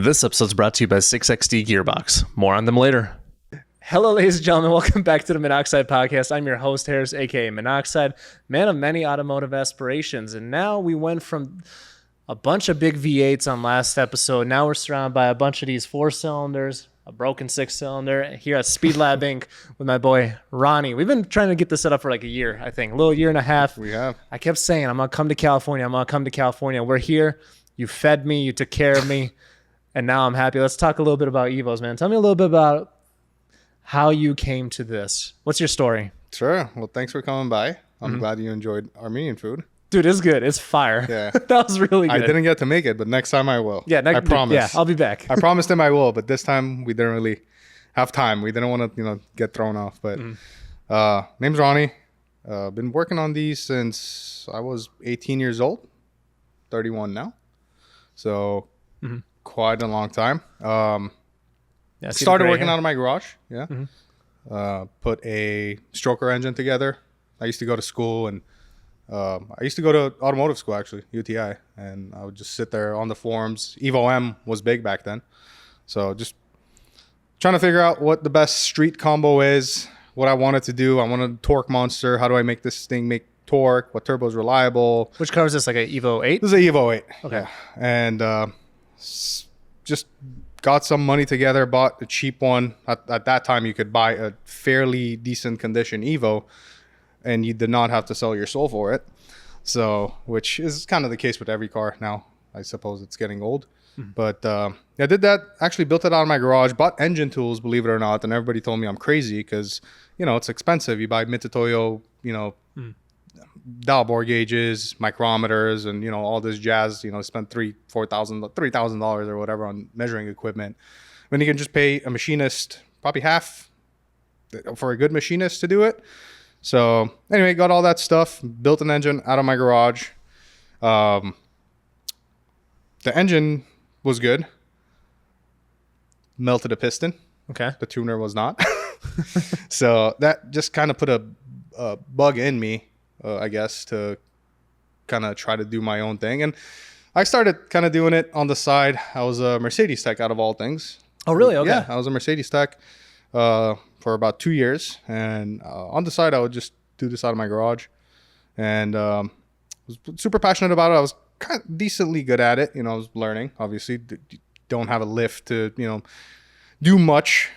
This episode's brought to you by 6XD Gearbox. More on them later. Hello, ladies and gentlemen. Welcome back to the Minnoxide podcast. I'm your host, Harris, aka Minnoxide, man of many automotive aspirations. And now we went from a bunch of big V8s on last episode. Now we're surrounded by a bunch of these 4-cylinders, a broken 6-cylinder here at Speedlab INC with my boy Ronnie. We've been trying to get this set up for like a year, I think, a little year and a half. We have. I kept saying, I'm going to come to California. I'm going to come to California. We're here. You fed me. You took care of me. And now I'm happy. Let's talk a little bit about Evos, man. Tell me a little bit about how you came to this. What's your story? Sure. Well, thanks for coming by. I'm glad you enjoyed Armenian food. Dude, it's good. It's fire. Yeah. That was really good. I didn't get to make it, but next time I will. Yeah, I promise. Yeah, I'll be back. I promised him I will, but this time we didn't really have time. We didn't want to, get thrown off. But name's Ronnie. Been working on these since I was 18 years old. 31 now. So quite a long time. Started working out of my garage. Yeah. Put a stroker engine together. I used to go to school and I used to go to automotive school, actually, UTI. And I would just sit there on the forums. Evo M was big back then. So just trying to figure out what the best street combo is, what I wanted to do. I wanted a torque monster. How do I make this thing make torque? What turbo is reliable? Which car is this, like an Evo 8? This is an Evo 8. Okay. Yeah. And just got some money together, bought a cheap one. At that time, you could buy a fairly decent condition Evo, and you did not have to sell your soul for it. So, which is kind of the case with every car now. I suppose it's getting old. But I did that, actually built it out of my garage, bought engine tools, believe it or not. And everybody told me I'm crazy because, it's expensive. You buy Mitutoyo, dial bore gauges, micrometers, and all this jazz. Spend $3,000 or whatever on measuring equipment. When you can just pay a machinist probably half for a good machinist to do it. So anyway, got all that stuff, built an engine out of my garage. The engine was good. Melted a piston. Okay. The tuner was not. So that just kind of put a bug in me. I guess, to kind of try to do my own thing. And I started kind of doing it on the side. I was a Mercedes tech out of all things. Oh, really? Okay. Yeah, I was a Mercedes tech for about 2 years. And on the side, I would just do this out of my garage. And was super passionate about it. I was kind of decently good at it. I was learning, obviously. Don't have a lift to, do much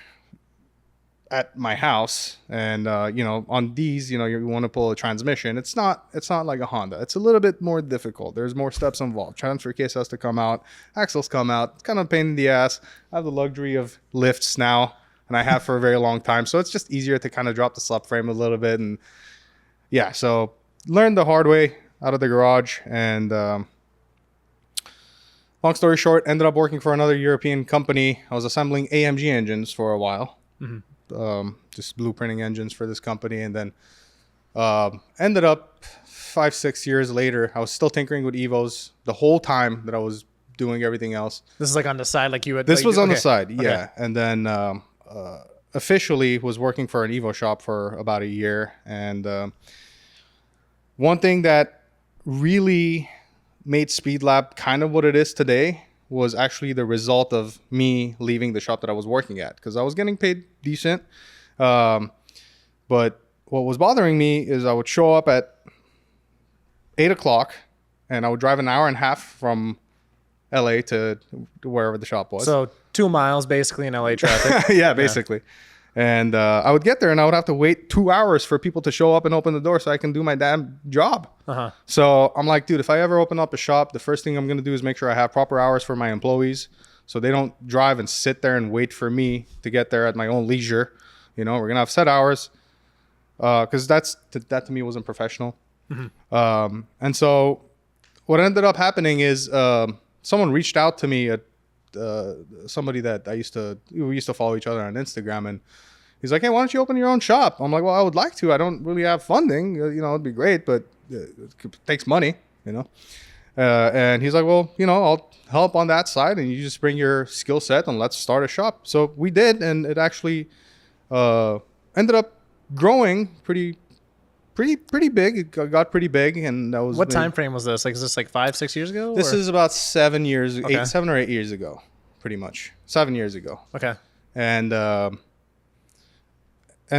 at my house. And on these, you want to pull a transmission. It's not like a Honda. It's a little bit more difficult. There's more steps involved. Transfer case has to come out, axles come out. It's kind of a pain in the ass. I have the luxury of lifts now, and I have for a very long time, so it's just easier to kind of drop the subframe a little bit. And yeah, so learned the hard way out of the garage. And long story short, ended up working for another European company. I was assembling AMG engines for a while. Just blueprinting engines for this company, and then ended up 5-6 years later, I was still tinkering with Evos the whole time that I was doing everything else. This is like on the side, like you had. This was on the side, Okay. yeah. And then officially was working for an Evo shop for about a year. And one thing that really made Speedlab kind of what it is today was actually the result of me leaving the shop that I was working at, because I was getting paid decent. But what was bothering me is I would show up at 8 o'clock and I would drive an hour and a half from LA to wherever the shop was. So 2 miles basically in LA traffic. Yeah, basically. And I would get there and I would have to wait 2 hours for people to show up and open the door so I can do my damn job. So I'm like, dude, if I ever open up a shop, the first thing I'm going to do is make sure I have proper hours for my employees so they don't drive and sit there and wait for me to get there at my own leisure. We're going to have set hours because that to me wasn't professional. And so what ended up happening is someone reached out to me, somebody that we used to follow each other on Instagram, and he's like, hey, why don't you open your own shop? I'm like, well, I would like to. I don't really have funding. It'd be great, but it takes money, And he's like, well, I'll help on that side, and you just bring your skill set and let's start a shop. So we did, and it actually ended up growing pretty big. It got pretty big, and that was what time frame was this? Like, is this like 5-6 years ago? This is about 7 years, Okay. 7 or 8 years ago, pretty much 7 years ago. Okay. And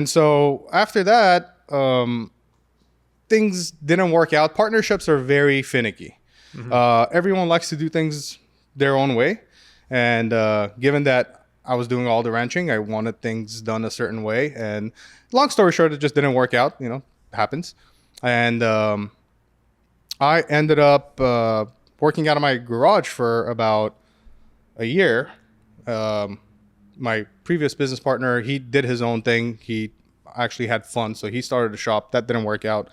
so after that, things didn't work out. Partnerships are very finicky. Everyone likes to do things their own way. And given that I was doing all the wrenching, I wanted things done a certain way. And long story short, it just didn't work out. You know, happens. And I ended up working out of my garage for about a year. My previous business partner, he did his own thing. He actually had fun, so he started a shop. That didn't work out.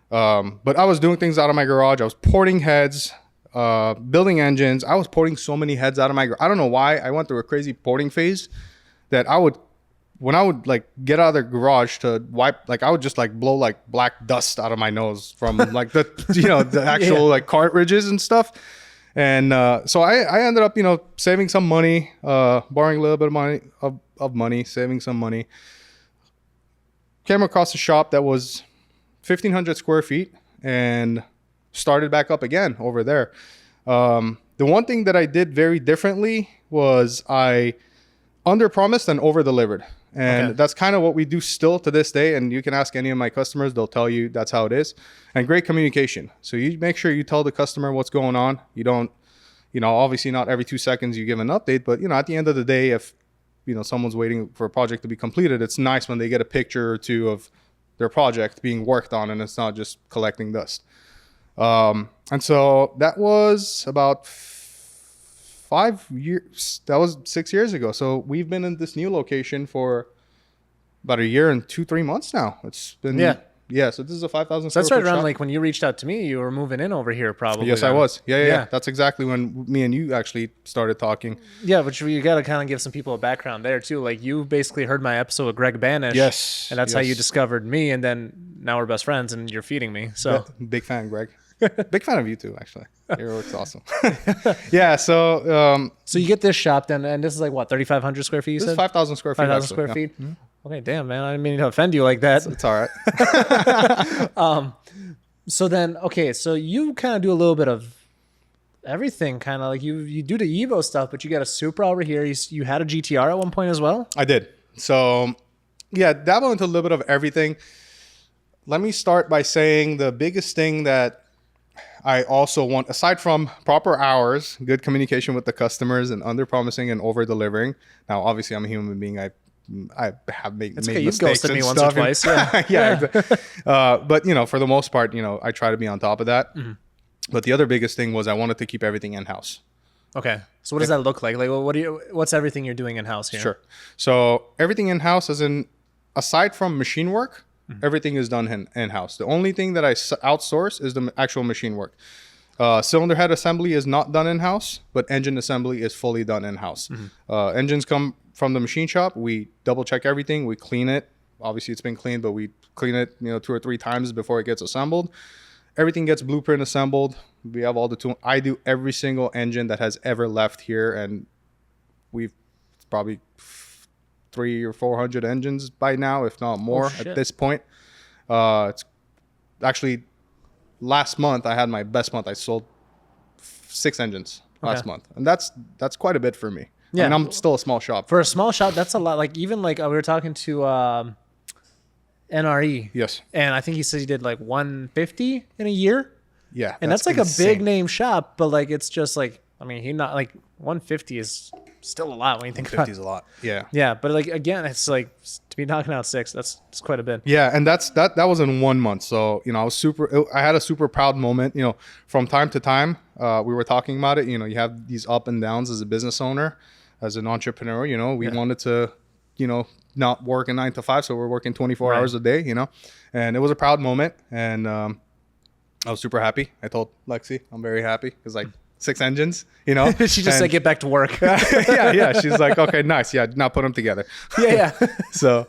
But I was doing things out of my garage. I was porting heads, building engines. I was porting so many heads out of my garage. I don't know why. I went through a crazy porting phase that when I would like get out of the garage to wipe, like I would just like blow like black dust out of my nose from like the, you know, the actual like cartridges and stuff. And so I ended up, you know, saving some money, borrowing a little bit of money, of money, saving some money. Came across a shop that was 1,500 square feet and started back up again over there. The one thing that I did very differently was I under-promised and over-delivered. And that's kind of what we do still to this day. And you can ask any of my customers, they'll tell you that's how it is. And great communication. So you make sure you tell the customer what's going on. You don't, you know, obviously not every 2 seconds you give an update, but, you know, at the end of the day, if, you know, someone's waiting for a project to be completed, it's nice when they get a picture or two of their project being worked on and it's not just collecting dust. And so that was about 5 years. That was 6 years ago. So we've been in this new location for about a year and 2-3 months now. It's been so this is a 5,000 So square that's foot right around shop. like when you reached out to me, you were moving in over here probably. Yes, then. I was. Yeah. That's exactly when me and you actually started talking. Yeah, but you got to kind of give some people a background there too. Like you basically heard my episode with Greg Banish. Yes. And that's how you discovered me. And then now we're best friends and you're feeding me. So Big fan, Greg. Big fan of you too, actually. Your work's awesome. Yeah. So you get this shop then, and this is like what, 3,500 square feet? You this said is 5,000 square feet. 5,000 square feet. Okay, damn man, I didn't mean to offend you like that. It's all right. So then, okay, so you kind of do a little bit of everything, kind of like you do the Evo stuff, but you got a Supra over here. You had a GTR at one point as well. I did. So yeah, dabble into a little bit of everything. Let me start by saying the biggest thing that I also want, aside from proper hours, good communication with the customers, and under promising and over delivering. Now, obviously, I'm a human being. I have made It's okay. You've mistakes ghosted and me once or twice. Yeah. But you know, for the most part, you know, I try to be on top of that. But the other biggest thing was I wanted to keep everything in house. Okay. So what does that look like? Like, what's everything you're doing in house here? Sure. So everything in house, as in, aside from machine work, everything is done in house. The only thing that I outsource is the actual machine work. Cylinder head assembly is not done in house, but engine assembly is fully done in house. Engines come from the machine shop. We double check everything. We clean it. Obviously, it's been cleaned, but we clean it, you know, 2 or 3 times before it gets assembled. Everything gets blueprint assembled. We have all the tools. I do every single engine that has ever left here, and we've probably 300 or 400 engines by now, if not more, at this point. It's actually last month I had my best month. I sold 6 engines last month, and that's quite a bit for me. Yeah, I mean, I'm still a small shop. For a small shop, that's a lot. Like even like we were talking to NRE. Yes. And I think he said he did like 150 in a year. Yeah. And that's like insane. A big name shop, but like it's just like, I mean, he not like 150 is still a lot when you think about it. 150 is a lot. Yeah. Yeah, but like again, it's like to be knocking out 6, that's quite a bit. Yeah, and that was in 1 month. So, you know, I had a super proud moment, you know, from time to time. We were talking about it, you know, you have these up and downs as a business owner, as an entrepreneur, you know, we wanted to, you know, not work a 9 to 5, so we're working 24 hours a day, you know, and it was a proud moment, and I was super happy. I told Lexi I'm very happy because like 6 engines, you know. She just said get back to work. yeah. She's like, okay, nice. Yeah, now put them together. Yeah. So,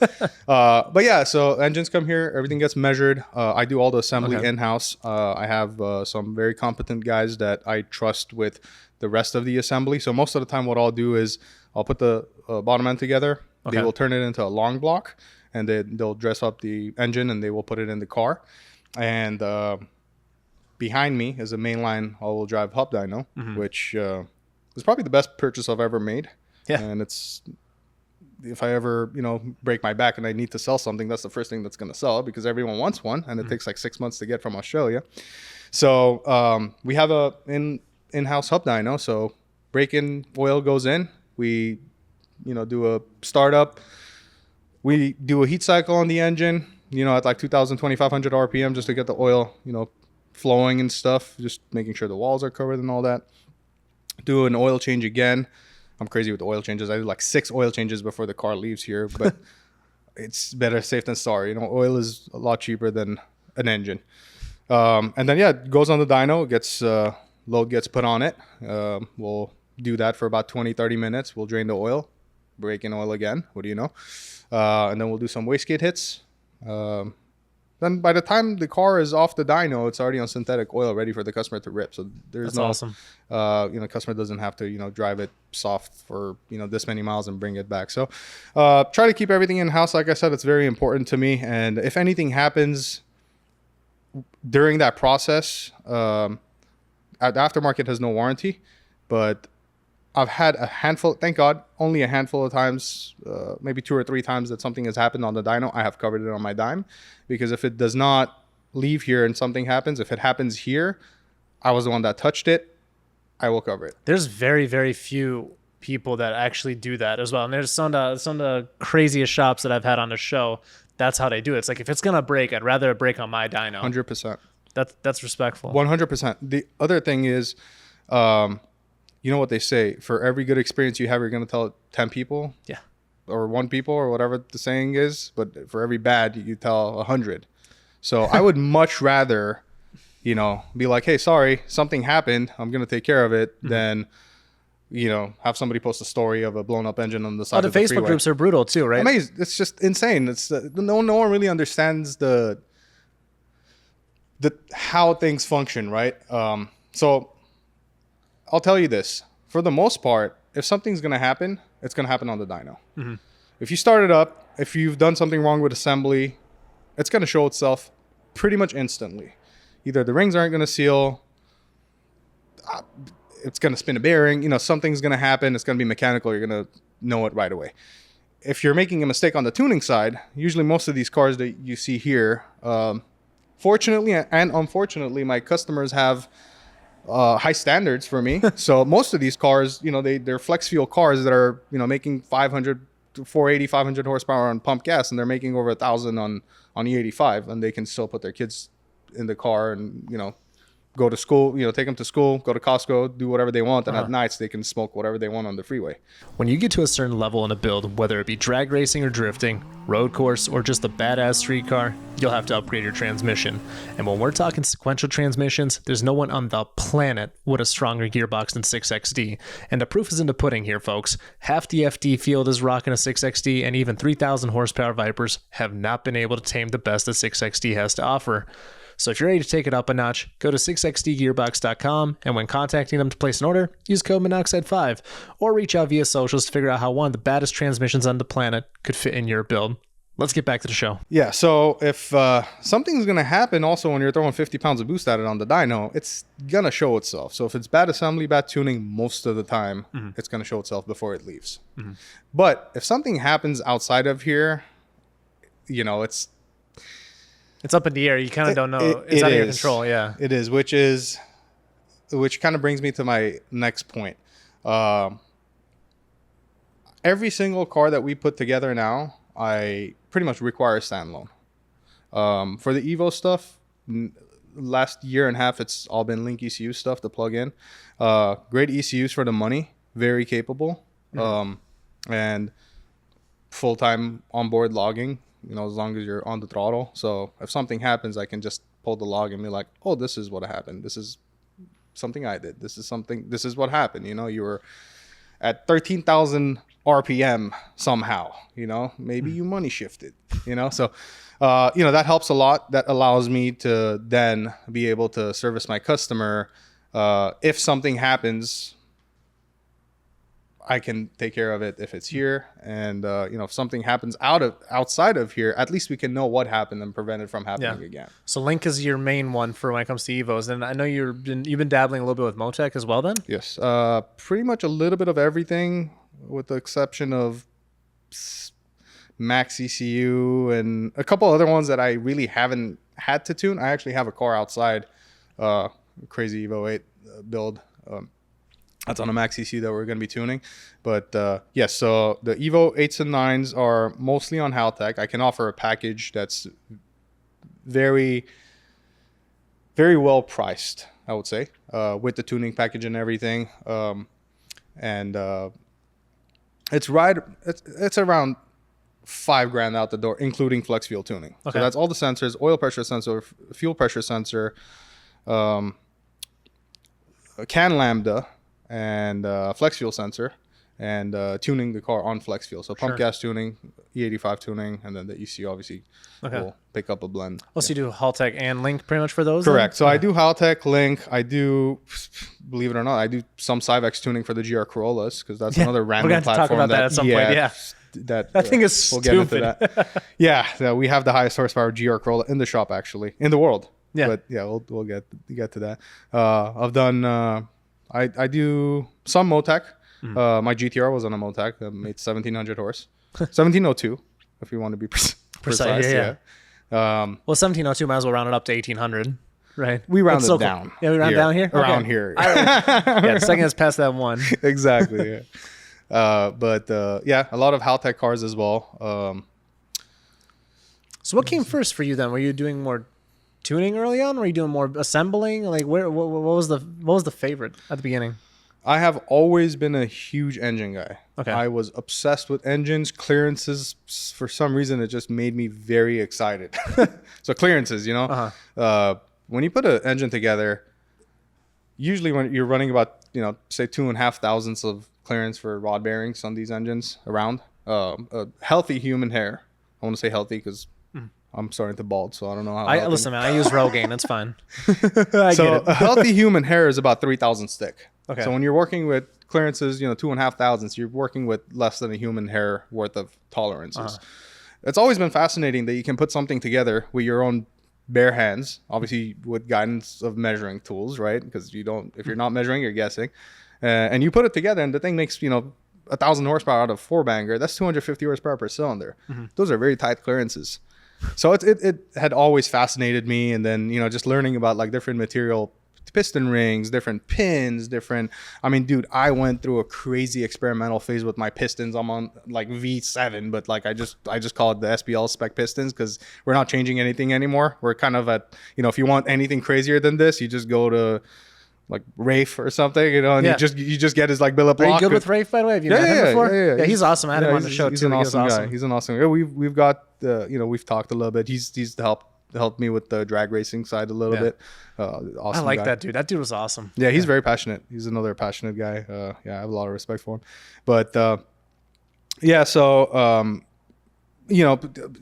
but yeah, so engines come here, everything gets measured. I do all the assembly in-house. I have some very competent guys that I trust with the rest of the assembly. So most of the time what I'll do is I'll put the bottom end together. They will turn it into a long block, and they'll dress up the engine and they will put it in the car. And behind me is a mainline all-wheel drive hub dyno, which it's probably the best purchase I've ever made. Yeah. And it's, if I ever, break my back and I need to sell something, that's the first thing that's going to sell, because everyone wants one, and it takes like 6 months to get from Australia. So we have a in-house hub dyno. So break-in oil goes in. We, do a startup. We do a heat cycle on the engine, at like 2,000, 2,500 RPM, just to get the oil, flowing and stuff, just making sure the walls are covered and all that. Do an oil change again. I'm crazy with the oil changes. I do like 6 oil changes before the car leaves here, but it's better safe than sorry. Oil is a lot cheaper than an engine. And then, it goes on the dyno, load gets put on it. We'll do that for about 20, 30 minutes. We'll drain the oil, break in oil again. What do you know? And then we'll do some wastegate hits. Then by the time the car is off the dyno, it's already on synthetic oil, ready for the customer to rip. So there's awesome. Customer doesn't have to, drive it soft for, this many miles and bring it back. So try to keep everything in-house. Like I said, it's very important to me. And if anything happens during that process, the aftermarket has no warranty, but I've had a handful, thank God, only a handful of times, maybe 2 or 3 times that something has happened on the dyno. I have covered it on my dime, because if it does not leave here and something happens, if it happens here, I was the one that touched it, I will cover it. There's very, very few people that actually do that as well. And there's some of the craziest shops that I've had on the show. That's how they do it. It's like, if it's going to break, I'd rather it break on my dyno. 100%. That's respectful. 100%. The other thing is, you know what they say, for every good experience you have, you're going to tell 10 people. Yeah. Or 1 people, or whatever the saying is. But for every bad, you tell 100. So I would much rather, be like, hey, sorry, something happened, I'm going to take care of it, than, have somebody post a story of a blown up engine on the side of the freeway. Facebook groups are brutal too, right? Amazing. It's just insane. It's no one really understands the how things function, right? So I'll tell you this. For the most part, if something's going to happen, it's going to happen on the dyno. Mm-hmm. If you start it up, if you've done something wrong with assembly, it's going to show itself pretty much instantly. Either the rings aren't going to seal, it's going to spin a bearing, something's going to happen, it's going to be mechanical, you're going to know it right away. If you're making a mistake on the tuning side, usually most of these cars that you see here, fortunately and unfortunately, my customers have high standards for me. So most of these cars, they're flex fuel cars that are, making 500 to 480, 500 horsepower on pump gas, and they're making over 1,000 on E85, and they can still put their kids in the car and, go to school, take them to school, go to Costco, do whatever they want. And at nights they can smoke whatever they want on the freeway. When you get to a certain level in a build, whether it be drag racing or drifting, road course, or just a badass street car, you'll have to upgrade your transmission. And when we're talking sequential transmissions, there's no one on the planet with a stronger gearbox than 6XD. And the proof is in the pudding here, folks. Half the FD field is rocking a 6XD, and even 3,000 horsepower Vipers have not been able to tame the best that 6XD has to offer. So if you're ready to take it up a notch, go to 6xdgearbox.com, and when contacting them to place an order, use code Minnoxide5, or reach out via socials to figure out how one of the baddest transmissions on the planet could fit in your build. Let's get back to the show. Yeah, so if something's going to happen also when you're throwing 50 pounds of boost at it on the dyno, it's going to show itself. So if it's bad assembly, bad tuning, most of the time, it's going to show itself before it leaves. Mm-hmm. But if something happens outside of here, it's up in the air. You kind of don't know. It's out of your control. Yeah, it is. Which kind of brings me to my next point. Every single car that we put together now, I pretty much require standalone. For the Evos stuff, last year and a half, it's all been Link ECU stuff to plug in. Great ECUs for the money, very capable, and full-time onboard logging. As long as you're on the throttle. So if something happens, I can just pull the log and be like, oh, this is what happened. This is something I did. This is what happened. You were at 13,000 RPM somehow, maybe you money shifted, So, that helps a lot. That allows me to then be able to service my customer. If something happens, I can take care of it if it's here. And, if something happens outside of here, at least we can know what happened and prevent it from happening again. So Link is your main one for when it comes to Evos. And I know you've been dabbling a little bit with Motec as well then? Yes. Pretty much a little bit of everything with the exception of Max ECU and a couple other ones that I really haven't had to tune. I actually have a car outside, crazy Evo 8 build. That's on a Max ECU that we're going to be tuning. But yes, so the Evo 8s and 9s are mostly on Haltech. I can offer a package that's very, very well priced, I would say, with the tuning package and everything. It's around $5,000 out the door, including flex fuel tuning. Okay. So that's all the sensors: oil pressure sensor, fuel pressure sensor, CAN lambda, and flex fuel sensor, and tuning the car on flex fuel. So pump gas tuning, E85 tuning, and then the ECU obviously will pick up a blend. So you do Haltech and Link pretty much for those? Correct. Then? So I do Haltech, Link. I do, believe it or not, I do some Cyvex tuning for the GR Corollas, because that's another random platform. We're going to talk about that at some point. Yeah. That thing is stupid. Yeah, we have the highest horsepower GR Corolla in the shop, actually, in the world. Yeah. But yeah, we'll get to that. I've done, I do some Motec. My GTR was on a Motec. I made 1700 horse. 1702, if you want to be precise. Yeah. Well, 1702 might as well round it up to 1800. Right. We rounded it down. Yeah, we round down here? Around here. The second is past that one. Exactly, yeah. But a lot of Haltech cars as well. So what came first for you then? Were you doing more tuning early on? Were you doing more assembling? Like what was the favorite at the beginning? I have always been a huge engine guy. Okay. I was obsessed with engines, clearances. For some reason, it just made me very excited. So clearances, when you put an engine together, usually when you're running about, say 2.5 thousandths of clearance for rod bearings on these engines around, a healthy human hair. I want to say healthy because I'm starting to bald, so I don't know how. Listen, man, I use Rogaine. It's fine. So a healthy human hair is about 3,000 stick. Okay. So when you're working with clearances, 2.5 thousandths, you're working with less than a human hair worth of tolerances. It's always been fascinating that you can put something together with your own bare hands, obviously with guidance of measuring tools, right? Because if you're not measuring, you're guessing. And you put it together and the thing makes, 1,000 horsepower out of 4-banger. That's 250 horsepower per cylinder. Those are very tight clearances. So it had always fascinated me. And then, just learning about like different material, piston rings, different pins, I went through a crazy experimental phase with my pistons. I'm on like V7, but like I just call it the SBL spec pistons because we're not changing anything anymore. We're kind of at, if you want anything crazier than this, you just go to like Rafe or something, and you just get his like billet block. Are you good with Rafe, by the way? Have you met him before? Yeah, he's awesome. I had him on the show he's too. An awesome guy. He's an awesome guy. We've got we've talked a little bit. He's helped me with the drag racing side a little bit. Awesome I like guy. That dude. That dude was awesome. Yeah, he's very passionate. He's another passionate guy. I have a lot of respect for him. But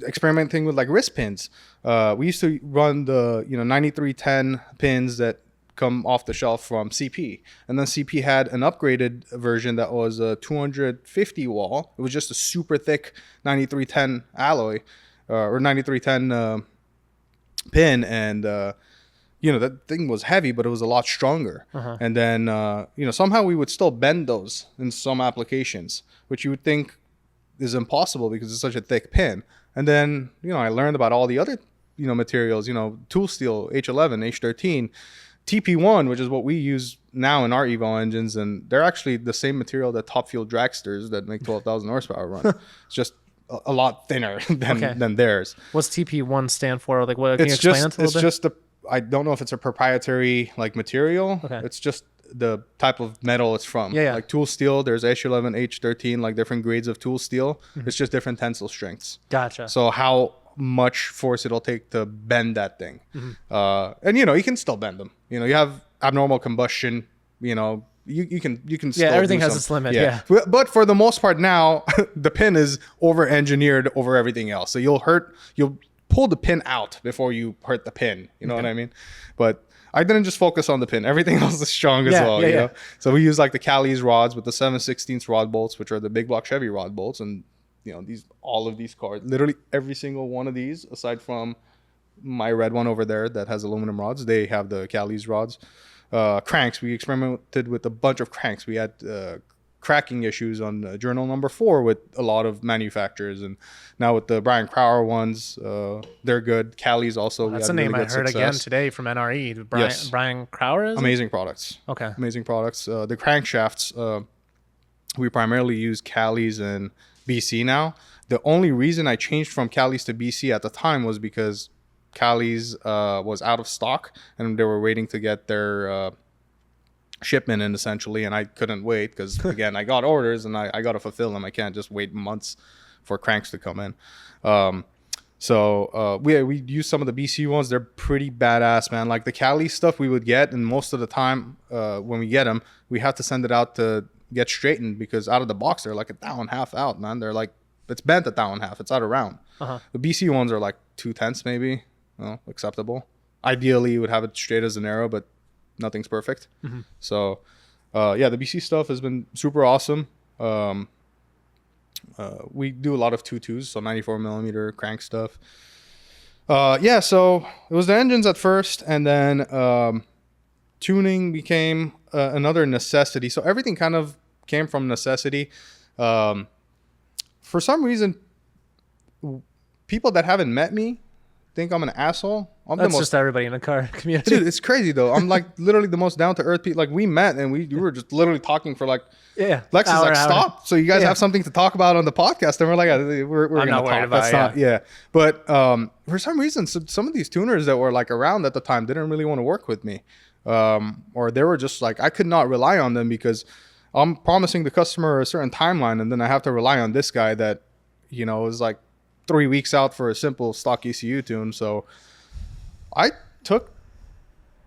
experimenting with like wrist pins. We used to run the 9310 pins that come off the shelf from CP, and then CP had an upgraded version that was a 250 wall. It was just a super thick 9310 alloy or 9310 pin, and that thing was heavy, but it was a lot stronger. And then somehow we would still bend those in some applications, which you would think is impossible because it's such a thick pin. And then I learned about all the other materials, tool steel, H11, H13, TP1, which is what we use now in our Evo engines, and they're actually the same material that top fuel dragsters that make 12,000 horsepower run. It's just a lot thinner than theirs. What's TP1 stand for? Like, what? Can you explain that a little bit? It's just I don't know if it's a proprietary like material. Okay. It's just the type of metal it's from. Yeah. Like tool steel, there's H11, H13, like different grades of tool steel. It's just different tensile strengths. Gotcha. So how much force it'll take to bend that thing. And you can still bend them. You have abnormal combustion, you can still everything has its limit. Yeah. But for the most part now, the pin is over engineered over everything else. So you'll pull the pin out before you hurt the pin. You know what I mean? But I didn't just focus on the pin. Everything else is strong as well. You know? So we use like the Cali's rods with the 7/16 rod bolts, which are the big block Chevy rod bolts. And, you know, all of these cars, literally every single one of these, aside from my red one over there that has aluminum rods, they have the Cali's rods. Cranks, we experimented with a bunch of cranks. We had cracking issues on journal number 4 with a lot of manufacturers, and now with the Brian Crowder ones, they're good. Cali's also, that's a name I heard again today from NRE. Brian Crowder. Amazing products. Okay, amazing products. The crankshafts, we primarily use Cali's and BC now. The only reason I changed from Cali's to BC at the time was because Cali's was out of stock and they were waiting to get their shipment in, essentially, and I couldn't wait because again, I got orders and I got to fulfill them. I can't just wait months for cranks to come in. So we use some of the BC ones. They're pretty badass, man. Like the Cali stuff we would get, and most of the time when we get them, we have to send it out to get straightened because out of the box they're like a thou and half out, man. They're like, it's bent a thou and half. It's out of round. The BC ones are like 2/10 maybe. Acceptable. Ideally, you would have it straight as an arrow, but nothing's perfect. So, yeah, the BC stuff has been super awesome. We do a lot of 2.2s, so 94 millimeter crank stuff. Yeah, so it was the engines at first, and then tuning became another necessity. So everything kind of came from necessity. For some reason, people that haven't met me think I'm an asshole. That's just everybody in the car community. Dude, it's crazy though. I'm like literally the most down to earth people. Like we met and we were just literally talking for like, Lex's like, stop. So you guys have something to talk about on the podcast. And we're like, we're going to talk. That's not, But for some reason, some of these tuners that were like around at the time didn't really want to work with me. Or they were just like, I could not rely on them because I'm promising the customer a certain timeline. And then I have to rely on this guy that, you know, is like 3 weeks out for a simple stock ECU tune. So I took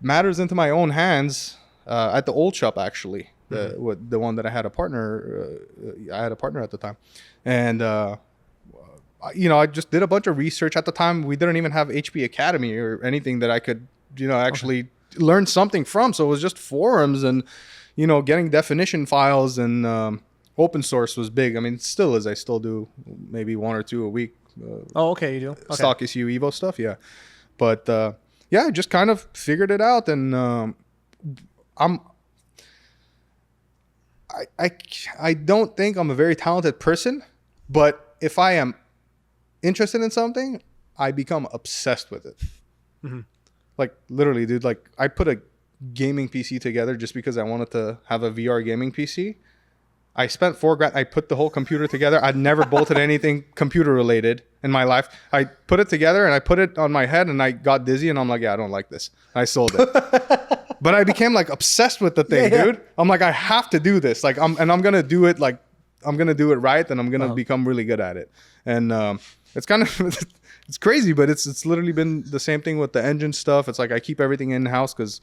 matters into my own hands at the old shop, actually. The one that I had a partner. I had a partner at the time, and you know, I just did a bunch of research at the time. We didn't even have HP Academy or anything that I could, you know, actually learn something from. So it was just forums and, you know, getting definition files, and open source was big. I mean, it still is. I still do maybe 1 or 2 a week. You do? Okay. Stock ECU Evo stuff, yeah. But yeah, I just kind of figured it out, and I don't think I'm a very talented person, but if I am interested in something, I become obsessed with it. Like literally, dude. Like I put a gaming PC together just because I wanted to have a VR gaming PC. I spent $4,000. I put the whole computer together. I'd never bolted anything computer related in my life. I put it together and I put it on my head and I got dizzy and I'm like, yeah, I don't like this. I sold it. But I became like obsessed with the thing, dude. I'm like, I have to do this. Like, I'm gonna do it. Like, I'm gonna do it right, and I'm gonna become really good at it. And it's kind of it's crazy, but it's literally been the same thing with the engine stuff. It's like I keep everything in house because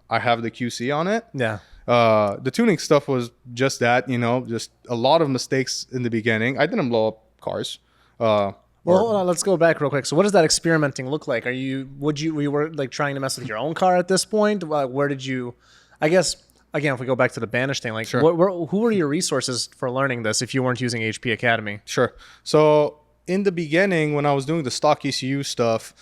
I have the QC on it. Yeah. The tuning stuff was just that, you know, just a lot of mistakes in the beginning. I didn't blow up cars. Well, hold on, let's go back real quick. So what does that experimenting look like? You were like trying to mess with your own car at this point? Where did you, I guess, again, if we go back to the Banish thing, like who were your resources for learning this if you weren't using HP Academy? Sure. So in the beginning, when I was doing the stock ECU stuff,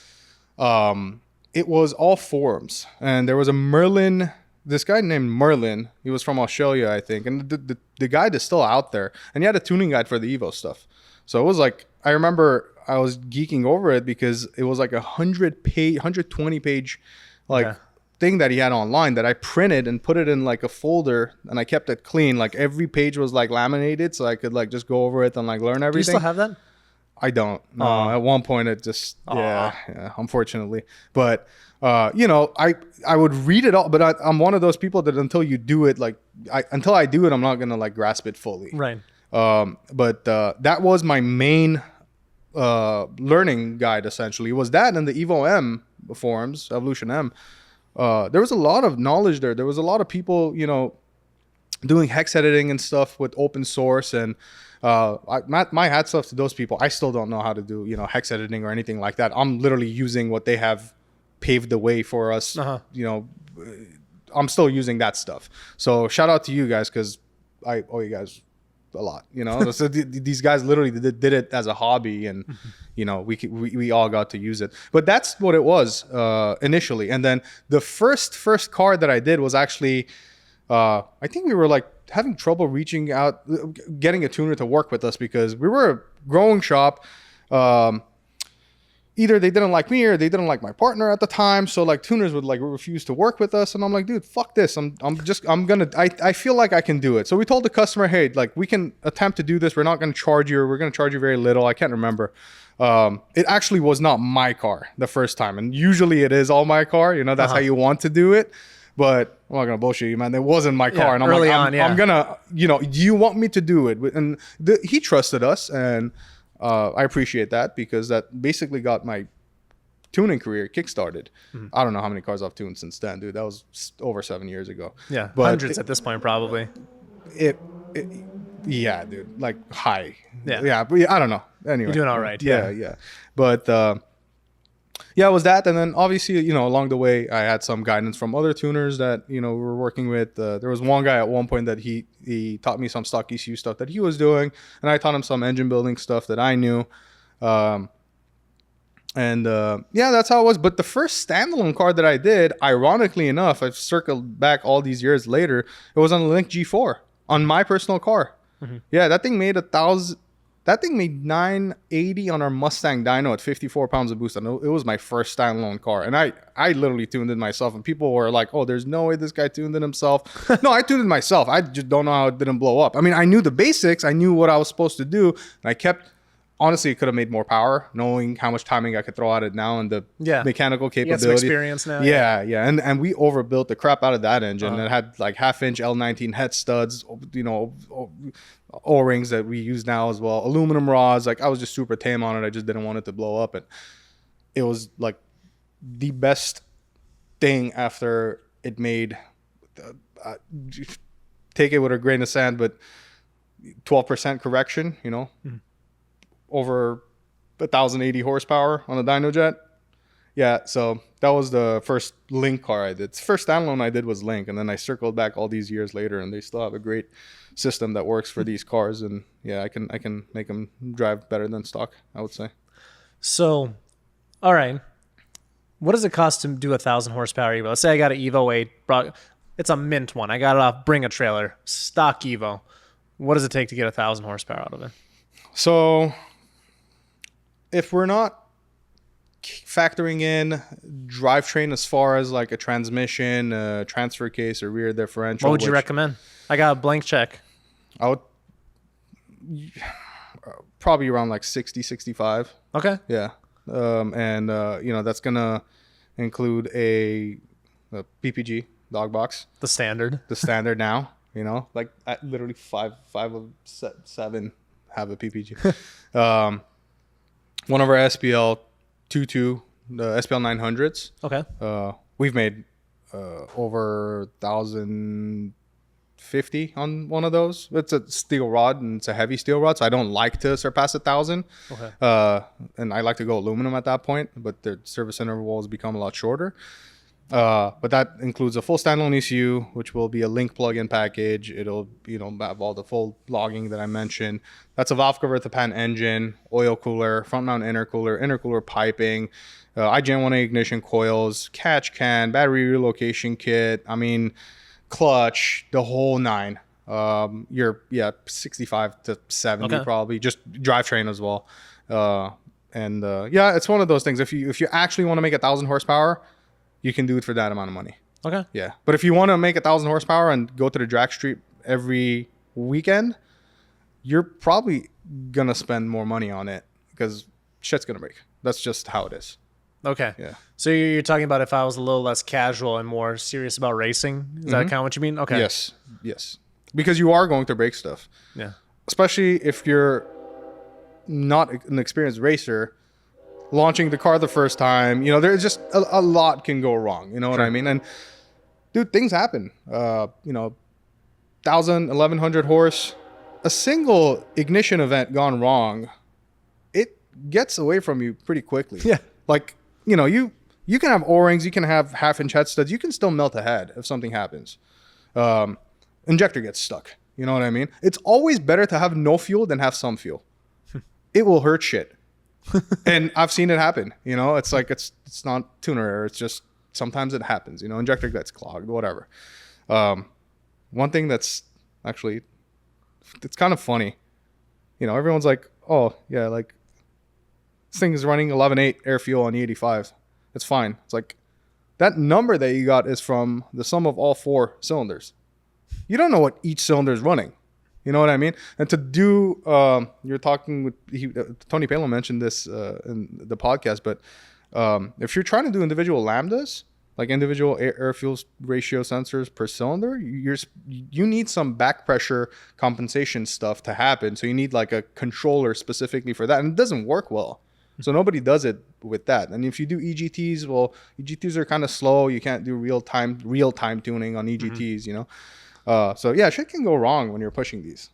it was all forums, and there was a Merlin. This guy named Merlin, he was from Australia, I think. And the guide is still out there. And he had a tuning guide for the Evos stuff. So it was like, I remember I was geeking over it because it was like 120 page thing that he had online that I printed and put it in like a folder, and I kept it clean. Like every page was like laminated so I could like just go over it and like learn everything. Do you still have that? I don't. No, at one point it just, yeah, unfortunately. But, you know, I would read it all, but I'm one of those people that until you do it, like, until I do it, I'm not going to like grasp it fully. Right. But that was my main learning guide, essentially. It was that and the Evo M forums, Evolution M. There was a lot of knowledge there. There was a lot of people, you know, doing hex editing and stuff with open source, and my hats off to those people. I still don't know how to do, you know, hex editing or anything like that. I'm literally using what they have paved the way for us. You know, I'm still using that stuff. So shout out to you guys, because I owe you guys a lot. You know, so these guys literally did it as a hobby, and you know, we all got to use it. But that's what it was initially. And then the first car that I did was actually, I think we were like having trouble reaching out, getting a tuner to work with us, because we were a growing shop. Either they didn't like me or they didn't like my partner at the time. So like tuners would like refuse to work with us. And I'm like, dude, fuck this. I feel like I can do it. So we told the customer, hey, like we can attempt to do this. We're not going to charge you, or we're going to charge you very little. I can't remember. It actually was not my car the first time. And usually it is all my car. You know, that's how you want to do it. But I'm not going to bullshit you, man. It wasn't my car. And I'm like, I'm going to, you know, do you want me to do it? And he trusted us, and I appreciate that, because that basically got my tuning career kickstarted. I don't know how many cars I've tuned since then, dude. That was over 7 years ago. Yeah, but hundreds at this point, probably. Yeah, dude. Like high. Yeah. But I don't know. Anyway, you're doing all right. Yeah. But yeah, it was that. And then obviously, you know, along the way, I had some guidance from other tuners that, you know, we were working with. There was one guy at one point that he taught me some stock ECU stuff that he was doing, and I taught him some engine building stuff that I knew. Yeah, that's how it was. But the first standalone car that I did, ironically enough, I've circled back all these years later, it was on the Link G4 on my personal car. Yeah, that thing made 980 on our Mustang dyno at 54 pounds of boost. And it was my first standalone car. And I literally tuned it myself. And people were like, oh, there's no way this guy tuned it himself. No, I tuned it myself. I just don't know how it didn't blow up. I mean, I knew the basics. I knew what I was supposed to do. And I kept, honestly, it could have made more power, knowing how much timing I could throw at it now and the mechanical capability. You got some experience now. Yeah. And we overbuilt the crap out of that engine. It had like 1/2-inch L19 head studs, you know, O-rings that we use now as well, aluminum rods. Like I was just super tame on it. I just didn't want it to blow up. And it was like the best thing after it made, take it with a grain of sand, but 12% correction, you know, over 1,080 horsepower on a dyno jet. Yeah, so that was the first Link car I did. The first standalone I did was Link, and then I circled back all these years later, and they still have a great system that works for these cars. And yeah, I can make them drive better than stock, I would say. So, all right, what does it cost to do 1,000 horsepower Evo? Let's say I got an Evo 8, it's a mint one. I got it off Bring a Trailer, stock Evo. What does it take to get 1,000 horsepower out of it? So, if we're not factoring in drivetrain as far as like a transmission, transfer case, or rear differential, what would you recommend? I got a blank check. I would probably around like 60, 65. Okay. Yeah. And you know, that's gonna include a PPG dog box. The standard now, you know, like literally five of 7 have a PPG. One of our SPL 22, the SPL 900s. Okay. We've made over 1,050 on one of those. It's a steel rod, and it's a heavy steel rod, so I don't like to surpass 1,000. Okay. And I like to go aluminum at that point, but the service intervals become a lot shorter. But that includes a full standalone ECU, which will be a Link plug-in package. It'll, you know, have all the full logging that I mentioned. That's a valve cover at the pan engine, oil cooler, front mount intercooler piping, IGN-1A ignition coils, catch can, battery relocation kit. I mean, clutch, the whole 9. You're 65 to 70 probably, just drivetrain as well. And it's one of those things. If you actually want to make 1,000 horsepower, you can do it for that amount of money. Okay. Yeah. But if you want to make 1,000 horsepower and go to the drag street every weekend, you're probably going to spend more money on it because shit's going to break. That's just how it is. Okay. Yeah. So you're talking about if I was a little less casual and more serious about racing. Is that kind of what you mean? Okay. Yes. Because you are going to break stuff. Yeah. Especially if you're not an experienced racer. Launching the car the first time, you know, there's just a lot can go wrong. You know what I mean? And dude, things happen. You know, 1,000, 1,100 horse, a single ignition event gone wrong, it gets away from you pretty quickly. Yeah. Like, you know, You can have O-rings, you can have half-inch head studs. You can still melt a head if something happens. Injector gets stuck. You know what I mean? It's always better to have no fuel than have some fuel. It will hurt shit. And I've seen it happen. You know, it's like it's not tuner error. It's just sometimes it happens. You know, injector gets clogged, whatever. One thing that's actually, it's kind of funny. You know, everyone's like, oh, yeah, like this thing is running 11.8 air fuel on E85. It's fine. It's like that number that you got is from the sum of all 4 cylinders. You don't know what each cylinder is running. You know what I mean? And to do, you're talking with, Tony Palin mentioned this in the podcast, but if you're trying to do individual lambdas, like individual air fuel ratio sensors per cylinder, you need some back pressure compensation stuff to happen. So you need like a controller specifically for that. And it doesn't work well. So nobody does it with that. And if you do EGTs, well, EGTs are kind of slow. You can't do real time tuning on EGTs, you know? So yeah, shit can go wrong when you're pushing these.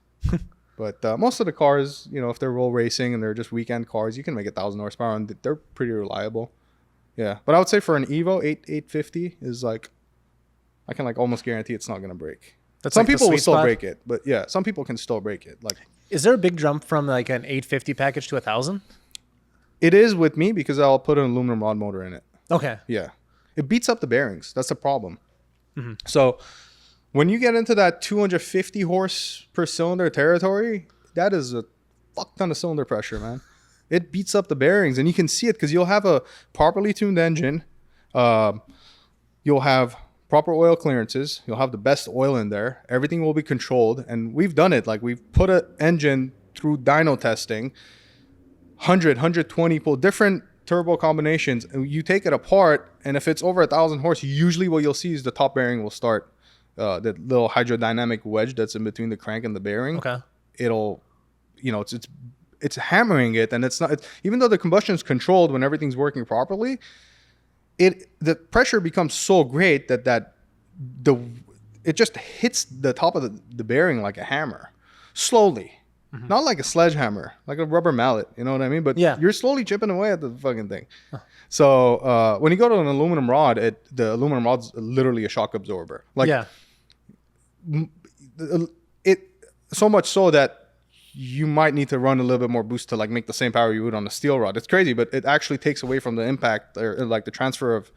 But most of the cars, you know, if they're roll racing and they're just weekend cars, you can make 1,000 horsepower and they're pretty reliable. Yeah, but I would say for an Evo 850 is like, I can like almost guarantee it's not gonna break. That's some like people will still spot? break it, but yeah, some people can still break it. Like, Is there a big jump from like an 850 package to 1,000? it is with me because I'll put an aluminum rod motor in it. Okay. Yeah, it beats up the bearings. That's the problem. So when you get into that 250 horse per cylinder territory, that is a fuck ton of cylinder pressure, man. It beats up the bearings, and you can see it because you'll have a properly tuned engine. You'll have proper oil clearances. You'll have the best oil in there. Everything will be controlled, and we've done it. Like, we've put an engine through dyno testing, 100, 120 pull, different turbo combinations, and you take it apart, and if it's over 1,000 horse, usually what you'll see is the top bearing will start. The little hydrodynamic wedge that's in between the crank and the bearing. Okay. It'll, you know, it's hammering it, and it's not, even though the combustion is controlled when everything's working properly, the pressure becomes so great that it just hits the top of the bearing like a hammer, slowly, not like a sledgehammer, like a rubber mallet. You know what I mean? But yeah, you're slowly chipping away at the fucking thing. So when you go to an aluminum rod, the aluminum rod's literally a shock absorber. Like, yeah. It so much so that you might need to run a little bit more boost to like make the same power you would on a steel rod. It's crazy, but it actually takes away from the impact or like the transfer of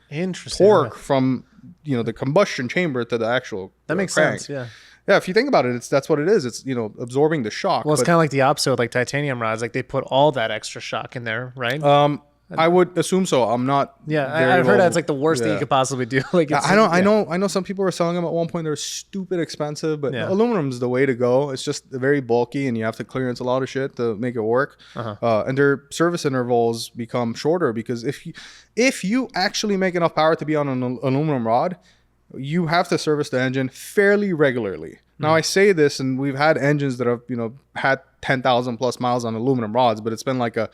torque from, you know, the combustion chamber to the actual that makes crank. sense. Yeah. Yeah, if you think about it, that's what it is. It's, you know, absorbing the shock. Well, it's kind of like the opposite with like titanium rods. Like they put all that extra shock in there, right? I would assume so. I'm not. Yeah, I've heard that's like the worst that you could possibly do. Like, it's, I know some people were selling them at one point. They're stupid expensive, but aluminum's the way to go. It's just very bulky, and you have to clearance a lot of shit to make it work. And their service intervals become shorter because if you actually make enough power to be on an aluminum rod, you have to service the engine fairly regularly. Now, I say this, and we've had engines that have, you know, had 10,000 plus miles on aluminum rods, but it's been like a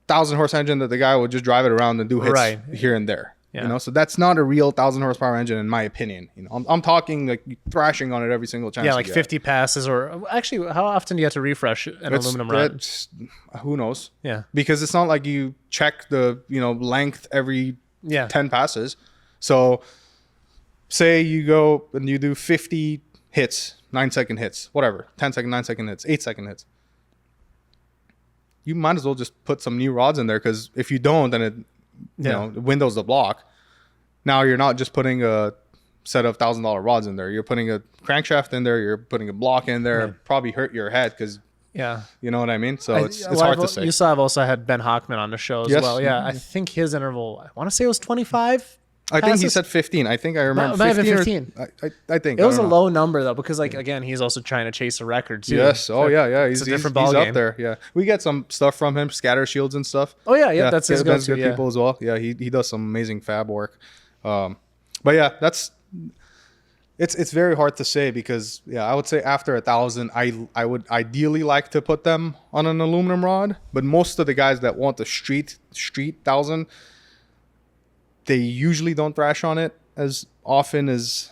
1,000 horse engine that the guy would just drive it around and do hits here and there. You know, so that's not a real 1,000 horsepower engine in my opinion. You know, I'm talking like thrashing on it every single chance. Yeah, like 50 passes, or actually, how often do you have to refresh an aluminum rod? Who knows? Yeah, because it's not like you check the, you know, length every 10 passes. So say you go and you do 50 hits, 9-second hits, whatever, 10-second, 9-second hits, 8-second hits. You might as well just put some new rods in there, because if you don't, then it, you know, windows the block. Now you're not just putting a set of $1,000 rods in there. You're putting a crankshaft in there. You're putting a block in there. Probably hurt your head because, you know what I mean? So it's hard to say. You saw I've also had Ben Hockman on the show as well. Yeah, I think his interval, I want to say it was 25. I think he said 15. I think I remember 15. I think it was a low number though, because like again, he's also trying to chase a record too. Yes. Oh yeah. He's a different ball game. Up there. Yeah. We get some stuff from him, scatter shields and stuff. Oh yeah. That's his go-to. Good people as well. Yeah. He does some amazing fab work. But yeah, it's very hard to say, because I would say after 1,000, I would ideally like to put them on an aluminum rod, but most of the guys that want the street 1,000, they usually don't thrash on it as often as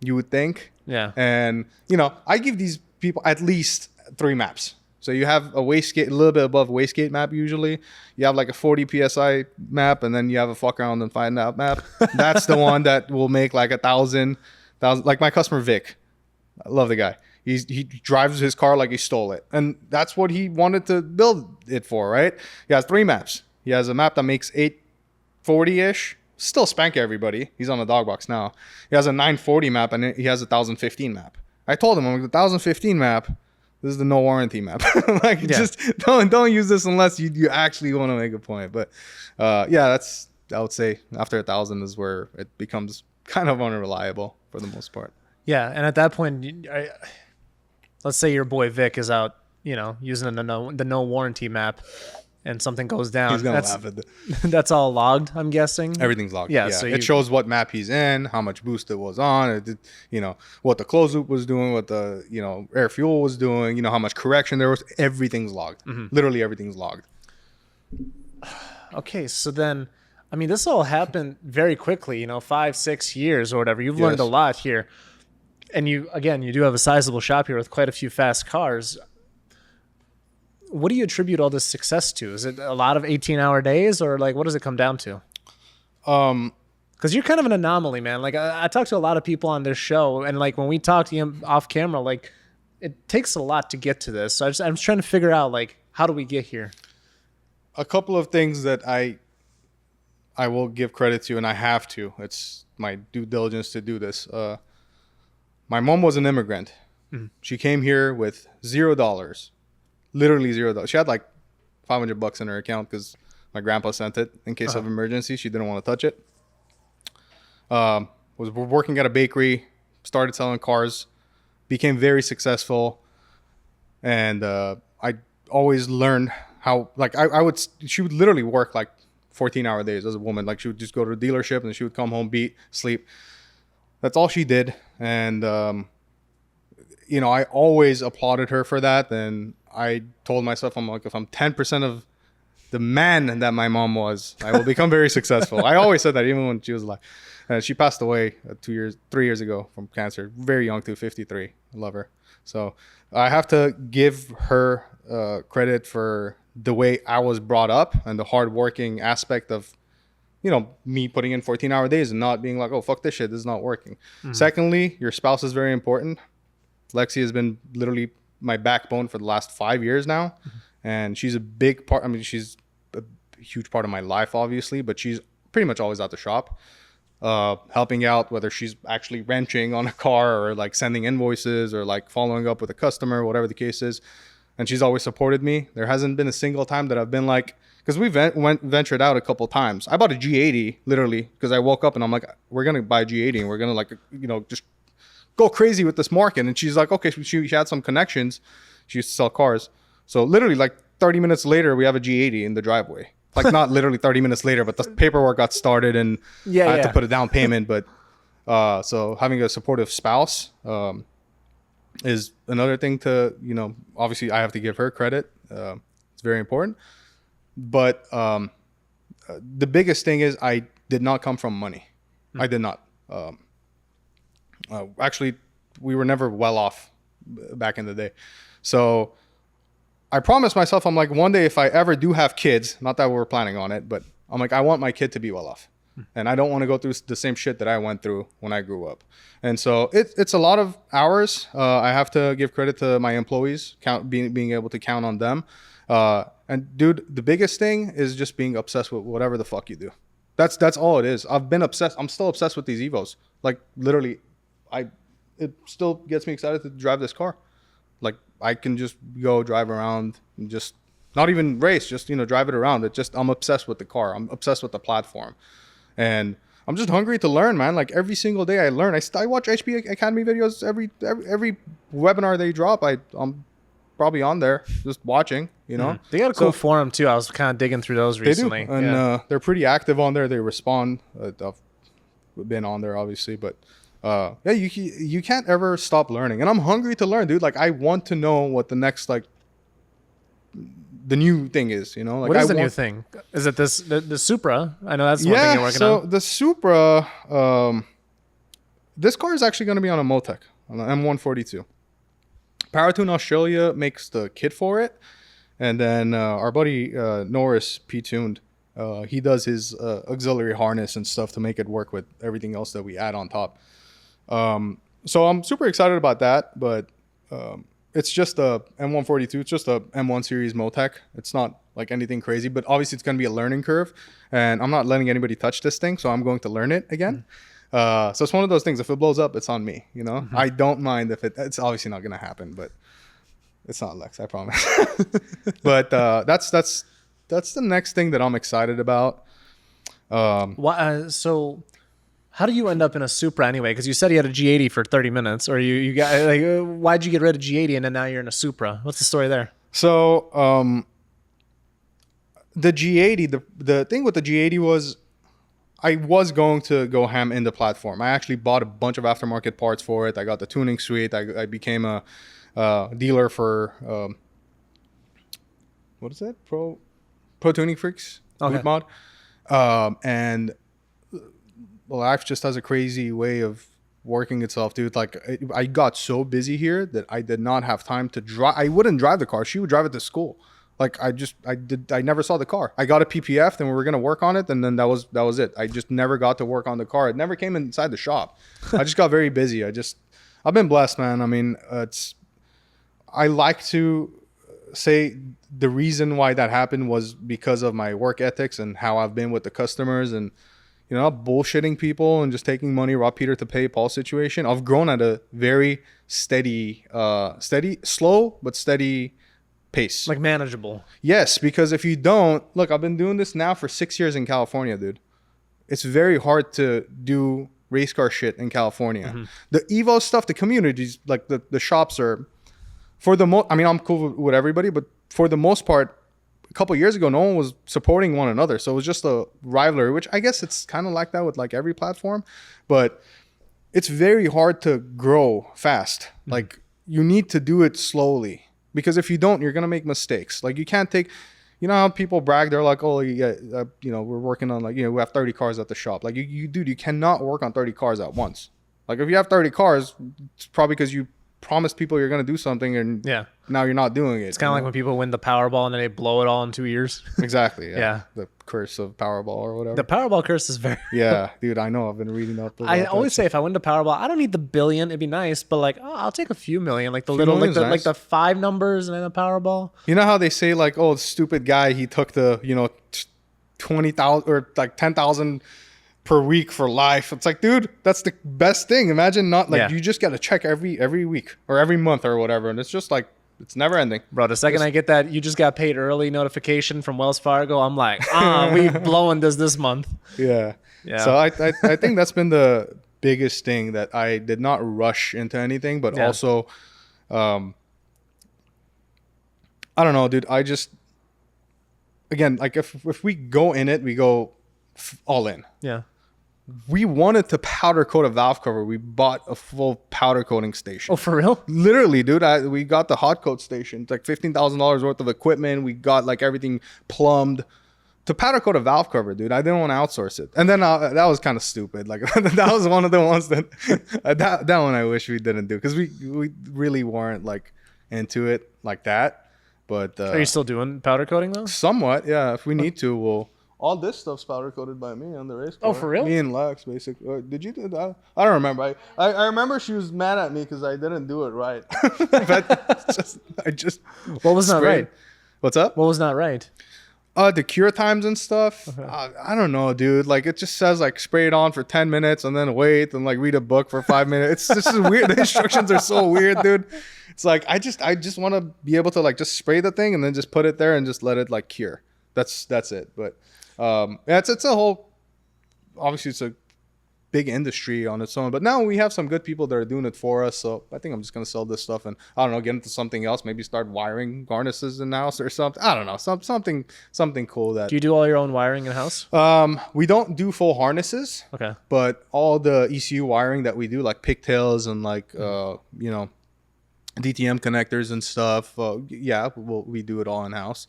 you would think. Yeah. And, you know, I give these people at least 3 maps. So you have a wastegate, a little bit above wastegate map usually. You have like a 40 psi map, and then you have a fuck around and find out map. That's the one that will make like 1,000. Like my customer Vic, I love the guy. He drives his car like he stole it, and that's what he wanted to build it for, right? He has 3 maps. He has a map that makes 840-ish. Still spank everybody. He's on the dog box now. He has a 940 map, and he has a 1015 map. I told him, I'm like, the 1015 map, this is the no warranty map. Like, just don't use this unless you actually want to make a point. But yeah, that's, I would say after 1,000 is where it becomes kind of unreliable for the most part. Yeah, and at that point, let's say your boy Vic is out, you know, using the no warranty map, and something goes down. He's gonna laugh at it. That's all logged, I'm guessing. Everything's logged. Yeah, So so it shows what map he's in, how much boost it was on, it did, you know, what the closed loop was doing, what the, you know, air fuel was doing, you know, how much correction there was. Everything's logged. Literally everything's logged. Okay, so then, I mean, this all happened very quickly, you know, 5-6 years or whatever. You've learned a lot here. And you do have a sizable shop here with quite a few fast cars. What do you attribute all this success to? Is it a lot of 18-hour days, or like, what does it come down to? Because you're kind of an anomaly, man. Like I talk to a lot of people on this show, and like when we talk to you off camera, like it takes a lot to get to this. So I'm just trying to figure out, like, how do we get here? A couple of things that I will give credit to, and I have to. It's my due diligence to do this. My mom was an immigrant. She came here with $0. Literally $0. She had like $500 in her account because my grandpa sent it in case of emergency. She didn't want to touch it. Was working at a bakery, started selling cars, became very successful, and I always learned how, like, she would literally work like 14-hour days as a woman. Like, she would just go to the dealership and she would come home, beat, sleep. That's all she did. And you know, I always applauded her for that. And I told myself, I'm like, if I'm 10% of the man that my mom was, I will become very successful. I always said that, even when she was alive. She passed away 3 years ago from cancer, very young too, 53. I love her. So I have to give her credit for the way I was brought up and the hardworking aspect of, you know, me putting in 14-hour days and not being like, oh, fuck this shit, this is not working. Secondly, your spouse is very important. Lexi has been literally my backbone for the last 5 years now. And she's a big part. I mean, she's a huge part of my life, obviously, but she's pretty much always at the shop, helping out, whether she's actually wrenching on a car or like sending invoices or like following up with a customer, whatever the case is. And she's always supported me. There hasn't been a single time that I've been like, because we ventured out a couple times. I bought a G80 literally because I woke up and I'm like, we're going to buy a G80 and we're going to, like, you know, just go crazy with this market. And she's like, okay, she had some connections. She used to sell cars. So literally like 30 minutes later, we have a G80 in the driveway. Like, not literally 30 minutes later, but the paperwork got started and I had to put a down payment. But so having a supportive spouse is another thing to, you know, obviously I have to give her credit. It's very important. But the biggest thing is I did not come from money. I did not. Actually, we were never well off back in the day. So I promised myself, I'm like, one day if I ever do have kids, not that we're planning on it, but I'm like, I want my kid to be well off. And I don't want to go through the same shit that I went through when I grew up. And so it's a lot of hours. I have to give credit to my employees, being able to count on them. And dude, the biggest thing is just being obsessed with whatever the fuck you do. That's all it is. I've been obsessed. I'm still obsessed with these Evos. Like, literally, it still gets me excited to drive this car. Like, I can just go drive around and just not even race, just, you know, drive it around. I'm obsessed with the car. I'm obsessed with the platform. And I'm just hungry to learn, man. Like, every single day I learn. I watch HP Academy videos every webinar they drop. I'm probably on there just watching, you know. They got a cool forum too. I was kind of digging through those recently. They do. And they're pretty active on there. They respond. I've been on there, obviously, but yeah, you can't ever stop learning. And I'm hungry to learn, dude. Like, I want to know what the next, like, the new thing is, you know. Like, what is the new thing? Is it the Supra? I know that's one thing you're working on. So the Supra, this car is actually going to be on a Motec, on an M142. Powertune Australia makes the kit for it. And then our buddy Norris P-Tuned, he does his auxiliary harness and stuff to make it work with everything else that we add on top. So I'm super excited about that, but it's just a M142. It's just a M1 series Motec. It's not like anything crazy, but obviously it's going to be a learning curve, and I'm not letting anybody touch this thing, so I'm going to learn it again. So it's one of those things. If it blows up, it's on me. You know, I don't mind if it's obviously not going to happen, but it's not Lex, I promise. But that's the next thing that I'm excited about. So how do you end up in a Supra anyway? Because you said you had a G80 for 30 minutes, or you got like, why'd you get rid of G80 and then now you're in a Supra? What's the story there? So the G80, the thing with the G80 was I was going to go ham in the platform. I actually bought a bunch of aftermarket parts for it. I got the tuning suite. I became a dealer for what is it? Pro Tuning Freaks boot mod. And life just has a crazy way of working itself, dude. Like I got so busy here that I did not have time to drive. I wouldn't drive the car. She would drive it to school. Like I never saw the car. I got a PPF, then we were gonna work on it, and then that was it. I just never got to work on the car. It never came inside the shop. I just got very busy. I've been blessed, man. I mean, I like to say the reason why that happened was because of my work ethics and how I've been with the customers, and not bullshitting people and just taking money, rob Peter to pay Paul situation. I've grown at a very steady, slow but steady pace. Like manageable. Yes, because if you don't, look, I've been doing this now for 6 years in California, dude. It's very hard to do race car shit in California. The Evos stuff, the communities, like the shops are, for the most, I mean, I'm cool with everybody, but for the most part, a couple of years ago, no one was supporting one another. So it was just a rivalry, which I guess it's kind of like that with like every platform, but it's very hard to grow fast. Like you need to do it slowly, because if you don't, you're going to make mistakes. Like you can't take, how people brag, they're like, oh, yeah, we're working on like, we have 30 cars at the shop. Like dude, you cannot work on 30 cars at once. Like if you have 30 cars, it's probably because you promised people you're going to do something and now you're not doing it. It's kind of like when people win the Powerball and then they blow it all in 2 years. Exactly. Yeah. The curse of Powerball or whatever. The Powerball curse is very yeah, dude, I know. I've been reading up. I always say if I win the Powerball, I don't need the billion. It'd be nice, but like, I'll take a few million, like the little, like the 5 numbers and then the Powerball. You know how they say like, oh, stupid guy, he took the 20,000 or like 10,000 per week for life. It's like, dude, that's the best thing. Imagine not like you just got to check every week or every month or whatever, and it's just like it's never ending, bro. The second I get that you just got paid early notification from Wells Fargo, I'm like, we blowing this month. Yeah. So I think that's been the biggest thing, that I did not rush into anything, but also I don't know, dude. I just, again, like if we go in it, we go all in. Yeah. We wanted to powder coat a valve cover. We bought a full powder coating station. Oh, for real? Literally, dude. We got the hot coat station. It's like $15,000 worth of equipment. We got like everything plumbed to powder coat a valve cover, dude. I didn't want to outsource it. And then that was kind of stupid. Like that was one of the ones that that one I wish we didn't do, because we really weren't like into it like that. But are you still doing powder coating though? Somewhat, yeah. If we need to, we'll. All this stuff's powder coated by me on the race car. Oh, for real? Me and Lex, basically. Did you do that? I don't remember. I remember she was mad at me because I didn't do it right. But I just. What was not right? What's up? What was not right? The cure times and stuff. Okay. I don't know, dude. Like it just says like spray it on for 10 minutes and then wait and like read a book for 5 minutes. It's just weird. The instructions are so weird, dude. It's like I just want to be able to like just spray the thing and then just put it there and just let it like cure. That's it. But it's a whole, obviously it's a big industry on its own, but now we have some good people that are doing it for us. So I think I'm just going to sell this stuff and I don't know, get into something else, maybe start wiring harnesses in house or something. I don't know, something cool. That. Do you do all your own wiring in house? We don't do full harnesses. Okay. But all the ECU wiring that we do, like pigtails and like, DTM connectors and stuff. We do it all in house.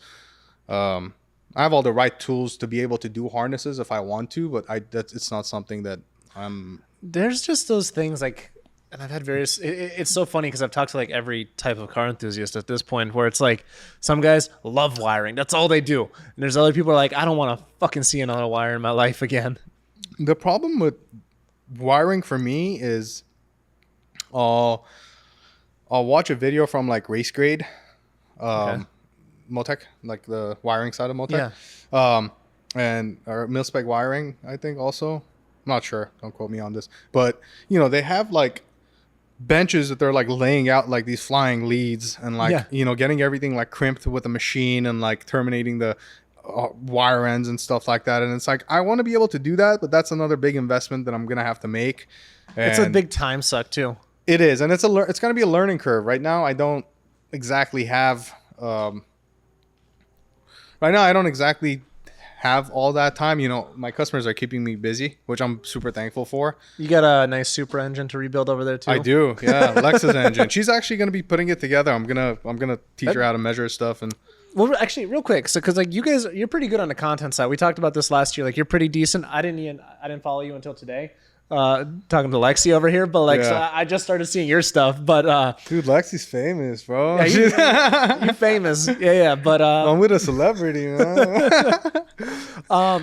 I have all the right tools to be able to do harnesses if I want to, but it's not something that I'm. There's just those things like And I've had various. It's so funny because I've talked to like every type of car enthusiast at this point, where it's like some guys love wiring. That's all they do. And there's other people who are like, I don't want to fucking see another wire in my life again. The problem with wiring for me is, I'll watch a video from like Race Grade, Motec, like the wiring side of Motec, or mil-spec wiring, I think also. I'm not sure. Don't quote me on this. But, they have like benches that they're like laying out like these flying leads and like, getting everything like crimped with a machine and like terminating the wire ends and stuff like that. And it's like, I want to be able to do that, but that's another big investment that I'm going to have to make. And it's a big time suck too. It is. And it's going to be a learning curve. Right now, I don't exactly have all that time. My customers are keeping me busy, which I'm super thankful for. You got a nice Supra engine to rebuild over there too? I do. Yeah. Lexus engine. She's actually going to be putting it together. I'm going to teach her how to measure stuff. And well, actually real quick. So, cause like you guys, you're pretty good on the content side. We talked about this last year. Like you're pretty decent. I didn't follow you until today. Talking to Lexi over here, but like, so I just started seeing your stuff, but dude, Lexi's famous, bro. Yeah, you famous. Yeah. But I'm with a celebrity, man.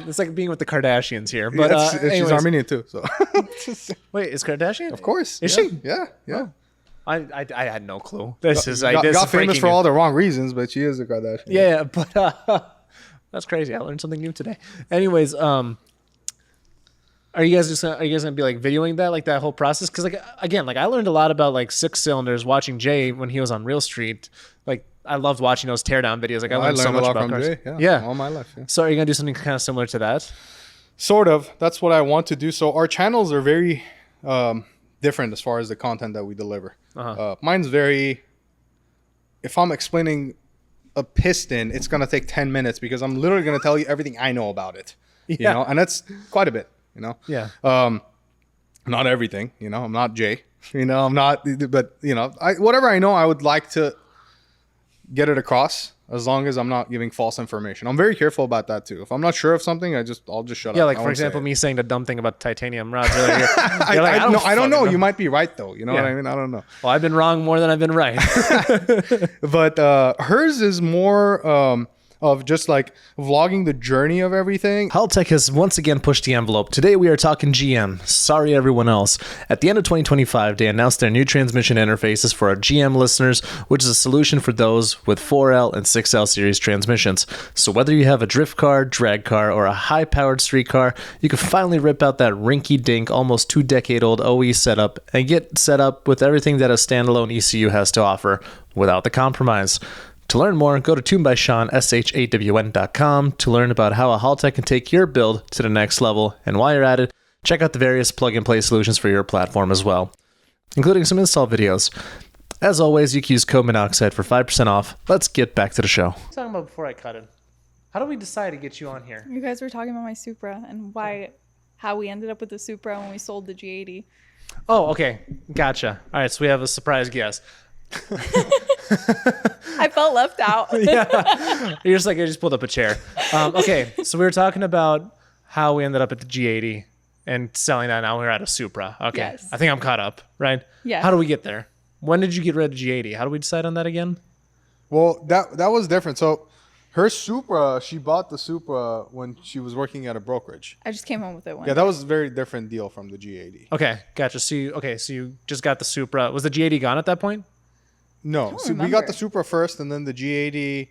It's like being with the Kardashians here. But she's Armenian too. So wait, is Kardashian? Of course. Is she? Yeah. Oh. I had no clue. This is got famous for all the wrong reasons, but she is a Kardashian. Yeah, but that's crazy. I learned something new today. Anyways, Are you guys gonna be like videoing that, like that whole process? Because like again, like I learned a lot about like 6-cylinders watching Jay when he was on Real Street. Like I loved watching those teardown videos. Like I learned so much about cars. Jay, yeah, all my life. Yeah. So are you gonna do something kind of similar to that? Sort of. That's what I want to do. So our channels are very different as far as the content that we deliver. Mine's very. If I'm explaining a piston, it's gonna take 10 minutes because I'm literally gonna tell you everything I know about it. Yeah. And that's quite a bit. Yeah. Not everything, I'm not Jay, I'm not, but whatever I know, I would like to get it across as long as I'm not giving false information. I'm very careful about that too. If I'm not sure of something, I'll just shut up. Yeah. Like for example, me saying the dumb thing about titanium rods earlier. I don't know. You might be right though. You know what I mean? I don't know. Well, I've been wrong more than I've been right. But hers is more, of just like vlogging the journey of everything. Haltech has once again pushed the envelope. Today we are talking GM. Sorry everyone else. At the end of 2025, they announced their new transmission interfaces for our GM listeners, which is a solution for those with 4L and 6L series transmissions. So whether you have a drift car, drag car, or a high-powered street car, you can finally rip out that rinky-dink, almost 2-decade-old OE setup and get set up with everything that a standalone ECU has to offer without the compromise. To learn more, go to tunedbyshawn.com to learn about how a Haltech can take your build to the next level. And while you're at it, check out the various plug-and-play solutions for your platform as well, including some install videos. As always, you can use code Minnoxide for 5% off. Let's get back to the show. Talking about before I cut it, how do we decide to get you on here? You guys were talking about my Supra and how we ended up with the Supra when we sold the G80. Oh, okay. Gotcha. All right, so we have a surprise guest. I felt left out. Yeah, you're just like, I just pulled up a chair. Okay, so we were talking about how we ended up at the G80 and selling that. Now we're at a Supra. Okay, yes. I think I'm caught up, right? Yeah. How do we get there? When did you get rid of the G80? How do we decide on that again? Well, that was different. So her Supra, she bought the Supra when she was working at a brokerage. I just came home with it one. Yeah, that was a very different deal from the G80. Okay, gotcha. So you just got the Supra. Was the G80 gone at that point? No, so we got the Supra first, and then the G80.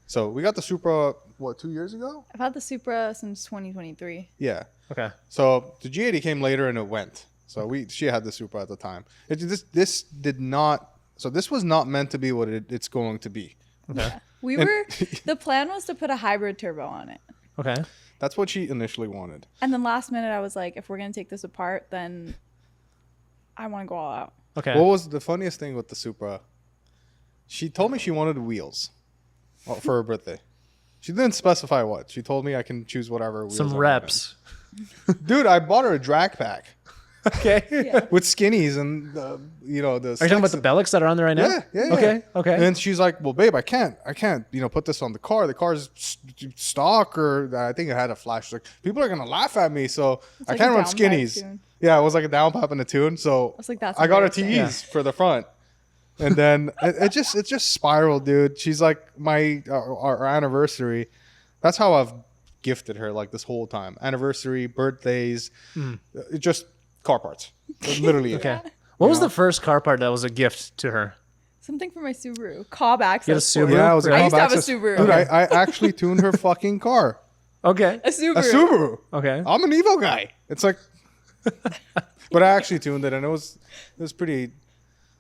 So we got the Supra, 2 years ago? I've had the Supra since 2023. Yeah. Okay. So the G80 came later, and it went. So she had the Supra at the time. This was not meant to be what it's going to be. Okay. Yeah. The plan was to put a hybrid turbo on it. Okay. That's what she initially wanted. And then last minute, I was like, if we're going to take this apart, then I want to go all out. Okay. What was the funniest thing with the Supra? She told me she wanted wheels for her birthday. She didn't specify what. She told me I can choose whatever wheels. Some reps. Dude, I bought her a drag pack. Okay. Yeah. With skinnies and the Are you talking about the Bellics that are on there right now? Yeah. Okay. And then she's like, "Well, babe, I can't, put this on the car. The car's stock, or I think it had a flash." She's like, people are gonna laugh at me, so I can't run skinnies. Yeah, it was like a down pipe and a tune. So was like, that's I got her embarrassing. TEs for the front. And then it just spiraled, dude. She's like our anniversary. That's how I've gifted her like this whole time. Anniversary, birthdays, just car parts. Literally. Okay. What was the first car part that was a gift to her? Something for my Subaru. Cobb access. You had a port. Subaru? Yeah, it was a I used to Cobb have a access. Subaru. Dude, I actually tuned her fucking car. Okay. A Subaru. A Subaru. Okay. I'm an Evo guy. It's like, but I actually tuned it, and it was pretty.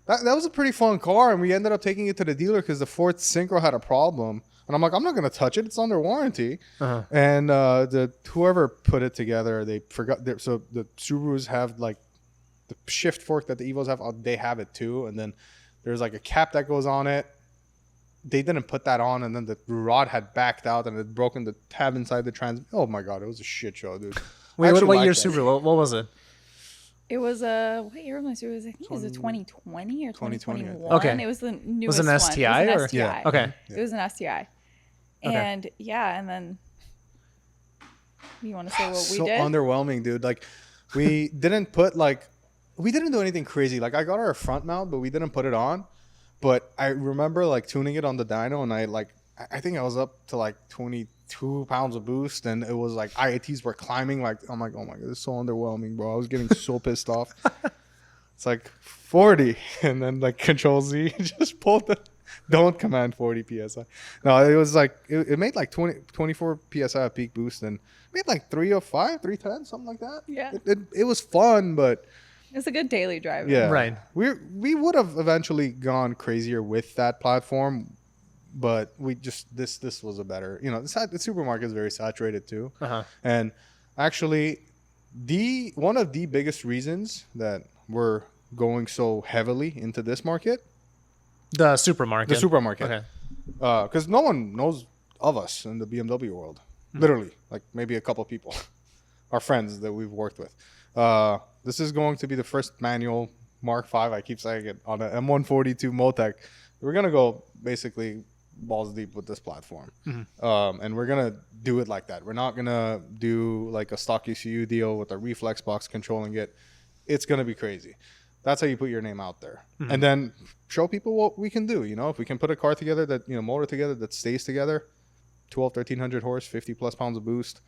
That was a pretty fun car, and we ended up taking it to the dealer because the Ford Synchro had a problem, and I'm like, I'm not gonna touch it; it's under warranty. And whoever put it together, they forgot. So the Subarus have like the shift fork that the Evos have. They have it too, and then there's like a cap that goes on it. They didn't put that on, and then the rod had backed out and it broken the tab inside the trans. Oh my god, it was a shit show, dude. Wait, I actually what year liked that. Subaru? What was it? It was what year was my Subaru? I think it was a 2020 or 2020, 2021. Okay. It was the newest Was it an one. STI It was or- an STI. Yeah. Okay. It was an STI. And yeah, and then you want to say what So we did? underwhelming, dude. Like we didn't do anything crazy. Like I got her a front mount, but we didn't put it on. But I remember like tuning it on the dyno, and I think I was up to like 22 pounds of boost, and it was like IATs were climbing. Like I'm like, oh my god, this is so underwhelming, bro. I was getting so pissed off. It's like 40, and then like Control Z just pulled the don't command 40 psi. No, it was like it made like 24 psi of peak boost, and made like 305, 310, something like that. Yeah. It was fun, but It's a good daily drive. yeah, Right. We would have eventually gone crazier with that platform, but we just this was a better. The supermarket is very saturated too, and actually, one of the biggest reasons that we're going so heavily into this market, The supermarket. the supermarket, Okay. because no one knows of us in the BMW world, literally, like maybe a couple people, our friends that we've worked with. This is going to be the first manual Mark 5. I keep saying it on an M142 Motec. We're gonna go basically balls deep with this platform, and we're gonna do it like that. We're not gonna do like a stock ECU deal with a reflex box controlling it. It's gonna be crazy. That's how you put your name out there, and then show people what we can do. If we can put a car together that motor together that stays together, 1,300 horse, 50 plus pounds of boost.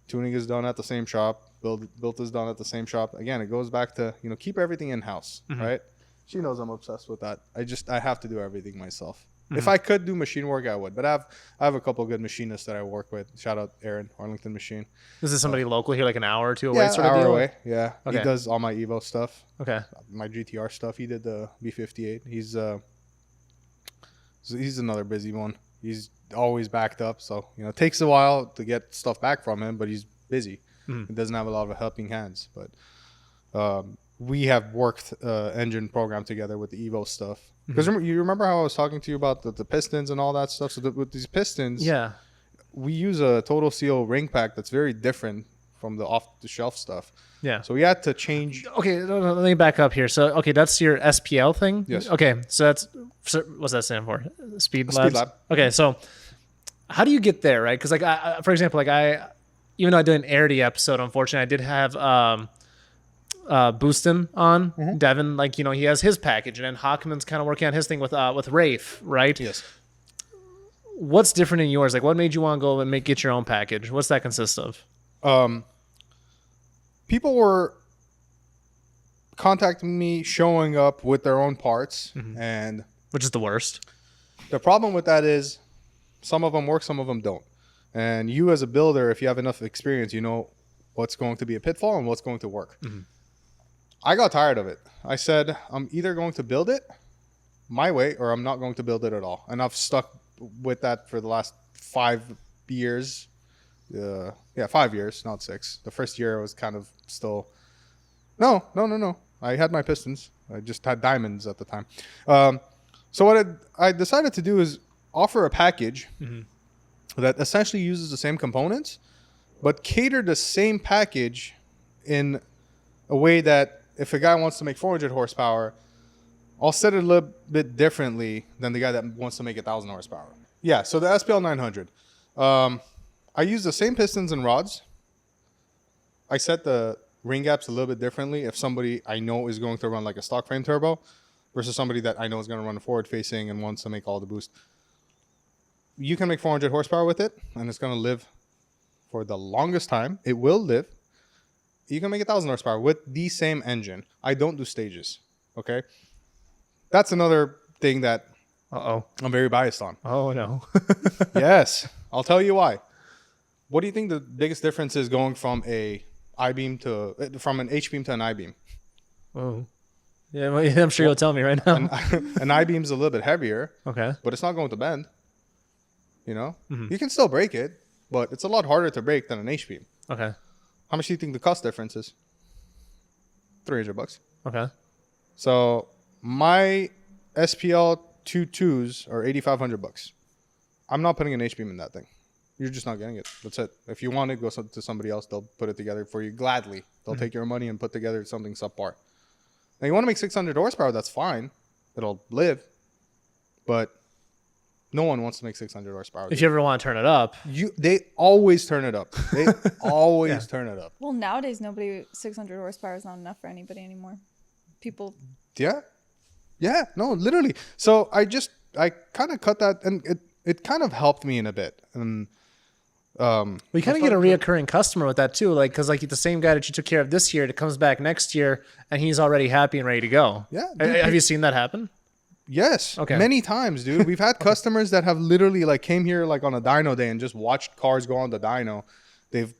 Tuning is done at the same shop. Built is done at the same shop. Again, it goes back to keep everything in house, right? She knows I'm obsessed with that. I have to do everything myself. If I could do machine work, I would. But I have a couple of good machinists that I work with. Shout out Aaron, Arlington Machine. Is this somebody local here, like an hour or two away, sort of hour deal? away. Yeah, Okay. he does all my Evo stuff, Okay. my GTR stuff. He did the B58. He's another busy one. He's always backed up, so it takes a while to get stuff back from him. But he's busy. He doesn't have a lot of helping hands. But we have worked engine program together with the Evo stuff. Because you remember how I was talking to you about the pistons and all that stuff? So with these pistons, Yeah. we use a Total Seal ring pack that's very different from the off-the-shelf stuff. Yeah. So we had to change. Okay, no, let me back up here. So, okay, that's your SPL thing? Yes. Okay, so what's that stand for? Speed Labs? Lab. Okay, so how do you get there, right? Because, like, for example, even though I did an Arity episode, unfortunately, I did have Boostin on. Devin, like, he has his package, and then Hockman's kind of working on his thing with Rafe, right? Yes. What's different in yours? Like, what made you want to go and get your own package? What's that consist of? People were contacting me, showing up with their own parts, and Which is the worst. the problem with that is some of them work, some of them don't. And you as a builder, if you have enough experience, you know what's going to be a pitfall and what's going to work. I got tired of it. I said, I'm either going to build it my way or I'm not going to build it at all. And I've stuck with that for the last 5 years. 5 years, not 6. The first year I was kind of still... No. I had my pistons. I just had diamonds at the time. So what I decided to do is offer a package that essentially uses the same components, but cater the same package in a way that if a guy wants to make 400 horsepower, I'll set it a little bit differently than the guy that wants to make 1,000 horsepower. Yeah, so the SPL 900. I use the same pistons and rods. I set the ring gaps a little bit differently if somebody I know is going to run like a stock frame turbo versus somebody that I know is going to run forward facing and wants to make all the boost. You can make 400 horsepower with it, and it's going to live for the longest time. It will live. You can make 1,000 horsepower with the same engine. I don't do stages. Okay, that's another thing that I'm very biased on. Oh no. Yes, I'll tell you why. What do you think the biggest difference is going from a I-beam from an H-beam to an I-beam? Oh, yeah. Well, I'm sure you'll tell me right now. An I-beam's a little bit heavier. Okay. But it's not going to bend. You know, you can still break it, but it's a lot harder to break than an H-beam. Okay. How much do you think the cost difference is? $300. Okay. So my SPL 22s are $8,500. I'm not putting an H-beam in that thing. You're just not getting it. That's it. If you want it, go to somebody else. They'll put it together for you gladly. They'll take your money and put together something subpar. Now, you want to make 600 horsepower, that's fine. It'll live. But no one wants to make 600 horsepower. If you ever want to turn it up. They always turn it up. They always turn it up. Well, nowadays, 600 horsepower is not enough for anybody anymore. People. Yeah. Yeah. No, literally. So I kind of cut that, and it kind of helped me in a bit. And we kind of get a reoccurring customer with that too, like because like the same guy that you took care of this year, it comes back next year, and he's already happy and ready to go. Yeah. Dude, have you seen that happen? Yes. Okay. Many times, dude. We've had customers that have literally like came here like on a dyno day and just watched cars go on the dyno. They've,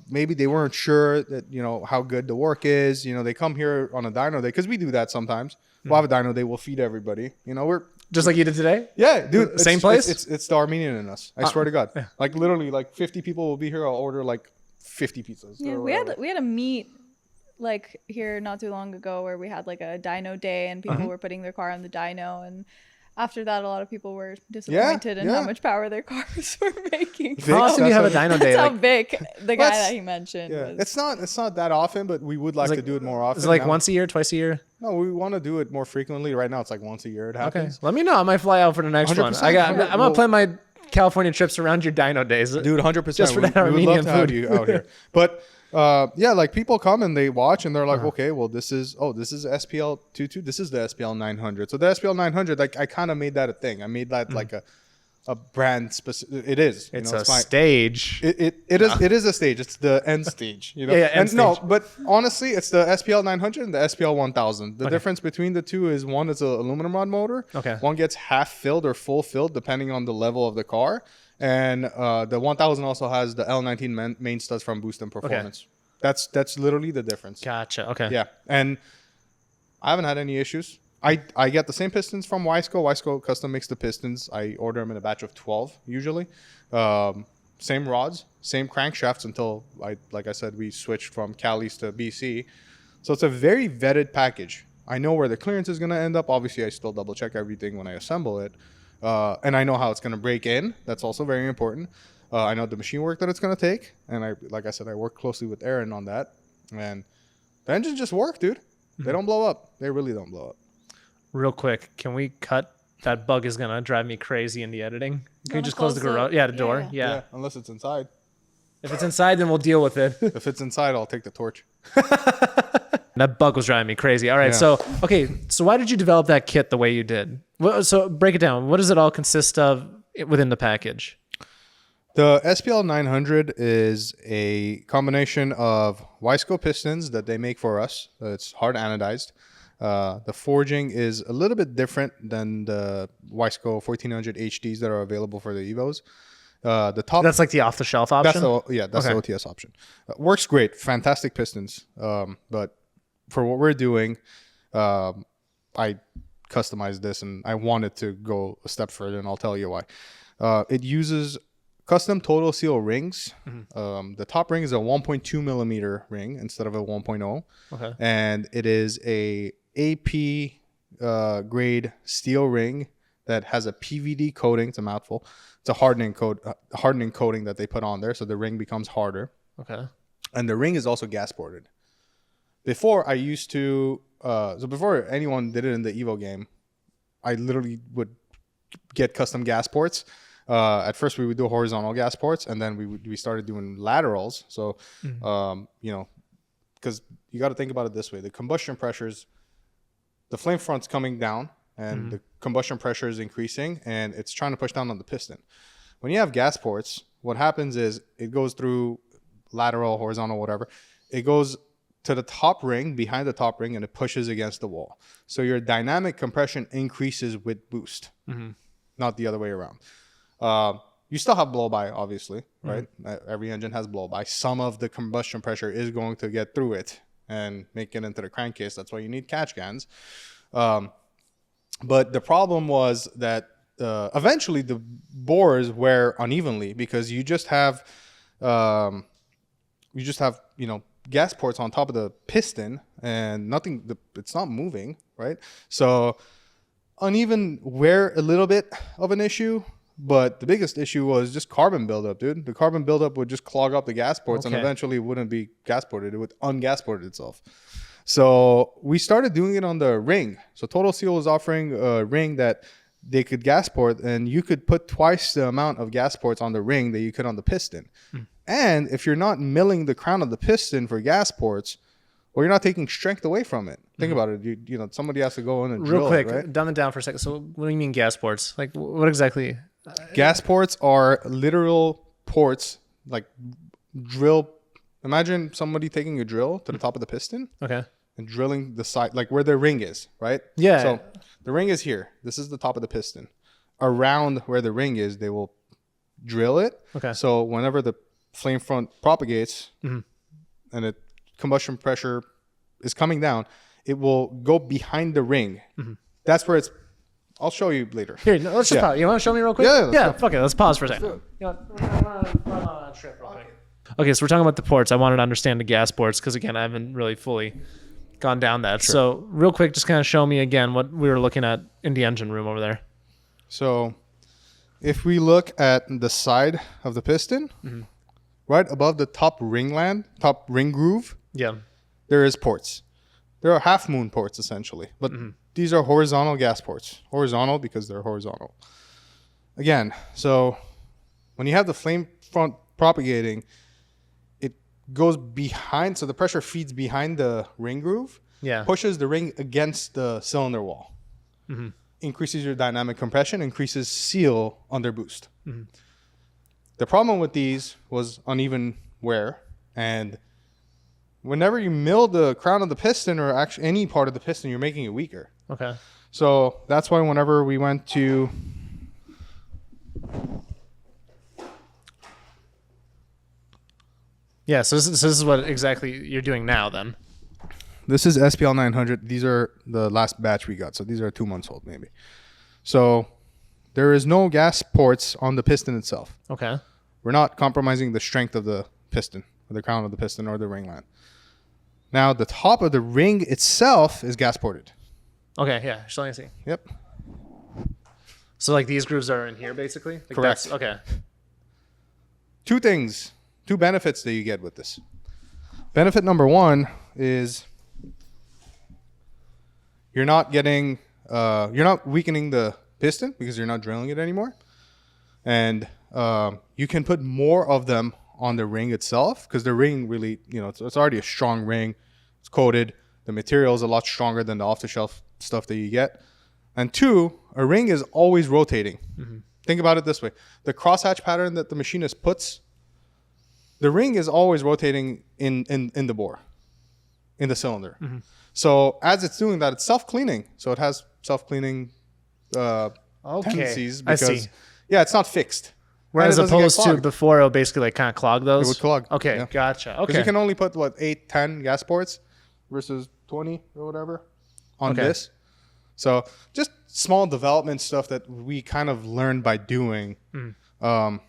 maybe they weren't sure that, how good the work is. They come here on a dyno day because we do that sometimes. We'll have a dyno day. We'll feed everybody. We're just like you did today. Yeah, dude. Same place. It's the Armenian in us. I swear to God. Yeah. Like literally, like 50 people will be here. I'll order like 50 pizzas. Yeah, we had a meet like here not too long ago where we had like a dyno day and people were putting their car on the dyno, and after that a lot of people were disappointed in how much power their cars were making. How often do you have a dyno day? That's how big the guy that he mentioned was. It's not that often, but we would like to do it more often. Is it like once a year, twice a year? No, we want to do it more frequently. Right now it's like once a year it happens. Okay, let me know. I might fly out for the next one. I'm gonna plan my California trips around your dyno days, dude. 100%. Just for that Armenian we would love to food. have you out here. But like people come and they watch and they're like, okay, well this is SPL 22. This is the SPL 900. So the SPL 900, like I kind of made that a thing. I made that like a brand specific. It is. It's a stage. It is a stage. It's the end stage. End stage. No, but honestly, it's the SPL 900 and the SPL 1000. The difference between the two is one is an aluminum rod motor. Okay. One gets half filled or full filled depending on the level of the car. And the 1000 also has the L19 main studs from Boost and Performance. Okay. That's literally the difference. Gotcha. Okay. Yeah. And I haven't had any issues. I get the same pistons from Wiseco. Wiseco custom makes the pistons. I order them in a batch of 12 usually. Same rods, same crankshafts until like I said, we switched from Cali's to BC. So it's a very vetted package. I know where the clearance is going to end up. Obviously, I still double check everything when I assemble it. And I know how it's going to break in. That's also very important. I know the machine work that it's going to take. And like I said, I work closely with Aaron on that. And the engines just work, dude. They don't blow up. They really don't blow up. Real quick, can we cut? That bug is going to drive me crazy in the editing. Can you just close the garage? Yeah, the door. Yeah. Unless it's inside. If it's inside, then we'll deal with it. If it's inside, I'll take the torch. That bug was driving me crazy. All right. So why did you develop that kit the way you did? So break it down. What does it all consist of within the package? The SPL 900 is a combination of Wiseco pistons that they make for us. It's hard anodized. The forging is a little bit different than the Wiseco 1400 HDs that are available for the Evos. The top, that's like the off-the-shelf option? That's the OTS option. Works great. Fantastic pistons. But for what we're doing, I customized this and I wanted to go a step further, and I'll tell you why. It uses custom total seal rings. The top ring is a 1.2 millimeter ring instead of a 1.0. Okay. And it is a AP grade steel ring that has a PVD coating. It's a mouthful. It's a hardening coating that they put on there, so the ring becomes harder. Okay. And the ring is also gas ported. Before I used to, before anyone did it in the Evo game, I literally would get custom gas ports. At first we would do horizontal gas ports, and then we started doing laterals. So, because you got to think about it this way: the combustion pressures, the flame front's coming down, and the combustion pressure is increasing, and it's trying to push down on the piston. When you have gas ports, what happens is it goes through lateral, horizontal, whatever. It goes to the top ring, behind the top ring, and it pushes against the wall. So your dynamic compression increases with boost, not the other way around. You still have blow-by, obviously, right? Every engine has blow-by. Some of the combustion pressure is going to get through it and make it into the crankcase. That's why you need catch cans. But the problem was that eventually the bores wear unevenly because you just have gas ports on top of the piston and it's not moving, right? So uneven wear a little bit of an issue, but the biggest issue was just carbon buildup, dude. The carbon buildup would just clog up the gas ports and eventually it wouldn't be gas ported. It would ungas port itself. So we started doing it on the ring. So Total Seal was offering a ring that they could gas port, and you could put twice the amount of gas ports on the ring that you could on the piston. And if you're not milling the crown of the piston for gas ports, well, you're not taking strength away from it. Think about it. You know, somebody has to go in and drill Real quick, it, right? dumb it down for a second. So what do you mean gas ports? Like what exactly? Gas ports are literal ports, like drill. Imagine somebody taking a drill to the top of the piston. Okay. And drilling the side, like where the ring is, right? Yeah. So the ring is here. This is the top of the piston. Around where the ring is, they will drill it. Okay. So whenever the flame front propagates and the combustion pressure is coming down, it will go behind the ring. That's where it's. I'll show you later. Here, let's just pause. You want to show me real quick? Yeah, Fuck it. Let's pause for a second. Okay, so we're talking about the ports. I wanted to understand the gas ports because, again, I haven't really fully gone down that. Sure. So real quick, just kind of show me again what we were looking at in the engine room over there. So if we look at the side of the piston, right above the top ring groove, there is ports. There are half moon ports essentially, but these are horizontal gas ports. Horizontal because they're horizontal. Again, so when you have the flame front propagating, it goes behind, so the pressure feeds behind the ring groove, pushes the ring against the cylinder wall, increases your dynamic compression, increases seal under boost. The problem with these was uneven wear, and whenever you mill the crown of the piston or actually any part of the piston, you're making it weaker. Okay. So that's why whenever we went to so this is what exactly you're doing now then. This is SPL 900. These are the last batch we got. So these are 2 months old maybe. So there is no gas ports on the piston itself. Okay. We're not compromising the strength of the piston, or the crown of the piston, or the ring line. Now the top of the ring itself is gas ported. Okay, yeah. Just let me see. Yep. So like these grooves are in here basically? Like Correct. Okay. Two benefits that you get with this. Benefit number one is you're not weakening the piston because you're not drilling it anymore. And you can put more of them on the ring itself because the ring really, it's already a strong ring. It's coated. The material is a lot stronger than the off-the-shelf stuff that you get. And two, a ring is always rotating. Think about it this way. The crosshatch pattern that the machinist puts, the ring is always rotating in the bore, in the cylinder. So as it's doing that, it's self-cleaning. So it has self-cleaning tendencies because, I see. Yeah, it's not fixed. Whereas opposed to before, it'll basically like kind of clog those? It would clog. Okay, gotcha. Okay. Because you can only put, 8, 10 gas ports versus 20 or whatever on this. So just small development stuff that we kind of learned by doing. And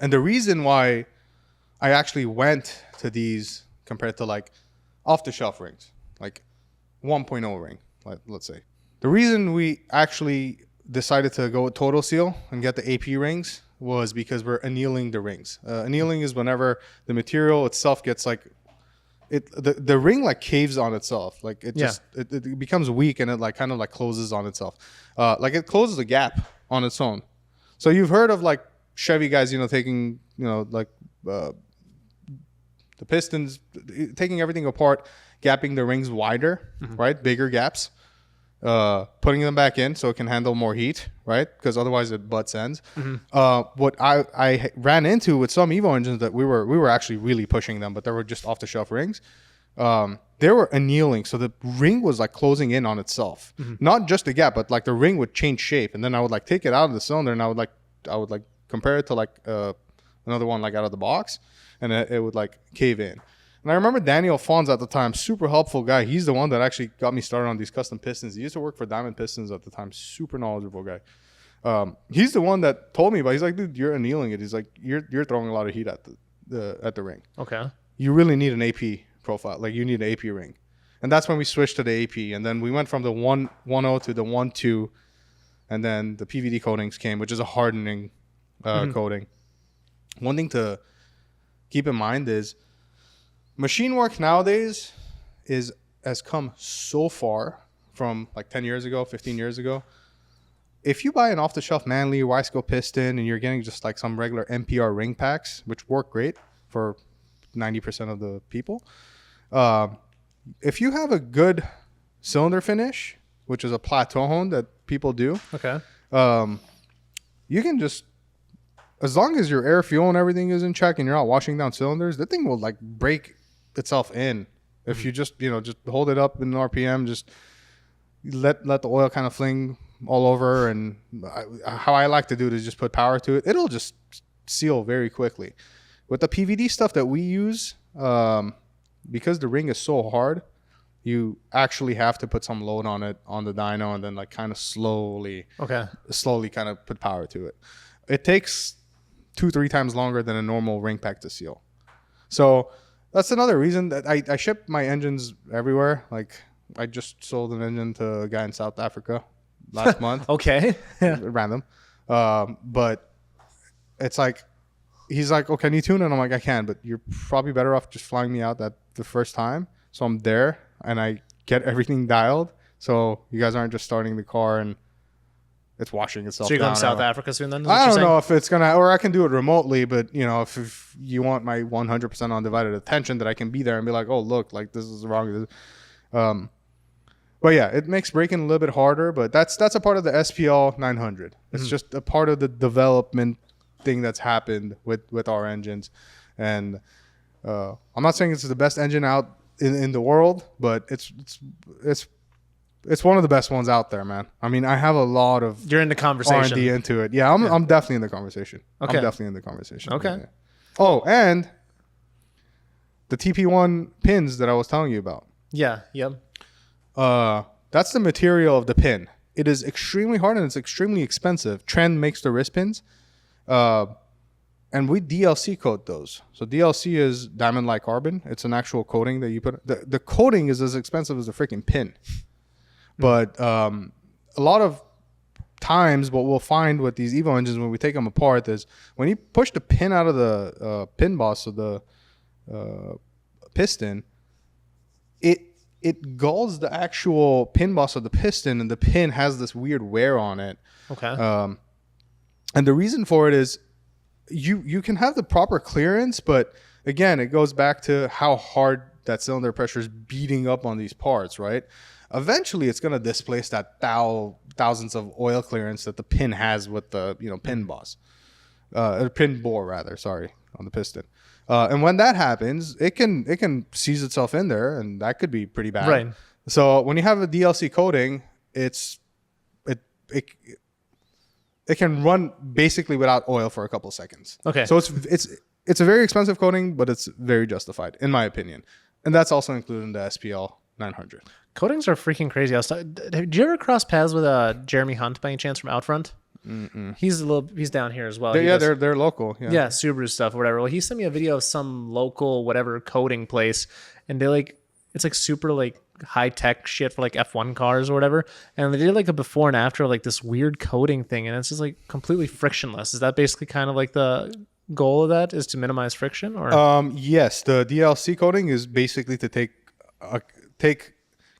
the reason why I actually went to these compared to like off-the-shelf rings, like 1.0 ring, let's say. The reason we actually decided to go with Total Seal and get the AP rings was because we're annealing the rings. Annealing is whenever the material itself gets the ring like caves on itself. Like it becomes weak and it kind of closes on itself. Like it closes a gap on its own. So you've heard of like Chevy guys, taking, the pistons, taking everything apart, gapping the rings wider, right? Bigger gaps, putting them back in so it can handle more heat, right? Because otherwise it butts ends. What I ran into with some Evo engines that we were actually really pushing them, but they were just off the shelf rings. They were annealing, so the ring was like closing in on itself. Not just the gap, but like the ring would change shape, and then I would like take it out of the cylinder, and I would like compare it to like another one like out of the box, and it would like cave in. And I remember Daniel Fons at the time, super helpful guy. He's the one that actually got me started on these custom pistons. He used to work for Diamond Pistons at the time, super knowledgeable guy. He's the one that told me, but he's like, dude, you're annealing it. He's like, you're throwing a lot of heat at the ring. Okay. You really need an AP profile, like you need an AP ring. And that's when we switched to the AP, and then we went from the 1.0 to the 1.2, and then the PVD coatings came, which is a hardening coating. One thing to keep in mind is machine work nowadays has come so far from like 10 years ago, 15 years ago. If you buy an off-the-shelf Manley Y-scope piston and you're getting just like some regular MPR ring packs, which work great for 90% of the people, if you have a good cylinder finish, which is a plateau hone that people do, okay, you can just, as long as your air, fuel, and everything is in check and you're not washing down cylinders, the thing will like break itself in. If you just just hold it up in RPM, just let the oil kind of fling all over, and how I like to do it is just put power to it. It'll just seal very quickly. With the PVD stuff that we use, because the ring is so hard, you actually have to put some load on it on the dyno, and then like kind of slowly kind of put power to it. It takes 2-3 times longer than a normal ring pack to seal. So that's another reason that I ship my engines everywhere. Like I just sold an engine to a guy in South Africa last month. Okay. Random. But it's like, he's like, oh, can you tune it? And I'm like, I can, but you're probably better off just flying me out that the first time. So I'm there and I get everything dialed. So you guys aren't just starting the car and it's washing itself. So you're going down to South Africa soon then? I don't know if it's going to, or I can do it remotely, but if you want my 100% undivided attention, that I can be there and be like, oh, look, like this is wrong. But yeah, it makes braking a little bit harder, but that's a part of the SPL 900. It's just a part of the development thing that's happened with our engines. And I'm not saying it's the best engine out in the world, but it's one of the best ones out there, man. I mean, I have a lot of You're in the conversation. R&D into it. Yeah, I'm definitely in the conversation. Okay. I'm definitely in the conversation. Okay. Yeah. Oh, and the TP1 pins that I was telling you about. Yeah. Yep. That's the material of the pin. It is extremely hard and it's extremely expensive. Trend makes the wrist pins. And we DLC coat those. So DLC is diamond-like carbon. It's an actual coating that you put. The coating is as expensive as the freaking pin. But a lot of times what we'll find with these Evo engines when we take them apart is when you push the pin out of the pin boss of the piston, it gulls the actual pin boss of the piston, and the pin has this weird wear on it. Okay. And the reason for it is you can have the proper clearance, but again, it goes back to how hard that cylinder pressure is beating up on these parts, right? Eventually, it's going to displace that thousands of oil clearance that the pin has with the pin boss, pin bore rather. Sorry, on the piston. And when that happens, it can seize itself in there, and that could be pretty bad. Right. So when you have a DLC coating, it can run basically without oil for a couple of seconds. Okay. So it's a very expensive coating, but it's very justified in my opinion, and that's also included in the SPL 900. Coatings are freaking crazy. Did you ever cross paths with Jeremy Hunt by any chance from Outfront? Mm-mm. He's down here as well. They're local. Yeah, Subaru stuff or whatever. Well, he sent me a video of some local whatever coating place, and it's like super like high tech shit for like F1 cars or whatever. And they did like a before and after of like this weird coating thing, and it's just like completely frictionless. Is that basically kind of like the goal of that, is to minimize friction? Or yes, the DLC coating is basically to take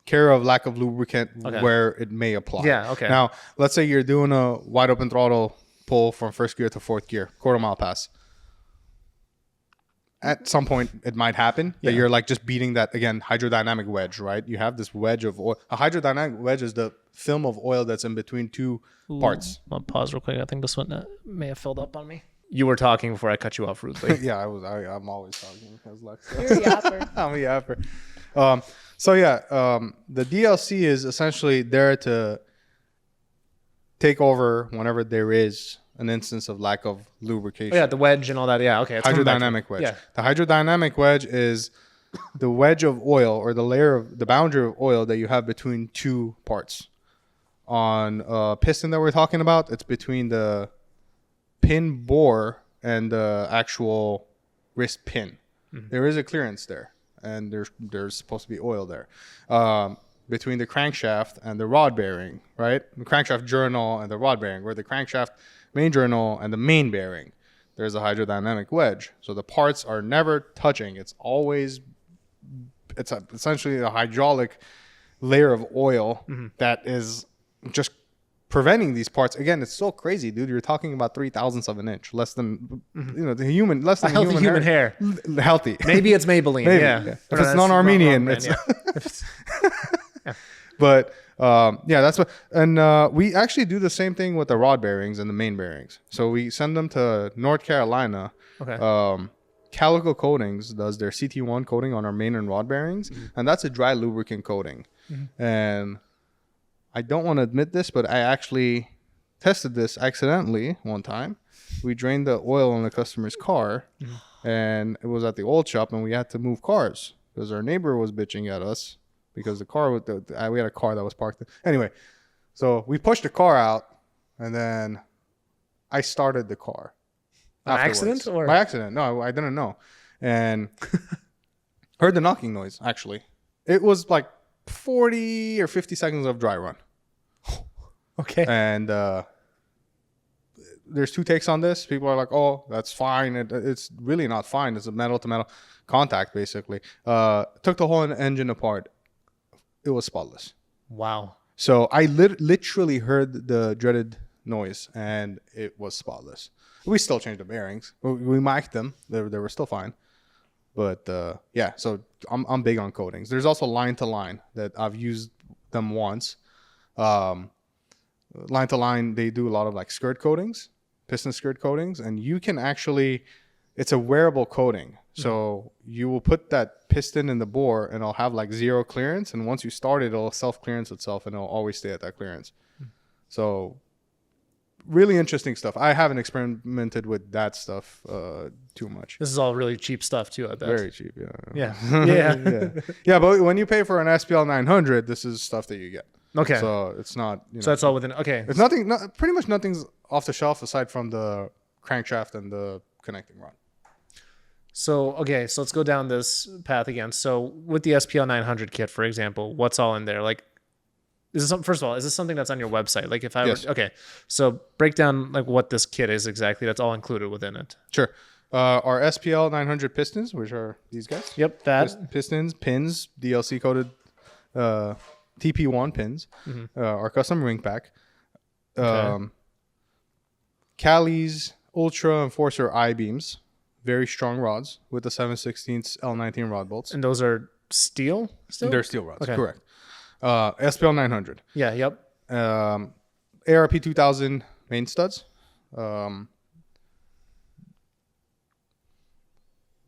care of lack of lubricant where it may apply. Yeah, okay. Now, let's say you're doing a wide open throttle pull from first gear to fourth gear, quarter mile pass. at some point it might happen that Yeah. you're like just beating that, again, hydrodynamic wedge, right? You have this wedge of oil. A hydrodynamic wedge is the film of oil that's in between two parts. I'll pause real quick. I think this one may have filled up on me. You were talking before I cut you off rudely. Yeah, I'm always talking because Lexi. You're a yapper. I'm a yapper. The DLC is essentially there to take over whenever there is an instance of lack of lubrication. Oh, yeah, the wedge and all that. Yeah, okay. it's coming back to Hydrodynamic it. wedge. Yeah. The hydrodynamic wedge is the wedge of oil, or the layer of the boundary of oil that you have between two parts. On a piston that we're talking about, it's between the pin bore and the actual wrist pin. There is a clearance there, and there's supposed to be oil there. Between the crankshaft and the rod bearing, right? The crankshaft journal and the rod bearing, where the crankshaft main journal and the main bearing, there's a hydrodynamic wedge. So the parts are never touching. It's essentially a hydraulic layer of oil that is just preventing these parts. Again, it's so crazy, dude. You're talking about 3,000ths of an inch, less than less than A healthy human hair. Healthy. Maybe it's Maybelline. Maybe, Yeah. yeah. If No, it's that's non-Armenian, wrong it's brand, yeah. But that's what. And we actually do the same thing with the rod bearings and the main bearings. So we send them to North Carolina. Okay. Calico Coatings does their CT1 coating on our main and rod bearings, and that's a dry lubricant coating. And I don't want to admit this, but I actually tested this accidentally one time. We drained the oil in the customer's car, and it was at the old shop, and we had to move cars because our neighbor was bitching at us because the car we had a car that was parked. Anyway, so we pushed the car out, and then I started the car. By afterwards. accident, or By accident? No, I didn't know, and heard the knocking noise. Actually, it was like 40 or 50 seconds of dry run. okay. And there's two takes on this. People are like, "Oh, that's fine." It's really not fine. It's a metal to metal contact, basically. Took the whole engine apart. It was spotless. Wow. So I literally heard the dreaded noise, and it was spotless. We still changed the bearings. We mic'd them. They were still fine. But yeah, so I'm big on coatings. There's also line to line that I've used them once. Line to line, they do a lot of like skirt coatings, piston skirt coatings, and you can actually, it's a wearable coating. So you will put that piston in the bore, and it'll have like zero clearance. And once you start it, it'll self-clearance itself, and it'll always stay at that clearance. So really interesting stuff. I haven't experimented with that stuff too much. This is all really cheap stuff too, I bet. Very cheap, yeah. Yeah. Yeah. Yeah, but when you pay for an SPL 900, this is stuff that you get. Okay. So it's not, So that's all within. Okay. it's pretty much nothing's off the shelf aside from the crankshaft and the connecting rod. So, okay. So let's go down this path again. So with the SPL 900 kit, for example, what's all in there? Like, first of all, is this something that's on your website? Like if I Yes. were, okay. So break down like what this kit is exactly. That's all included within it. Sure. Our SPL 900 pistons, which are these guys. Yep. That. Pistons, pins, DLC coated TP1 pins, our custom ring pack. Cali's Ultra Enforcer I-beams, very strong rods with the 7/16 L19 rod bolts. And those are steel still? They're steel rods, Okay. correct. SPL 900. Yeah. Yep. ARP 2000 main studs.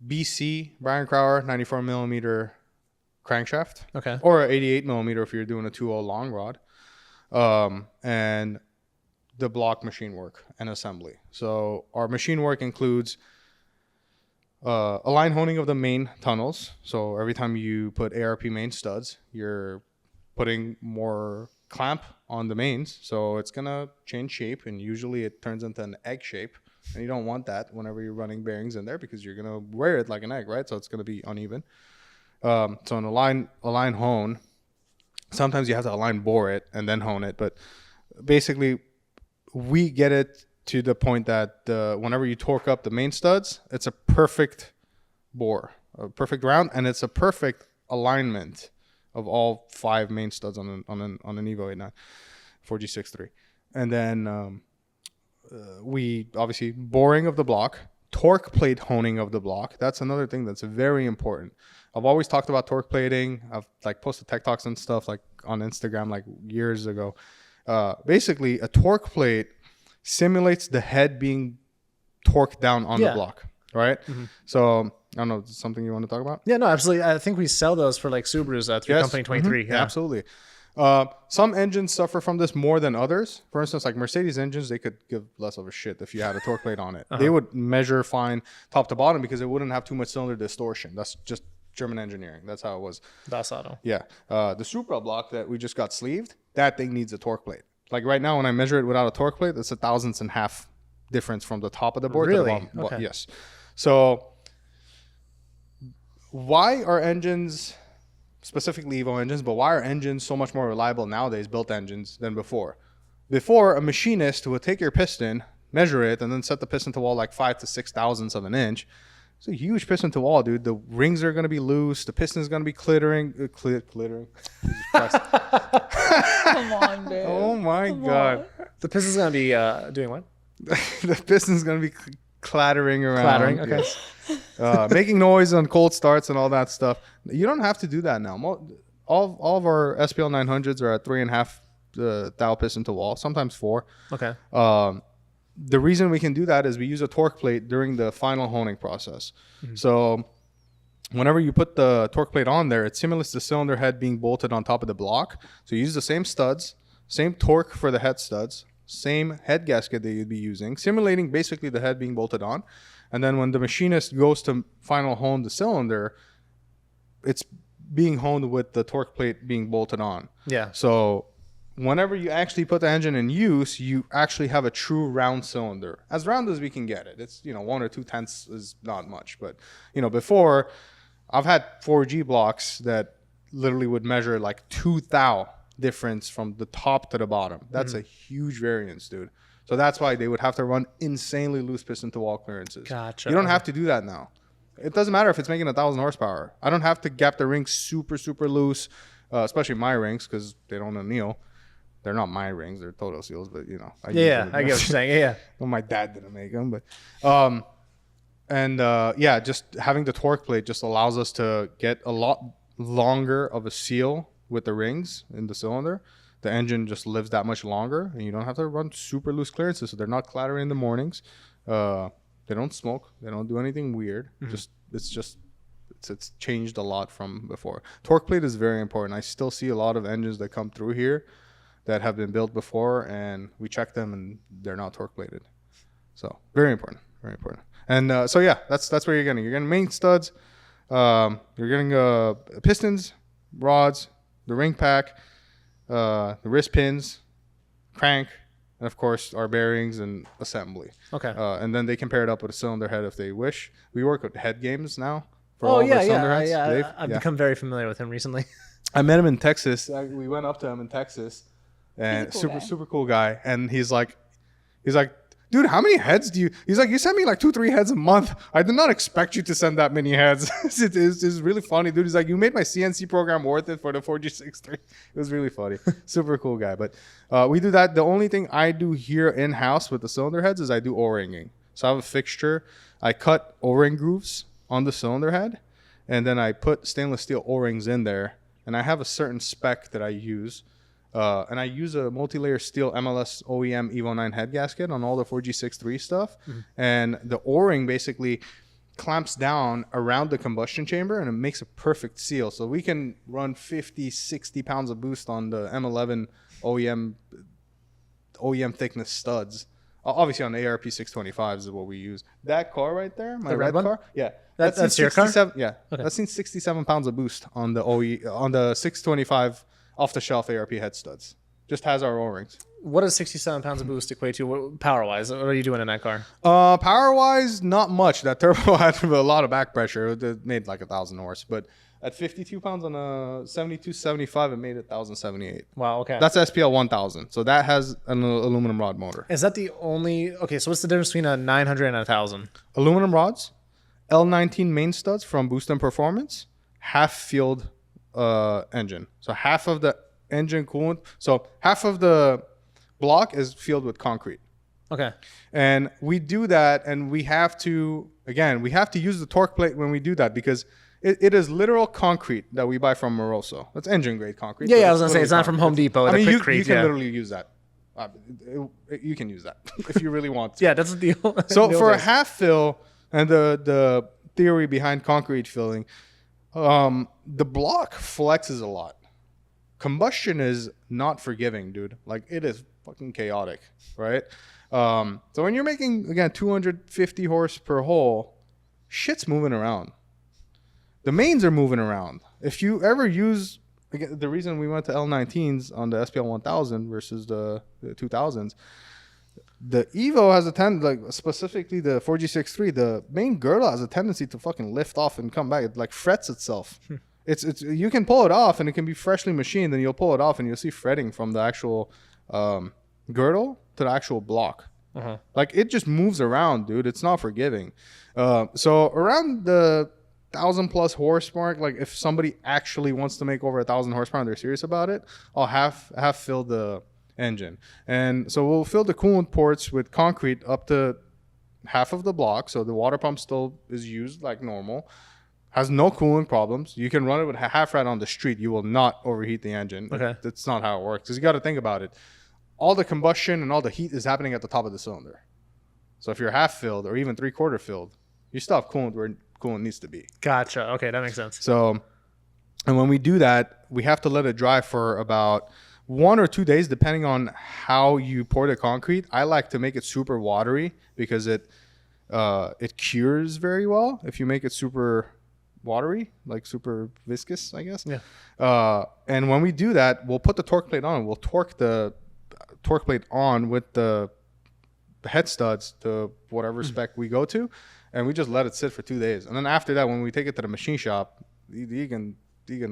BC Brian Crower 94 millimeter crankshaft. Okay. Or 88 millimeter if you're doing a 2.0 long rod. And the block machine work and assembly. So our machine work includes a line honing of the main tunnels. So every time you put ARP main studs, you're putting more clamp on the mains. So it's going to change shape, and usually it turns into an egg shape. And you don't want that whenever you're running bearings in there, because you're going to wear it like an egg, right? So it's going to be uneven. So in a line hone, sometimes you have to align bore it and then hone it. But basically, we get it to the point that whenever you torque up the main studs, it's a perfect bore, a perfect round, and it's a perfect alignment of all 5 main studs on an Evo 89 4G63. And then we obviously boring of the block torque plate honing of the block. That's another thing that's very important. I've always talked about torque plating. I've like posted tech talks and stuff like on Instagram like years ago. Basically, a torque plate simulates the head being torqued down on the block, right? So I don't know, something you want to talk about? Yeah, no, absolutely. I think we sell those for like Subarus through Company 23. Yeah, absolutely. Some engines suffer from this more than others. For instance, like Mercedes engines, they could give less of a shit if you had a torque plate on it. They would measure fine top to bottom because it wouldn't have too much cylinder distortion. That's just German engineering. That's how it was. Das Auto. Yeah. The Supra block that we just got sleeved, that thing needs a torque plate. Like right now, when I measure it without a torque plate, it's 1/1000 difference from the top of the board to the bottom. Okay. Yes. So why are engines, specifically Evo engines, but why are engines so much more reliable nowadays, built engines, than before? Before, a machinist would take your piston, measure it, and then set the piston to wall like 5 to 6 thousandths of an inch. It's a huge piston to wall, dude. The rings are going to be loose. The piston is going to be clittering. Clittering. Come on, babe. Oh, my God. The piston's going to be doing what? The piston's going to be clattering around. Clattering, okay. Yes. Making noise on cold starts and all that stuff. You don't have to do that now. All of our SPL 900s are at 3.5 thou piston to wall, sometimes 4. Okay. The reason we can do that is we use a torque plate during the final honing process. So whenever you put the torque plate on there, it simulates the cylinder head being bolted on top of the block. So you use the same studs, same torque for the head studs, same head gasket that you'd be using, simulating basically the head being bolted on. And then when the machinist goes to final hone the cylinder, it's being honed with the torque plate being bolted on. Yeah. So whenever you actually put the engine in use, you actually have a true round cylinder, as round as we can get it. It's 1 or 2 tenths is not much, but before, I've had 4G blocks that literally would measure like 2 thou difference from the top to the bottom. That's a huge variance, dude. So that's why they would have to run insanely loose piston to wall clearances. Gotcha. You don't have to do that now. It doesn't matter if it's making 1,000 horsepower. I don't have to gap the rings super, super loose, especially my rings, because they don't anneal. They're not my rings; they're Toto seals. But I get what you're saying. Yeah. Well, my dad didn't make them, but just having the torque plate just allows us to get a lot longer of a seal with the rings in the cylinder. The engine just lives that much longer, and you don't have to run super loose clearances, so they're not clattering in the mornings. They don't smoke. They don't do anything weird. It's changed a lot from before. Torque plate is very important. I still see a lot of engines that come through here that have been built before, and we check them and they're not torque plated. So very important, very important. And that's where you're getting. You're getting main studs. You're getting pistons, rods, the ring pack, the wrist pins, crank, and of course our bearings and assembly. Okay. And then they can pair it up with a cylinder head if they wish. We work with head games now. For all of our cylinder heads. I've become very familiar with him recently. I met him in Texas. We went up to him in Texas. And super cool guy. And he's like, dude, how many heads do you? He's like, you send me like 2-3 heads a month. I did not expect you to send that many heads. It's really funny, dude. He's like, you made my CNC program worth it for the 4G63. It was really funny. Super cool guy. But we do that. The only thing I do here in house with the cylinder heads is I do O-ringing. So I have a fixture. I cut O-ring grooves on the cylinder head, and then I put stainless steel O-rings in there. And I have a certain spec that I use. And I use a multi-layer steel MLS OEM Evo 9 head gasket on all the 4G63 stuff. And the O-ring basically clamps down around the combustion chamber, and it makes a perfect seal. So we can run 50, 60 pounds of boost on the M11 OEM thickness studs. Obviously on the ARP 625s is what we use. That car right there, my red car. Yeah. That's your car? Yeah. Okay. That's seen 67 pounds of boost on the on the 625 off-the-shelf ARP head studs. Just has our O-rings. What does 67 pounds of boost equate to power-wise? What are you doing in that car? Power-wise, not much. That turbo had a lot of back pressure. It made like 1,000 horse. But at 52 pounds on a 7275, it made 1,078. Wow, okay. That's SPL 1000. So that has an aluminum rod motor. Is that the only... Okay, so what's the difference between a 900 and a 1,000? Aluminum rods, L19 main studs from Boost and Performance, half-field engine. So half of the engine coolant, so half of the block is filled with concrete. Okay. And we do that, and we have to use the torque plate when we do that because it is literal concrete that we buy from Moroso. That's engine grade concrete. Yeah, I was gonna say it's not from Home Depot. I mean, you Crete, can literally use that. You can use that if you really want to. Yeah, that's the deal. So for a half fill and the theory behind concrete filling, the block flexes a lot. Combustion is not forgiving, dude. Like it is fucking chaotic, right? So when you're making, again, 250 horse per hole, shit's moving around. The mains are moving around. If you ever use, again, the reason we went to L19s on the SPL 1000 versus the 2000s, the Evo has a tendency, like specifically the 4G63, the main girdle has a tendency to fucking lift off and come back. It like frets itself. It's you can pull it off and it can be freshly machined, and you'll pull it off and you'll see fretting from the actual girdle to the actual block. Like it just moves around, dude. It's not forgiving. So around the 1,000+ horse mark, like if somebody actually wants to make over 1,000 horsepower and they're serious about it, I'll have filled the engine. And so we'll fill the coolant ports with concrete up to half of the block, so the water pump still is used like normal. Has no cooling problems. You can run it with a half rat on the street. You will not overheat the engine. Okay. That's not how it works. Because you got to think about it. All the combustion and all the heat is happening at the top of the cylinder. So if you're half filled or even 3/4 filled, you still have coolant where coolant needs to be. Gotcha. Okay, that makes sense. So, and when we do that, we have to let it dry for about 1 or 2 days, depending on how you pour the concrete. I like to make it super watery because it cures very well. If you make it super watery, like super viscous, I guess. Yeah. And when we do that, we'll put the torque plate on. We'll torque the torque plate on with the head studs to whatever spec we go to, and we just let it sit for 2 days. And then after that, when we take it to the machine shop, you can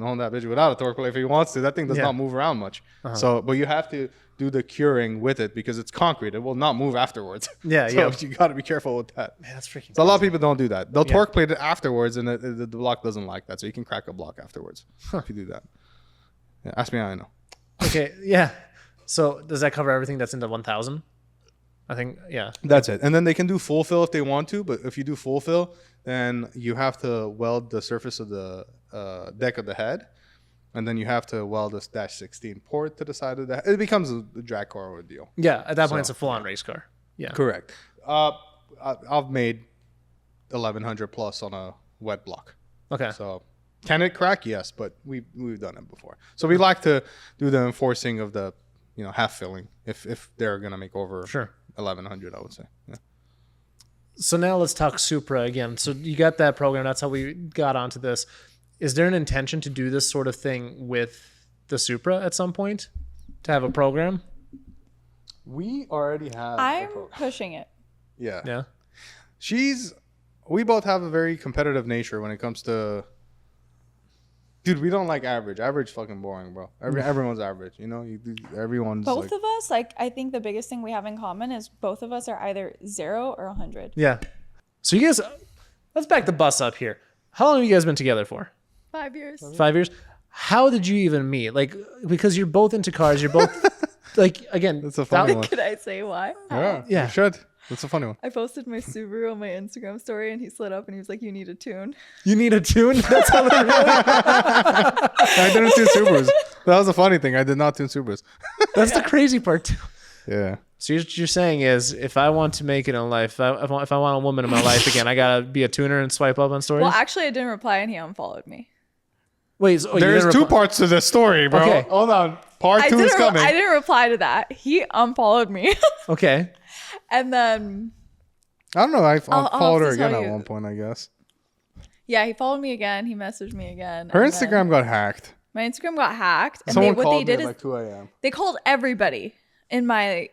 own that bitch without a torque plate if he wants to. That thing does not move around much. So, but you have to do the curing with it because it's concrete. It will not move afterwards. Yeah, so you got to be careful with that. Man, that's freaking So a lot of people don't do that. They'll torque plate it afterwards, and the block doesn't like that. So you can crack a block afterwards if you do that. Yeah, ask me how I know. Okay, yeah. So does that cover everything that's in the 1000? I think, yeah. That's it. And then they can do full fill if they want to, but if you do full fill, then you have to weld the surface of the deck of the head, and then you have to weld this -16 port to the side of the head. It becomes a drag car ordeal. Yeah, at that point, it's a full-on race car. Yeah. Correct. I've made 1,100 plus on a wet block. Okay. So can it crack? Yes, but we've done it before. So we like to do the enforcing of the half filling if they're gonna make over 1,100, I would say. Yeah. So now let's talk Supra again. So you got that program. That's how we got onto this. Is there an intention to do this sort of thing with the Supra at some point? To have a program? We already have. I'm pushing it. Yeah. Yeah. We both have a very competitive nature when it comes to. Dude, we don't like average. Average fucking boring, bro. Everyone's average, everyone's Both of us, I think the biggest thing we have in common is both of us are either 0 or 100. Yeah. So you guys, let's back the bus up here. How long have you guys been together for? 5 years. 5 years? How did you even meet? Like, because you're both into cars. You're both, like, again. That's a funny one. Could I say why? Yeah, you should. That's a funny one. I posted my Subaru on my Instagram story, and he slid up and he was like, "You need a tune." You need a tune? That's how really. I didn't tune Subarus. That was a funny thing. I did not tune Subarus. That's the crazy part, too. Yeah. So what you're saying is, if I want to make it in life, if I want a woman in my life again, I gotta be a tuner and swipe up on stories? Well, actually, I didn't reply, and he unfollowed me. Wait, so, there's two parts to this story, bro. Okay. Hold on. Part 2 is coming. I didn't reply to that. He unfollowed me. Okay. And then... I don't know. I followed her have to again tell at you. one point, I guess. Yeah, he followed me again. He messaged me again. Her and Instagram got hacked. My Instagram got hacked. And Someone what called they did me is at like 2 a.m. they called everybody in my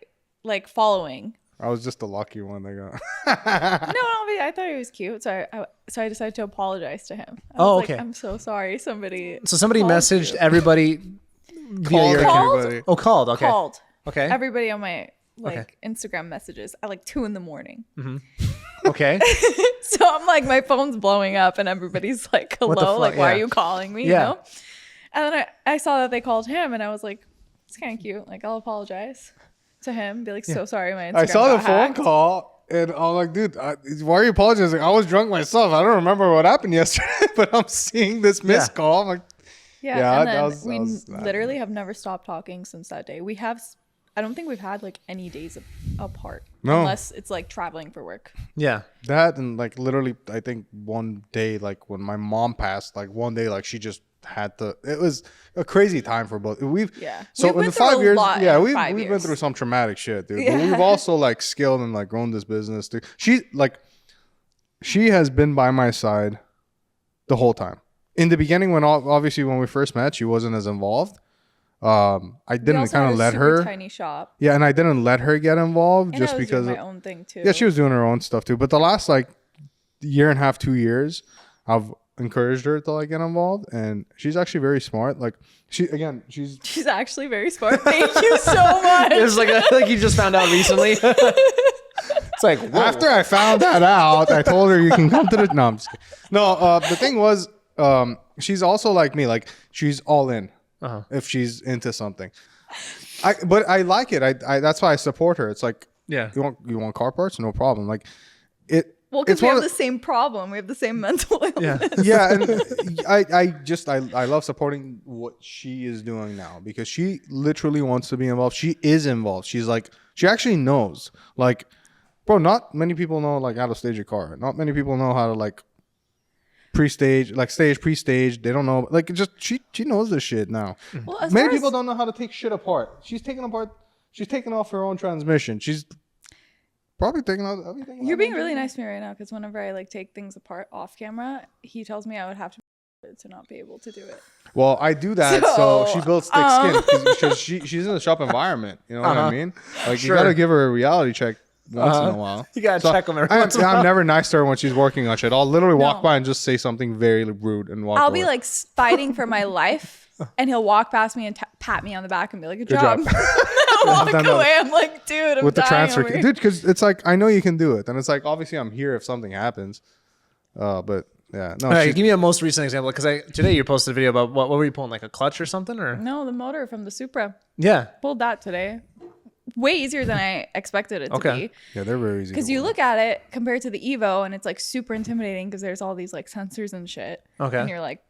following. I was just the lucky one they got. No, I thought he was cute, so I decided to apologize to him. I was okay. I'm so sorry. Somebody called messaged you. everybody via your Called? Everybody. Oh, called. Okay. Called Okay. everybody on my Instagram messages at like 2 a.m. Okay. So I'm like, my phone's blowing up, and everybody's like, What the "Hello, fuck? like, why Yeah. are you calling me?" Yeah. You know? And then I saw that they called him, and I was like, "It's kind of cute. Like, I'll apologize." to him, be like, so sorry, my Instagram I saw the got phone hacked. call, and I'm like, dude, why are you apologizing? I was drunk myself. I don't remember what happened yesterday, but I'm seeing this missed call. I'm like, yeah, and then that we was literally have never stopped talking since that day. I don't think we've had like any days apart, unless it's like traveling for work. Yeah. that, and like literally, I think one day, like when my mom passed, like one day, like she just had to. It was a crazy time for both. So We've in been the through 5 a years, lot yeah, in we've 5 been years. through some traumatic shit, dude. Yeah. But we've also like scaled and like grown this business. Dude. She has been by my side the whole time. In the beginning, obviously when we first met, she wasn't as involved. I didn't kind of let her. Tiny shop. Yeah, and I didn't let her get involved And just I was because doing my own thing too. yeah, she was doing her own stuff too. But the last like year and a half, 2 years, I've encouraged her to like get involved, and she's actually very smart. Like she's She's actually very smart. Thank you so much. It was like I feel like you just found out recently. It's like, whoa. after I found that out, I told her you can come to the. No, I'm just kidding. No, the thing was, she's also like me. Like she's all in if she's into something. But I like it. I that's why I support her. It's like, Yeah. you want car parts? No problem. Like it. Well, because it's we one have of the same problem. We have the same mental illness. yeah, and I love supporting what she is doing now because she literally wants to be involved. She is involved. She's like, she actually knows. Like, bro, not many people know like how to stage a car. Not many people know how to like pre-stage. They don't know. Like, just she knows this shit now. Well, as Many far as- people don't know how to take shit apart. She's taking off her own transmission. She's probably taking out everything. You're being really nice to me right now because whenever I like take things apart off camera, he tells me I would have to not be able to do it. Well, I do that, so she builds thick skin because she's in the shop environment. You know what I mean? Like Sure. you gotta give her a reality check once in a while. You gotta check them every once in a I'm while. never nice to her when she's working on shit. I'll literally walk No. by and just say something very rude and walk. I'll away. be like fighting for my life, and he'll walk past me and pat me on the back and be like, "Good job." job. I'll walk done that. away. I'm like, dude, I'm with the dying transfer, over here. dude. Because it's like I know you can do it, and it's like obviously I'm here if something happens. But yeah, no. All right, she's- give me a most recent example because today you posted a video about what were you pulling, like a clutch or something, or No, the motor from the Supra. yeah, Pulled that today. Way easier than I expected it to Okay. be. yeah, they're very easy. Because to you work. look at it compared to the Evo, and it's like super intimidating because there's all these like sensors and shit. Okay. And you're like,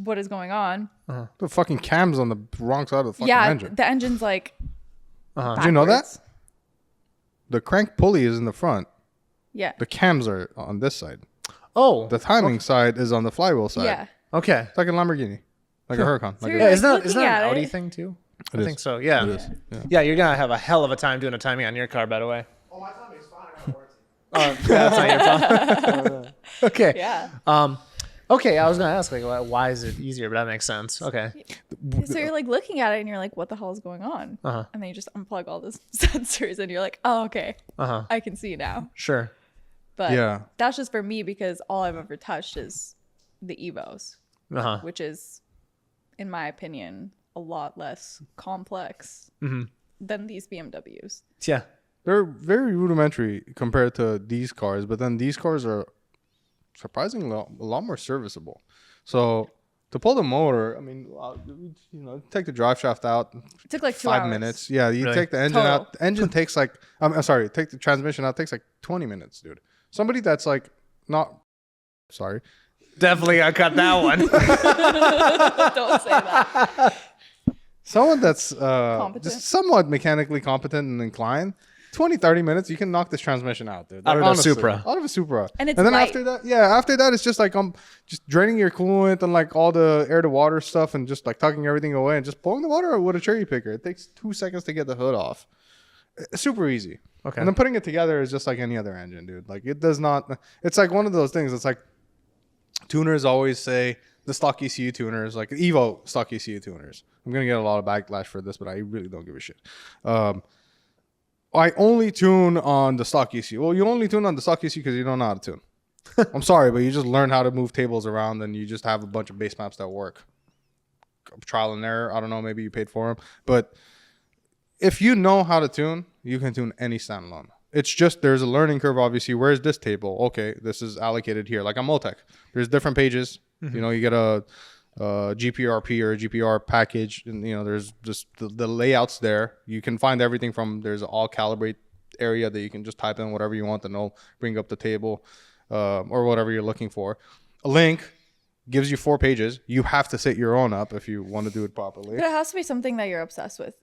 what is going on? The fucking cam's on the wrong side of the fucking Yeah, engine. the engine's like. Did you know that? backwards. The crank pulley is in the front. Yeah. The cams are on this side. oh, The timing side is on the flywheel side. Yeah. okay, It's like a Lamborghini, like a Huracan. So Like you're yeah, like isn't that looking at an it. Audi thing too? I It think is. so. Yeah. It is. Yeah, you're gonna have a hell of a time doing a timing on your car, by the way. Oh, my timing's fine. I got warranty. Oh, yeah, that's not your fault. Okay. Yeah. Okay, I was gonna ask like why is it easier, but that makes sense. Okay. So you're like looking at it and you're like, what the hell is going on? Uh-huh. And then you just unplug all the sensors and you're like, oh, okay. Uh-huh. I can see now. Sure. But Yeah. that's just for me because all I've ever touched is the Evos, Uh-huh. which is, in my opinion, a lot less complex Mm-hmm. than these BMWs. Yeah. They're very rudimentary compared to these cars, but then these cars are surprisingly a lot more serviceable. So to pull the motor, I mean, take the drive shaft out, It took like 2 5 hours. minutes. Yeah, you Really? take the engine Total. out. The engine takes like, I'm sorry, take the transmission out. Takes like 20 minutes, dude. Somebody that's like not, sorry. Definitely gotta cut that one. Don't say that. Someone that's Competent. just somewhat mechanically competent and inclined, 20, 30 minutes, you can knock this transmission out, dude. Out of a Honestly, Supra. Out of a Supra. And it's then light. after that, it's just like just draining your coolant and like all the air to water stuff and just like tucking everything away and just pulling the water out with a cherry picker. It takes 2 seconds to get the hood off. It's super easy. Okay. And then putting it together is just like any other engine, dude. Like it does not, it's like one of those things. It's like tuners always say, the stock ECU tuners, like Evo stock ECU tuners. I'm going to get a lot of backlash for this, but I really don't give a shit. I only tune on the stock ECU. Well, you only tune on the stock ECU because you don't know how to tune. I'm sorry, but you just learn how to move tables around and you just have a bunch of base maps that work. Trial and error. I don't know. Maybe you paid for them. But if you know how to tune, you can tune any standalone. It's just there's a learning curve, obviously. Where's this table? Okay, this is allocated here. Like a Multec. There's different pages. You know, you get a GPRP or GPR package, and there's just the layouts there. You can find everything from there's an all calibrate area that you can just type in whatever you want and it'll bring up the table or whatever you're looking for. A link gives you 4 pages. You have to set your own up if you want to do it properly. But it has to be something that you're obsessed with.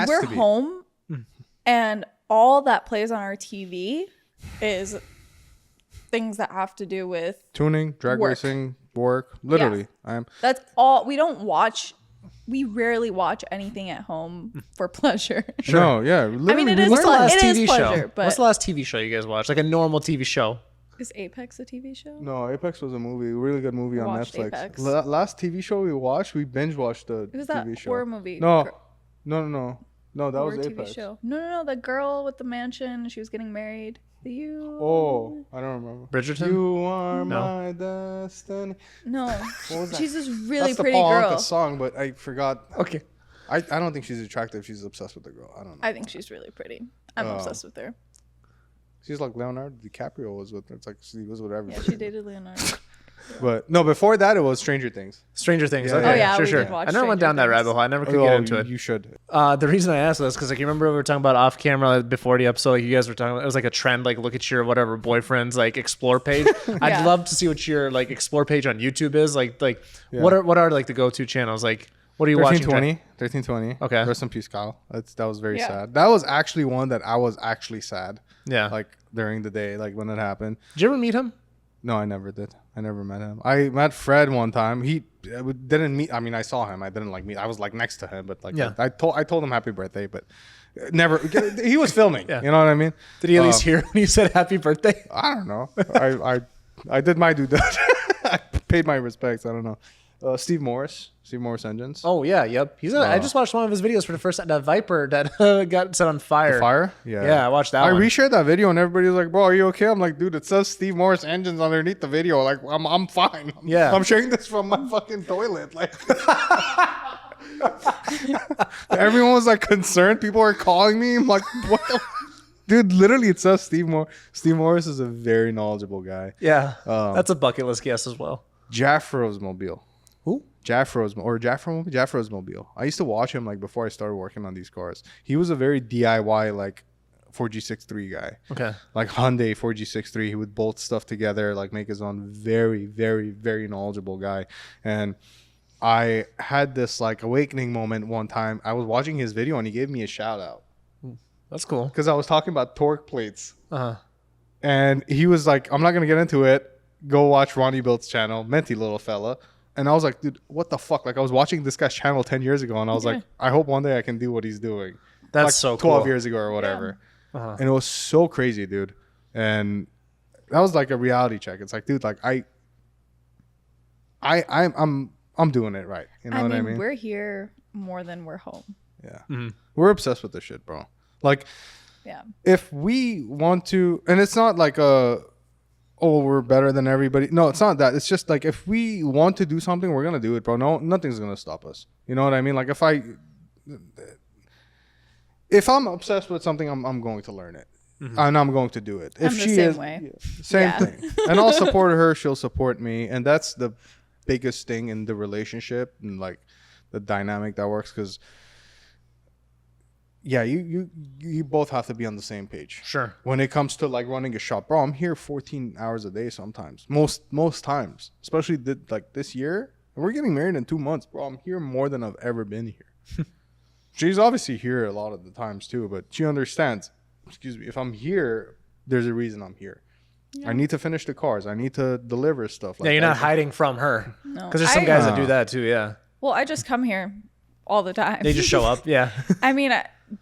We're home, and all that plays on our TV is things that have to do with tuning, drag work. racing, work. Literally, That's all. We rarely watch anything at home for pleasure. Sure. No, yeah. I mean, it is pleasure. But what's the last TV show you guys watched? Like a normal TV show? Is Apex a TV show? No, Apex was a movie, a really good movie on Netflix. Apex. Last TV show we watched, we binge watched the It was TV that show. horror movie. No, that Horror was TV Apex. show. No, the girl with the mansion. She was getting married. Oh, I don't remember. Bridgerton? You are my destiny. No, What was that? she's this really That's the pretty Paul girl. Anka song, but I forgot. Okay. I don't think she's attractive. She's obsessed with the girl. I don't know. I think she's really pretty. I'm obsessed with her. She's like Leonardo DiCaprio was with her. It's like she was with everybody. Yeah, she dated Leonardo. But no, before that it was Stranger Things. Stranger Things. Yeah, okay. Oh, yeah, sure, we sure. did watch I never went Stranger down that Things. rabbit hole. I never could get into it. You should. The reason I asked this because, like, you remember we were talking about off camera like, before the episode, like you guys were talking about, it was like a trend, like look at your whatever boyfriend's like explore page. I'd Yeah. love to see what your like explore page on YouTube is. Like Yeah. what are like the go-to channels? Like what are you watching? 1320. Okay. Rest in peace, Kyle. That was very Yeah. sad. That was actually one that I was actually sad. Yeah. Like during the day, like when it happened. Did you ever meet him? No, I never did. I never met him. I met Fred one time. He didn't meet. I mean, I saw him. I didn't like meet. I was like next to him, but like Yeah. I told him happy birthday, but never. He was filming. Yeah. You know what I mean? Did he at least hear when you said happy birthday? I don't know. I did my due diligence. I paid my respects. I don't know. Steve Morris Engines. Oh yeah, yep. I just watched one of his videos for the first time. That Viper that got set on fire. Fire? Yeah. Yeah, I watched that I one. reshared that video and everybody's like, "Bro, are you okay?" I'm like, "Dude, it says Steve Morris Engines underneath the video. Like, I'm fine. Yeah. I'm sharing this from my fucking toilet. Like, everyone was like concerned. People were calling me. I'm like, what the? Dude, literally, it says Steve Morris. Steve Morris is a very knowledgeable guy. Yeah, that's a bucket list guess as well. Jaffro's Mobile. Who? Jaffro's Mobile. I used to watch him like before I started working on these cars. He was a very DIY like 4G63 guy. Okay. Like Hyundai 4G63. He would bolt stuff together, like make his own. Very, very, very knowledgeable guy. And I had this like awakening moment one time. I was watching his video and he gave me a shout out That's cool. because I was talking about torque plates. Uh-huh. And he was like, "I'm not gonna get into it. Go watch Ronnie Built's channel, Menti little fella." And I was like, "Dude, what the fuck?" Like I was watching this guy's channel 10 years ago, and I was like, "I hope one day I can do what he's doing." That's like so 12 cool. years ago or whatever. Yeah. Uh-huh. And it was so crazy, dude. And that was like a reality check. It's like, dude, like I'm doing it right. You know what I mean? We're here more than we're home. Yeah. Mm-hmm. We're obsessed with this shit, bro. Like, Yeah. if we want to, and it's not like we're better than everybody. No, it's not that. It's just like if we want to do something, we're gonna do it, bro. No, nothing's gonna stop us. You know what I mean? Like if I'm obsessed with something, I'm going to learn it, and I'm going to do it. If I'm the she same is, way. same Yeah. thing, and I'll support her. She'll support me, and that's the biggest thing in the relationship and like the dynamic that works because. Yeah, you both have to be on the same page. Sure. When it comes to like running a shop, bro, I'm here 14 hours a day sometimes. Most times, especially like this year. We're getting married in 2 months, bro. I'm here more than I've ever been here. She's obviously here a lot of the times too, but she understands. Excuse me. If I'm here, there's a reason I'm here. Yeah. I need to finish the cars. I need to deliver stuff. Like Yeah, you're that. not hiding from her. No. Because there's some guys that do that too. Yeah. Well, I just come here all the time. They just show up. Yeah. I mean,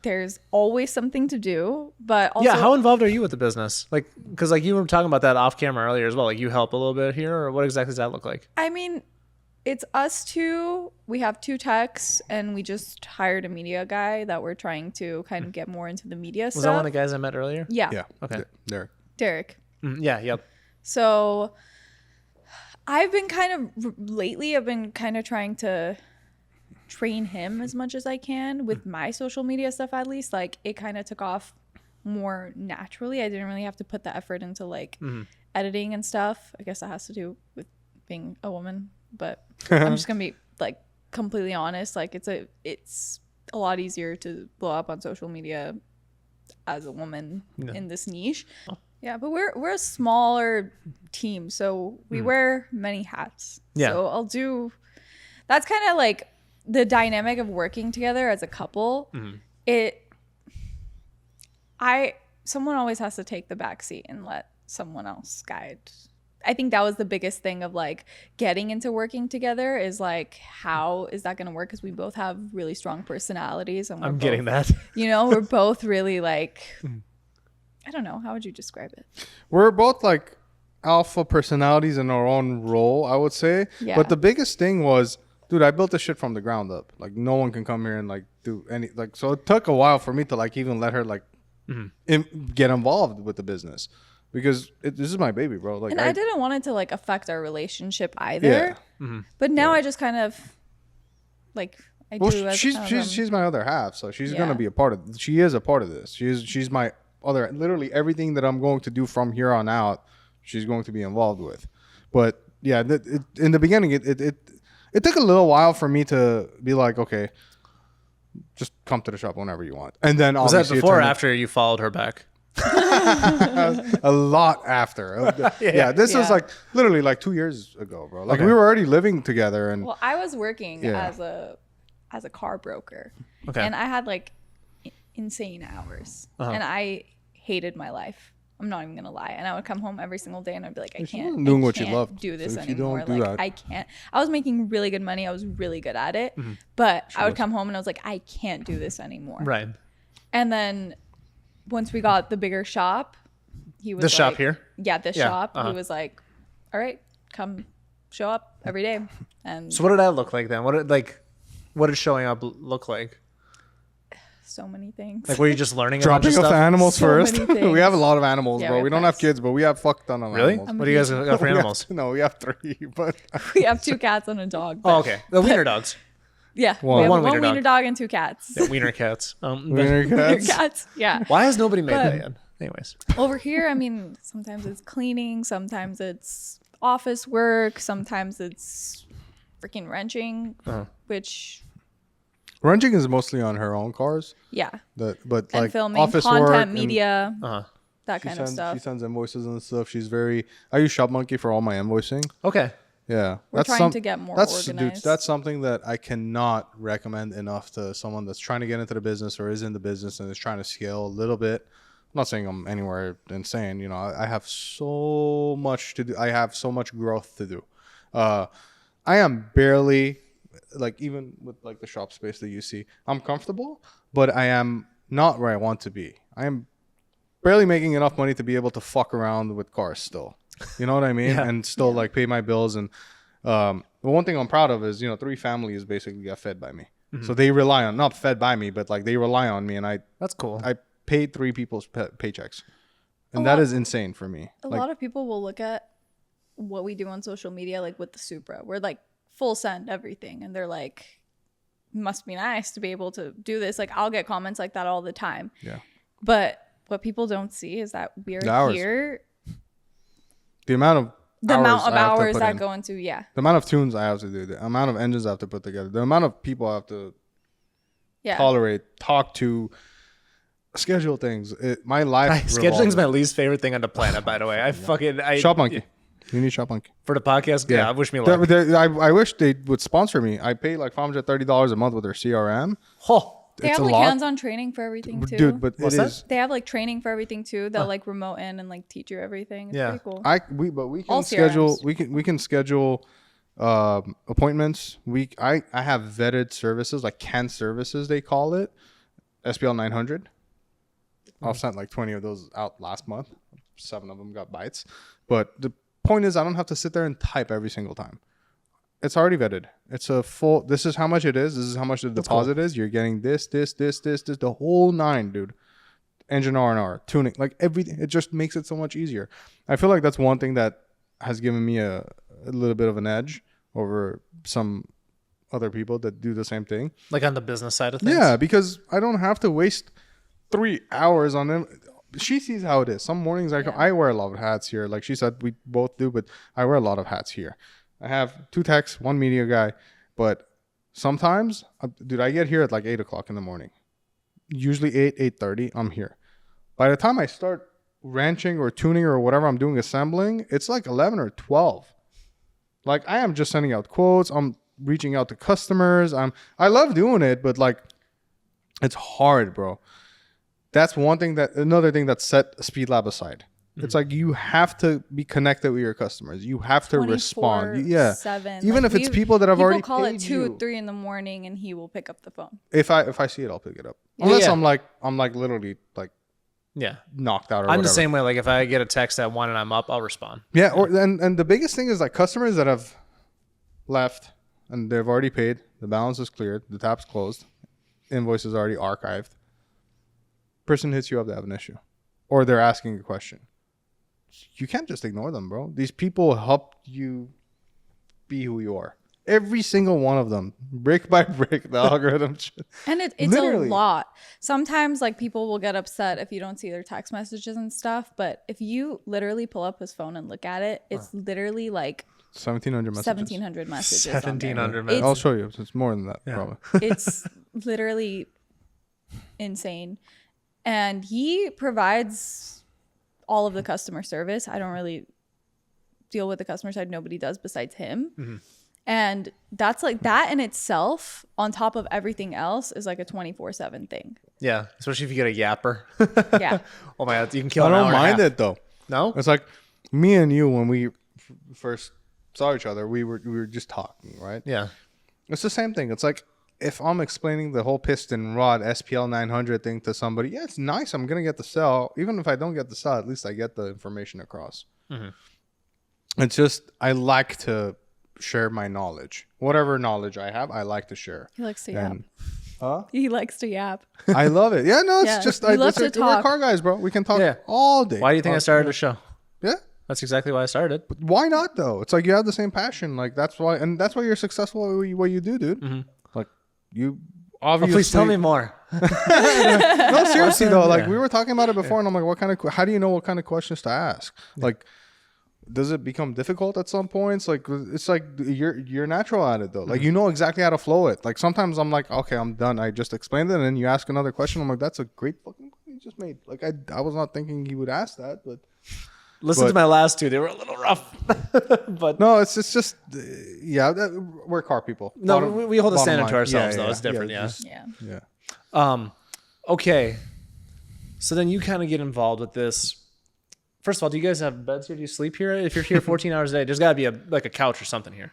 there's always something to do, but also, Yeah. How involved are you with the business? Like, because like you were talking about that off camera earlier as well. Like you help a little bit here, or what exactly does that look like? I mean, it's us two. We have 2 techs, and we just hired a media guy that we're trying to kind of get more into the media Was stuff. that one of the guys I met earlier? Yeah. Yeah. Okay. There. Derek. Yeah. Yep. So I've been lately trying to train him as much as I can with my social media stuff. At least like it kind of took off more naturally. I didn't really have to put the effort into like editing and stuff. I guess that has to do with being a woman but I'm just gonna be like completely honest. Like it's a lot easier to blow up on social media as a woman in this niche. Yeah, but we're a smaller team, so we wear many hats. Yeah. So that's kind of like the dynamic of working together as a couple. Someone always has to take the back seat and let someone else guide. I think that was the biggest thing of like getting into working together is like, how is that going to work? Because we both have really strong personalities. And I'm getting that. You know, we're both really like, I don't know. How would you describe it? We're both like alpha personalities in our own role, I would say. Yeah. But the biggest thing was, dude, I built this shit from the ground up. Like no one can come here and like do any, like, so it took a while for me to like even let her like get involved with the business. Because this is my baby, bro. Like, and I didn't want it to like affect our relationship either. Yeah. But now I just kind of like she's my other half, so she's gonna be a part of. She is a part of this. She's my other. Literally everything that I'm going to do from here on out, she's going to be involved with. But yeah, in the beginning, it took a little while for me to be like, okay, just come to the shop whenever you want. And then was that before or after you followed her back? A lot after. This was like literally like 2 years ago, bro. Like we were already living together. And well, I was working as a car broker, and I had like insane hours, and I hated my life. I'm not even gonna lie. And I would come home every single day, and I'd be like, I can't doing what you love. Do this so if you anymore. don't do like that. I can't. I was making really good money. I was really good at it, but I would come home and I was like, I can't do this anymore. Right. And then once we got the bigger shop, he was this shop here. Yeah, this shop. He was like, all right, come show up every day. And so what did that look like then? What did showing up look like? So many things. Like, were you just learning dropping off the animals So first? many We have a lot of animals, Yeah, bro. We don't have pets. kids, but we have fuck ton of Really? animals. What do you guys got for animals? We have 3, but We have 2 cats and a dog. Oh, okay. The wiener dogs. Yeah, One. we have One one wiener wiener dog and 2 cats. Yeah, wiener cats. wiener Wiener cats. cats. Yeah. Why has nobody made But- that yet? Anyways. Over here, I mean, sometimes it's cleaning, sometimes it's office work, sometimes it's freaking wrenching, which Wrenching is mostly on her own cars. yeah, But and like filming, office content, work, media, that she kind of stuff. She sends invoices and stuff. She's very. I use Shop Monkey for all my invoicing. Okay. Yeah, We're trying to get more Dude, organized. that's something that I cannot recommend enough to someone that's trying to get into the business or is in the business and is trying to scale a little bit. I'm not saying I'm anywhere insane. You know, I have so much to do. I have so much growth to do. I am barely, like, even with like the shop space that you see, I'm comfortable, but I am not where I want to be. I am barely making enough money to be able to fuck around with cars still. You know what I mean? And still like pay my bills. And the one thing I'm proud of is, 3 families basically got fed by me. So they rely on, not fed by me, but like they rely on me. And That's cool. I paid 3 people's paychecks. And that is insane for me. A lot of people will look at what we do on social media, like with the Supra. We're like full send everything. And they're like, must be nice to be able to do this. Like I'll get comments like that all the time. Yeah. But what people don't see is that we're here. The amount of hours that go into, the amount of tunes I have to do, the amount of engines I have to put together, the amount of people I have to tolerate, talk to, schedule things. My life. Scheduling's my least favorite thing on the planet, by the way. I Shop Monkey. You need Shop Monkey. For the podcast? Yeah, I wish me luck. I wish they would sponsor me. I pay like $530 a month with their CRM. Oh, they have like hands-on training for everything too. Dude, but What's it that? is. They have like training for everything too. They'll like remote in and like teach you everything. It's pretty cool. We can All schedule. CRMs. We can schedule appointments. I have vetted services like canned services they call it, SPL 900. I've sent like 20 of those out last month. 7 of them got bites. But the point is, I don't have to sit there and type every single time. It's already vetted. It's a full. This is how much it is. This is how much the deposit is. You're getting this, the whole 9, dude. Engine R&R, tuning, like everything. It just makes it so much easier. I feel like that's one thing that has given me a little bit of an edge over some other people that do the same thing. like on the business side of things? Yeah, because I don't have to waste 3 hours on them. She sees how it is. Some mornings I wear a lot of hats here. Like she said, we both do, but I wear a lot of hats here. I have 2 techs, 1 media guy, but sometimes, dude, I get here at like 8 o'clock in the morning. Usually 8:30, I'm here. By the time I start wrenching or tuning or whatever I'm doing assembling, it's like 11 or 12. Like I am just sending out quotes. I'm reaching out to customers. I love doing it, but like it's hard, bro. That's another thing that set Speedlab aside. It's like you have to be connected with your customers. You have to respond. Yeah. 7. Even if it's people that have already call paid at 2 you. or 3 in the morning and he will pick up the phone. If I see it, I'll pick it up. Unless Yeah. I'm like literally like Yeah. knocked out or I'm whatever. the same way. Like if I get a text at 1 and I'm up, I'll respond. Yeah, and the biggest thing is like customers that have left and they've already paid, the balance is cleared, the tab's closed, invoice is already archived. Person hits you up, they have an issue, or they're asking a question. You can't just ignore them, bro. These people help you be who you are. Every single one of them, brick by brick, the algorithm. And it's Literally. a lot. Sometimes like people will get upset if you don't see their text messages and stuff. But if you literally pull up his phone and look at it, it's literally like 1,700 messages. 1,700 messages. on there. 1,700 It's- minutes. I'll show you. It's more than that, probably. It's literally insane. And he provides all of the customer service. I don't really deal with the customer side. Nobody does besides him. And that's like that in itself, on top of everything else, is like a 24/7 thing. Yeah. Especially if you get a yapper. Yeah. Oh my God. You can kill I an hour don't and a mind half. it though. No? It's like me and you when we first saw each other, we were just talking, right? Yeah. It's the same thing. It's like if I'm explaining the whole piston rod SPL 900 thing to somebody, yeah, it's nice. I'm gonna get the cell. Even if I don't get the cell, at least I get the information across. It's just I like to share my knowledge. Whatever knowledge I have, I like to share. He likes to yap. And He likes to yap. I love it. Yeah, no, it's Yeah, just we love to we're talk. car guys, bro. We can talk Yeah. all day. Why do you think I started a show? Yeah. That's exactly why I started. Why not though? It's like you have the same passion. Like that's why you're successful at what you do, dude. Like you obviously. Please tell me more. No, seriously though. Like Yeah. we were talking about it before, and I'm like, how do you know what kind of questions to ask? Like, does it become difficult at some points? Like it's like you're natural at it though. Like you know exactly how to flow it. Like sometimes I'm like, okay, I'm done. I just explained it, and then you ask another question. I'm like, that's a great fucking point you just made. Like I was not thinking he would ask that, but. Listen to my last two. They were a little rough. But No, it's just yeah. We're car people. no, we hold a bottom standard line. to ourselves Yeah, though. It's different. yeah, Yeah. just- Yeah. yeah. Okay. So then you kind of get involved with this. First of all, do you guys have beds here? Do you sleep here? If you're here 14 hours a day, there's got to be a couch or something here.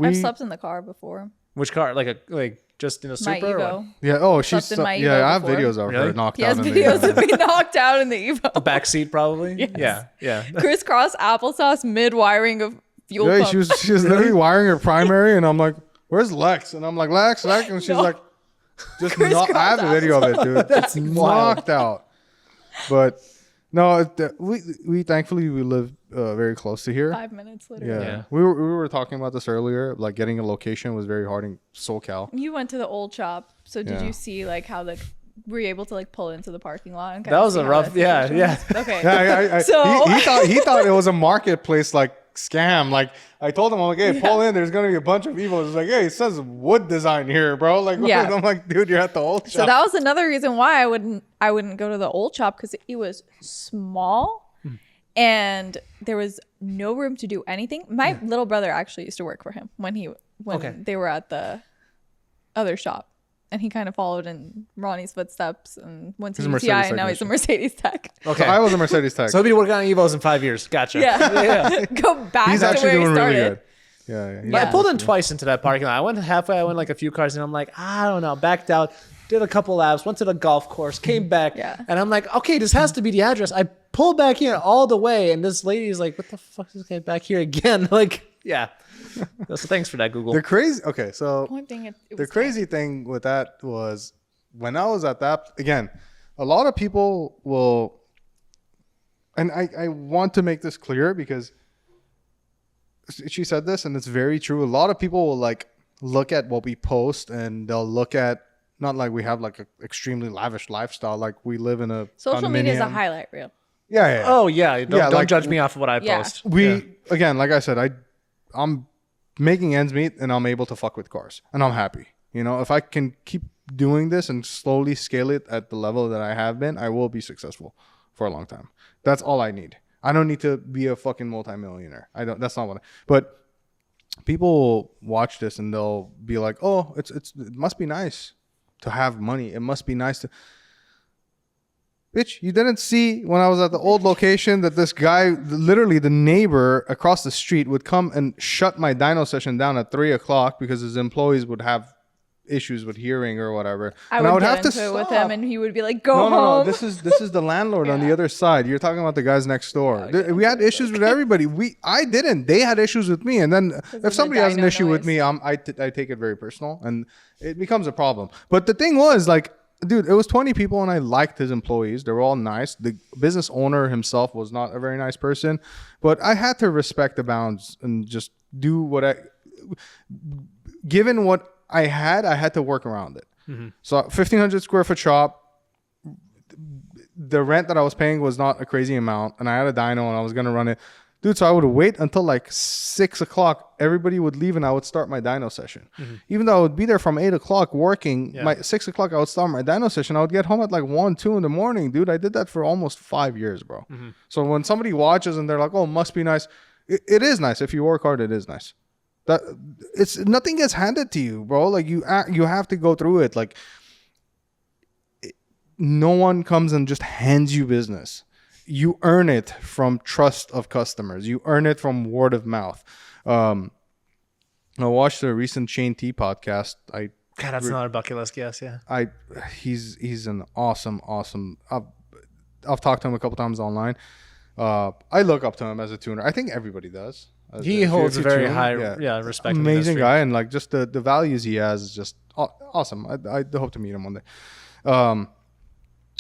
I've slept in the car before. Which car? Like just in a My Supra? Or what? Evo. Yeah. Oh, she's Slept in my yeah. Evo I have before. videos of Really? her knocked He out. has in the videos of me knocked out in the Evo. Back seat probably. Yes. Yeah. Yeah. Crisscross applesauce mid wiring of fuel Yeah, pump. she was literally wiring her primary, and I'm like, "Where's Lex?" And I'm like, "Lex," and she's No. like, "Just not." I have a video of it, dude. It's knocked out. But no, we thankfully we live very close to here. 5 minutes later. Yeah. Yeah. We were talking about this earlier. Like getting a location was very hard in SoCal. You went to the old shop, so did Yeah. you see like how were you able to like pull into the parking lot? And That was a rough. Yeah. Yeah. Okay. Yeah, So- he thought it was a marketplace like scam. Like I told him, I'm like, hey, pull in. There's gonna be a bunch of Evos. He's like, hey, it says wood design here, bro. Like, Yeah. I'm like, dude, you're at the old shop. So that was another reason why I wouldn't go to the old shop, because it was small and there was no room to do anything. My little brother actually used to work for him when Okay. they were at the other shop, and he kind of followed in Ronnie's footsteps and went to He's a UTI, Mercedes and now he's a technician. Mercedes tech. Okay. I was a Mercedes tech. So he'll be working on Evos in 5 years. Gotcha. Yeah. Go back He's to actually where he doing started. really good. Yeah. But I Yeah. pulled in twice into that parking lot. I went halfway. I went like a few cars, and I'm like, I don't know. Backed out, did a couple laps, went to the golf course, came back, Yeah. and I'm like, okay, this has to be the address. I pulled back in all the way, and this lady's like, what the fuck is this guy back here again? Like, yeah. So thanks for that, Google. The crazy. Okay, so Point being, it the was crazy thing with that was when I was at that, again, a lot of people will, and I want to make this clear because she said this and it's very true. A lot of people will like look at what we post and they'll look at, not like we have like an extremely lavish lifestyle, like we live in a Social media is a condominium. highlight reel. Yeah. Oh yeah, don't Yeah, like- judge me off of what I Yeah. post. We again, like I said, I'm making ends meet, and I'm able to fuck with cars, and I'm happy. You know, if I can keep doing this and slowly scale it at the level that I have been, I will be successful for a long time. That's all I need. I don't need to be a fucking multimillionaire. I don't. That's not what. But people watch this and they'll be like, "Oh, it must be nice to have money. It must be nice to." Bitch, you didn't see when I was at the old location that this guy, literally the neighbor across the street, would come and shut my dyno session down at 3:00 because his employees would have issues with hearing or whatever. I would get into it with him, and he would be like, "Go home." No. This is the landlord on the other side. You're talking about the guys next door. We had issues with everybody. I didn't. They had issues with me. And then if somebody has an issue with me, I take it very personal, and it becomes a problem. But the thing was, like, dude, it was 20 people, and I liked his employees. They were all nice. The business owner himself was not a very nice person, but I had to respect the bounds and just do what given what I had to work around it. Mm-hmm. So 1,500 square foot shop, the rent that I was paying was not a crazy amount, and I had a dyno and I was going to run it. Dude, so I would wait until like 6:00. Everybody would leave and I would start my dyno session. Mm-hmm. Even though I would be there from 8:00 working, my 6:00 I would start my dyno session. I would get home at like 1, 2 in the morning. Dude, I did that for almost 5 years, bro. Mm-hmm. So when somebody watches and they're like, "Oh, must be nice," it is nice. If you work hard, it is nice. That it's nothing gets handed to you, bro. Like you have to go through it. Like no one comes and just hands you business. You earn it from trust of customers. You earn it from word of mouth. I watched the recent Shane T podcast. God, that's not a bucket list guess. Yeah. He's an awesome. I've talked to him a couple times online. I look up to him as a tuner. I think everybody does. He holds a very high respect. Amazing guy, and like just the values he has is just awesome. I hope to meet him one day.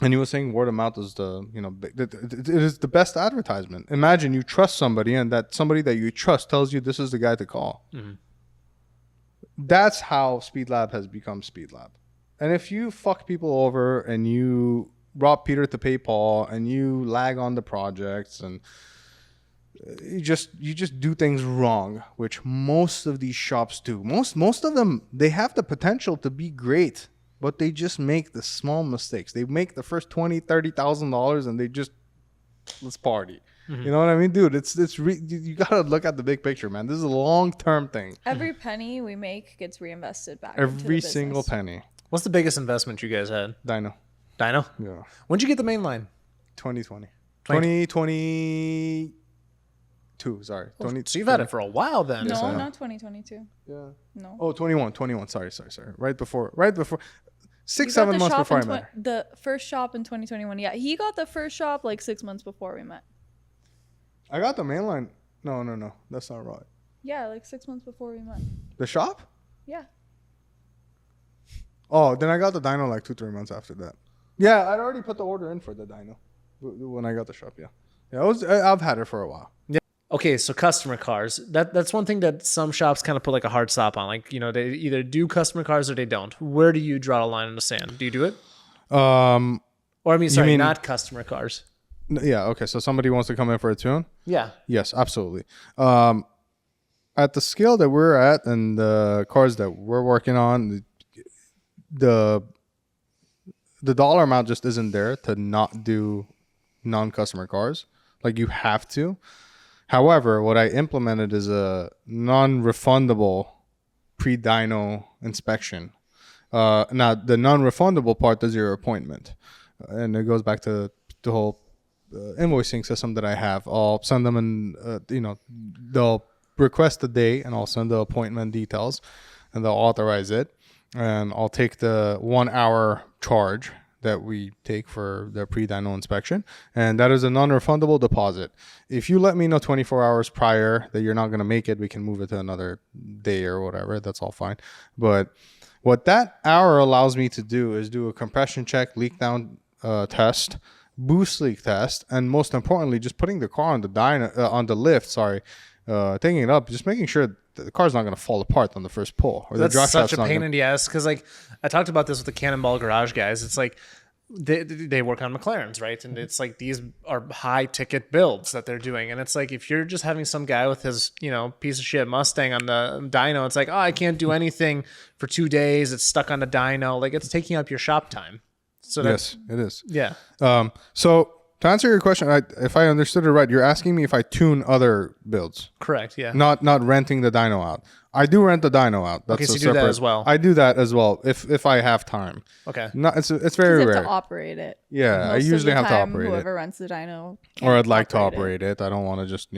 And he was saying word of mouth is it is the best advertisement. Imagine you trust somebody, and that somebody that you trust tells you this is the guy to call. Mm-hmm. That's how Speedlab has become Speedlab. And if you fuck people over and you rob Peter to pay Paul and you lag on the projects and you just do things wrong, which most of these shops do. Most of them, they have the potential to be great, but they just make the small mistakes. They make the first $20,000-$30,000 and they just let's party. Mm-hmm. You know what I mean, dude? You gotta look at the big picture, man. This is a long-term thing. Every penny we make gets reinvested back. Every single penny. What's the biggest investment you guys had? Dyno. Yeah. When'd you get the main line? 2020. 2022. Sorry. So you've had it for a while then. No, not 2022. Yeah. No. Oh, 21. Sorry. Right before. 6-7 months before I met her. The first shop in 2021. Yeah, he got the first shop like 6 months before we met. I got the main line. No. That's not right. Yeah, like 6 months before we met. The shop? Yeah. Oh, then I got the dyno like 2-3 months after that. Yeah, I'd already put the order in for the dyno when I got the shop. Yeah. I've had it for a while. Yeah. Okay, so customer cars. That's one thing that some shops kind of put like a hard stop on. Like, they either do customer cars or they don't. Where do you draw a line in the sand? Do you do it? Or not customer cars. Yeah. Okay. So somebody wants to come in for a tune. Yeah. Yes, absolutely. At the scale that we're at and the cars that we're working on, the dollar amount just isn't there to not do non-customer cars. Like you have to. However, what I implemented is a non-refundable pre-dyno inspection. Now, the non-refundable part is your appointment. And it goes back to the whole invoicing system that I have. I'll send them they'll request a day and I'll send the appointment details and they'll authorize it. And I'll take the 1 hour charge that we take for the pre-dyno inspection. And that is a non-refundable deposit. If you let me know 24 hours prior that you're not going to make it, we can move it to another day or whatever. That's all fine. But what that hour allows me to do is do a compression check, leak down test, boost leak test, and most importantly, just putting the car on the lift, taking it up, just making sure the car's not going to fall apart on the first pull. Or that's such a pain in the ass because, like, I talked about this with the Cannonball Garage guys. It's like they work on McLarens, right? And it's like these are high ticket builds that they're doing. And it's like if you're just having some guy with his, piece of shit Mustang on the dyno, it's like, oh, I can't do anything for 2 days. It's stuck on the dyno. Like it's taking up your shop time. So yes, it is. Yeah. So to answer your question, if I understood it right, you're asking me if I tune other builds. Correct. Yeah. Not renting the dyno out. I do rent the dyno out. That's Okay, so you do that as well. I do that as well if I have time. Okay. Not it's very You rare. have to operate it. Yeah, Most I of usually the have to time, operate whoever it. rents the dyno. Or I'd like to can't operate it. I don't want to just,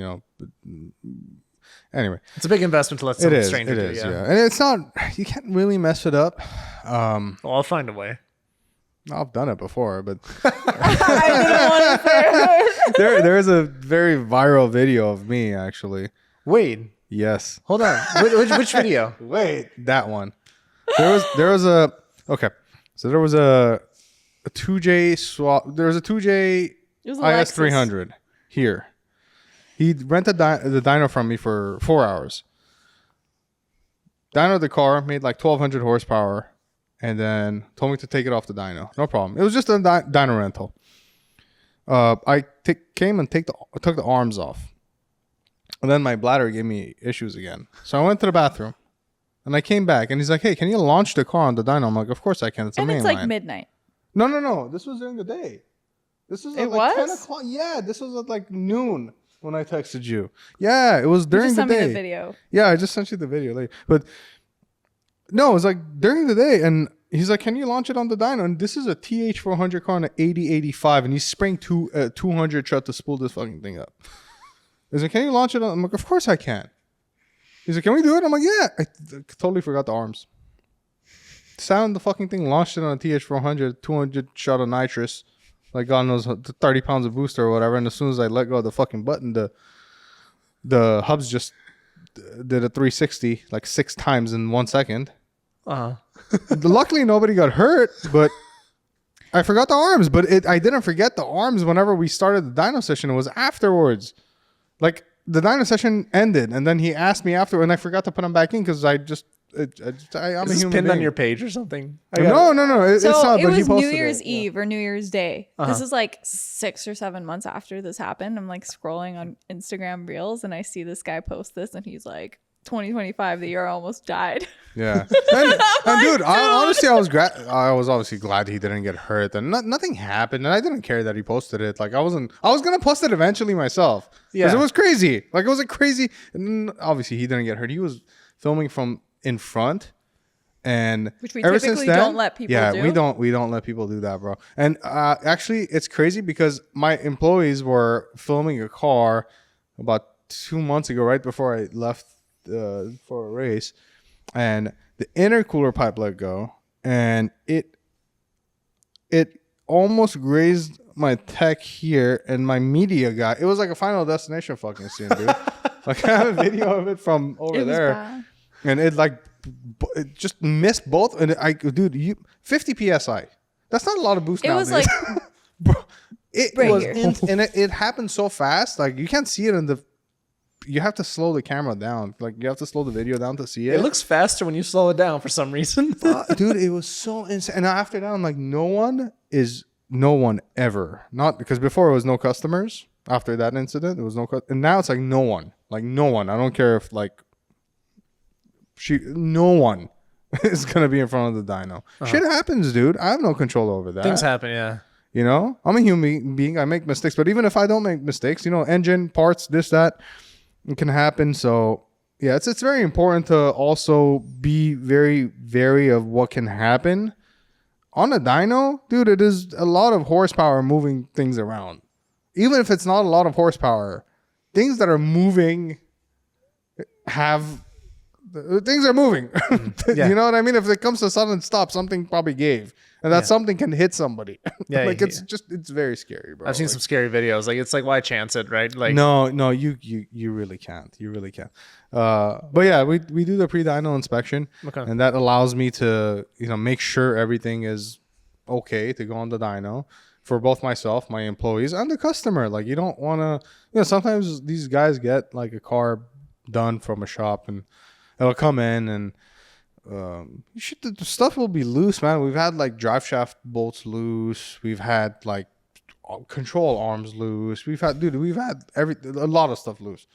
anyway. It's a big investment to let It some is. stranger It do. is, Yeah. yeah. And it's not, you can't really mess it up. Well, I'll find a way. I've done it before, but I didn't want to say it. there's a very viral video of me, actually. Wait, Yes. hold on. Which video? Wait, that one. There was a okay. So there was a 2J swap. There was a 2J It was a IS Lexus. 300 here. He rented the dyno from me for 4 hours. Dynoed the car, made like 1,200 horsepower, and then told me to take it off the dyno. No problem. It was just a dyno rental. I came and took the arms off. And then my bladder gave me issues again. So I went to the bathroom. And I came back. And he's like, hey, can you launch the car on the dyno? I'm like, of course I can. It's a And main it's like line. midnight. No. This was during the day. This was at It like 10 was? o'clock. Yeah, this was at like noon when I texted you. Yeah, it was during Just the send me day. the video. Yeah, I just sent you the video later. But no, it was like during the day. And he's like, can you launch it on the dyno? And this is a TH400 car on an 8085. And he's spraying 200 shot to spool this fucking thing up. He's like, can you launch it on? I'm like, of course I can. He's like, can we do it? I'm like, yeah. I totally forgot the arms. Sound the fucking thing, launched it on a TH400, 200 shot of nitrous. Like God knows, 30 pounds of booster or whatever. And as soon as I let go of the fucking button, the hubs just did a 360 like 6 times in 1 second. Luckily, nobody got hurt, but I forgot the arms. But I didn't forget the arms whenever we started the dyno session. It was afterwards. Like the dyno session ended, and then he asked me after, and I forgot to put them back in because I'm Is a this human pinned being. on your page or something? No. It's So not. it But he was posted New Year's it. Yeah. Eve or New Year's Day. Uh-huh. This is like 6 or 7 months after this happened. I'm like scrolling on Instagram Reels and I see this guy post this and he's like, 2025, the year I almost died. Yeah, and dude, honestly, I was obviously glad he didn't get hurt, and nothing happened, and I didn't care that he posted it. Like I was gonna post it eventually myself, because Yeah. it was crazy. Like it was a crazy. And obviously, he didn't get hurt. He was filming from in front, and Which we ever since typically then, don't let people yeah, do. we don't let people do that, bro. And actually, it's crazy because my employees were filming a car about 2 months ago, right before I left for a race, and the intercooler pipe let go, and it almost grazed my tech here, and my media guy. It was like a Final Destination fucking scene, dude. Like I have a video of it from over It was there, bad. and it just missed both. And dude, 50 psi. That's not a lot of boost. It was nowadays. like, bro, it Right was, here. and it happened so fast. Like you can't see it in the. You have to slow the camera down. Like you have to slow the video down to see it. It looks faster when you slow it down for some reason. Dude, it was so insane. And after that, I'm like, no one ever. Not because before it was no customers. After that incident, it was no, and now it's like no one. Like no one. I don't care if like no one is gonna be in front of the dyno. Shit happens, dude. I have no control over that. Things happen, yeah. You know, I'm a human being. I make mistakes, but even if I don't make mistakes, engine parts, this, that, it can happen. So yeah, it's very important to also be very wary of what can happen on a dyno, dude. It is a lot of horsepower moving things around. Even if it's not a lot of horsepower, things that are moving things are moving. Yeah. You know what I mean? If it comes to sudden stop, something probably gave, and that something can hit somebody. Yeah, like yeah. it's very scary, bro. I've seen some scary videos. Like it's like, why chance it, right? Like No, you really can't. You really can't. But yeah, we do the pre-dyno inspection, Okay. and that allows me to make sure everything is okay to go on the dyno for both myself, my employees, and the customer. Like you don't want to. Sometimes these guys get like a car done from a shop, and it'll come in and the stuff will be loose, man. We've had like drive shaft bolts loose. We've had like control arms loose. We've had a lot of stuff loose.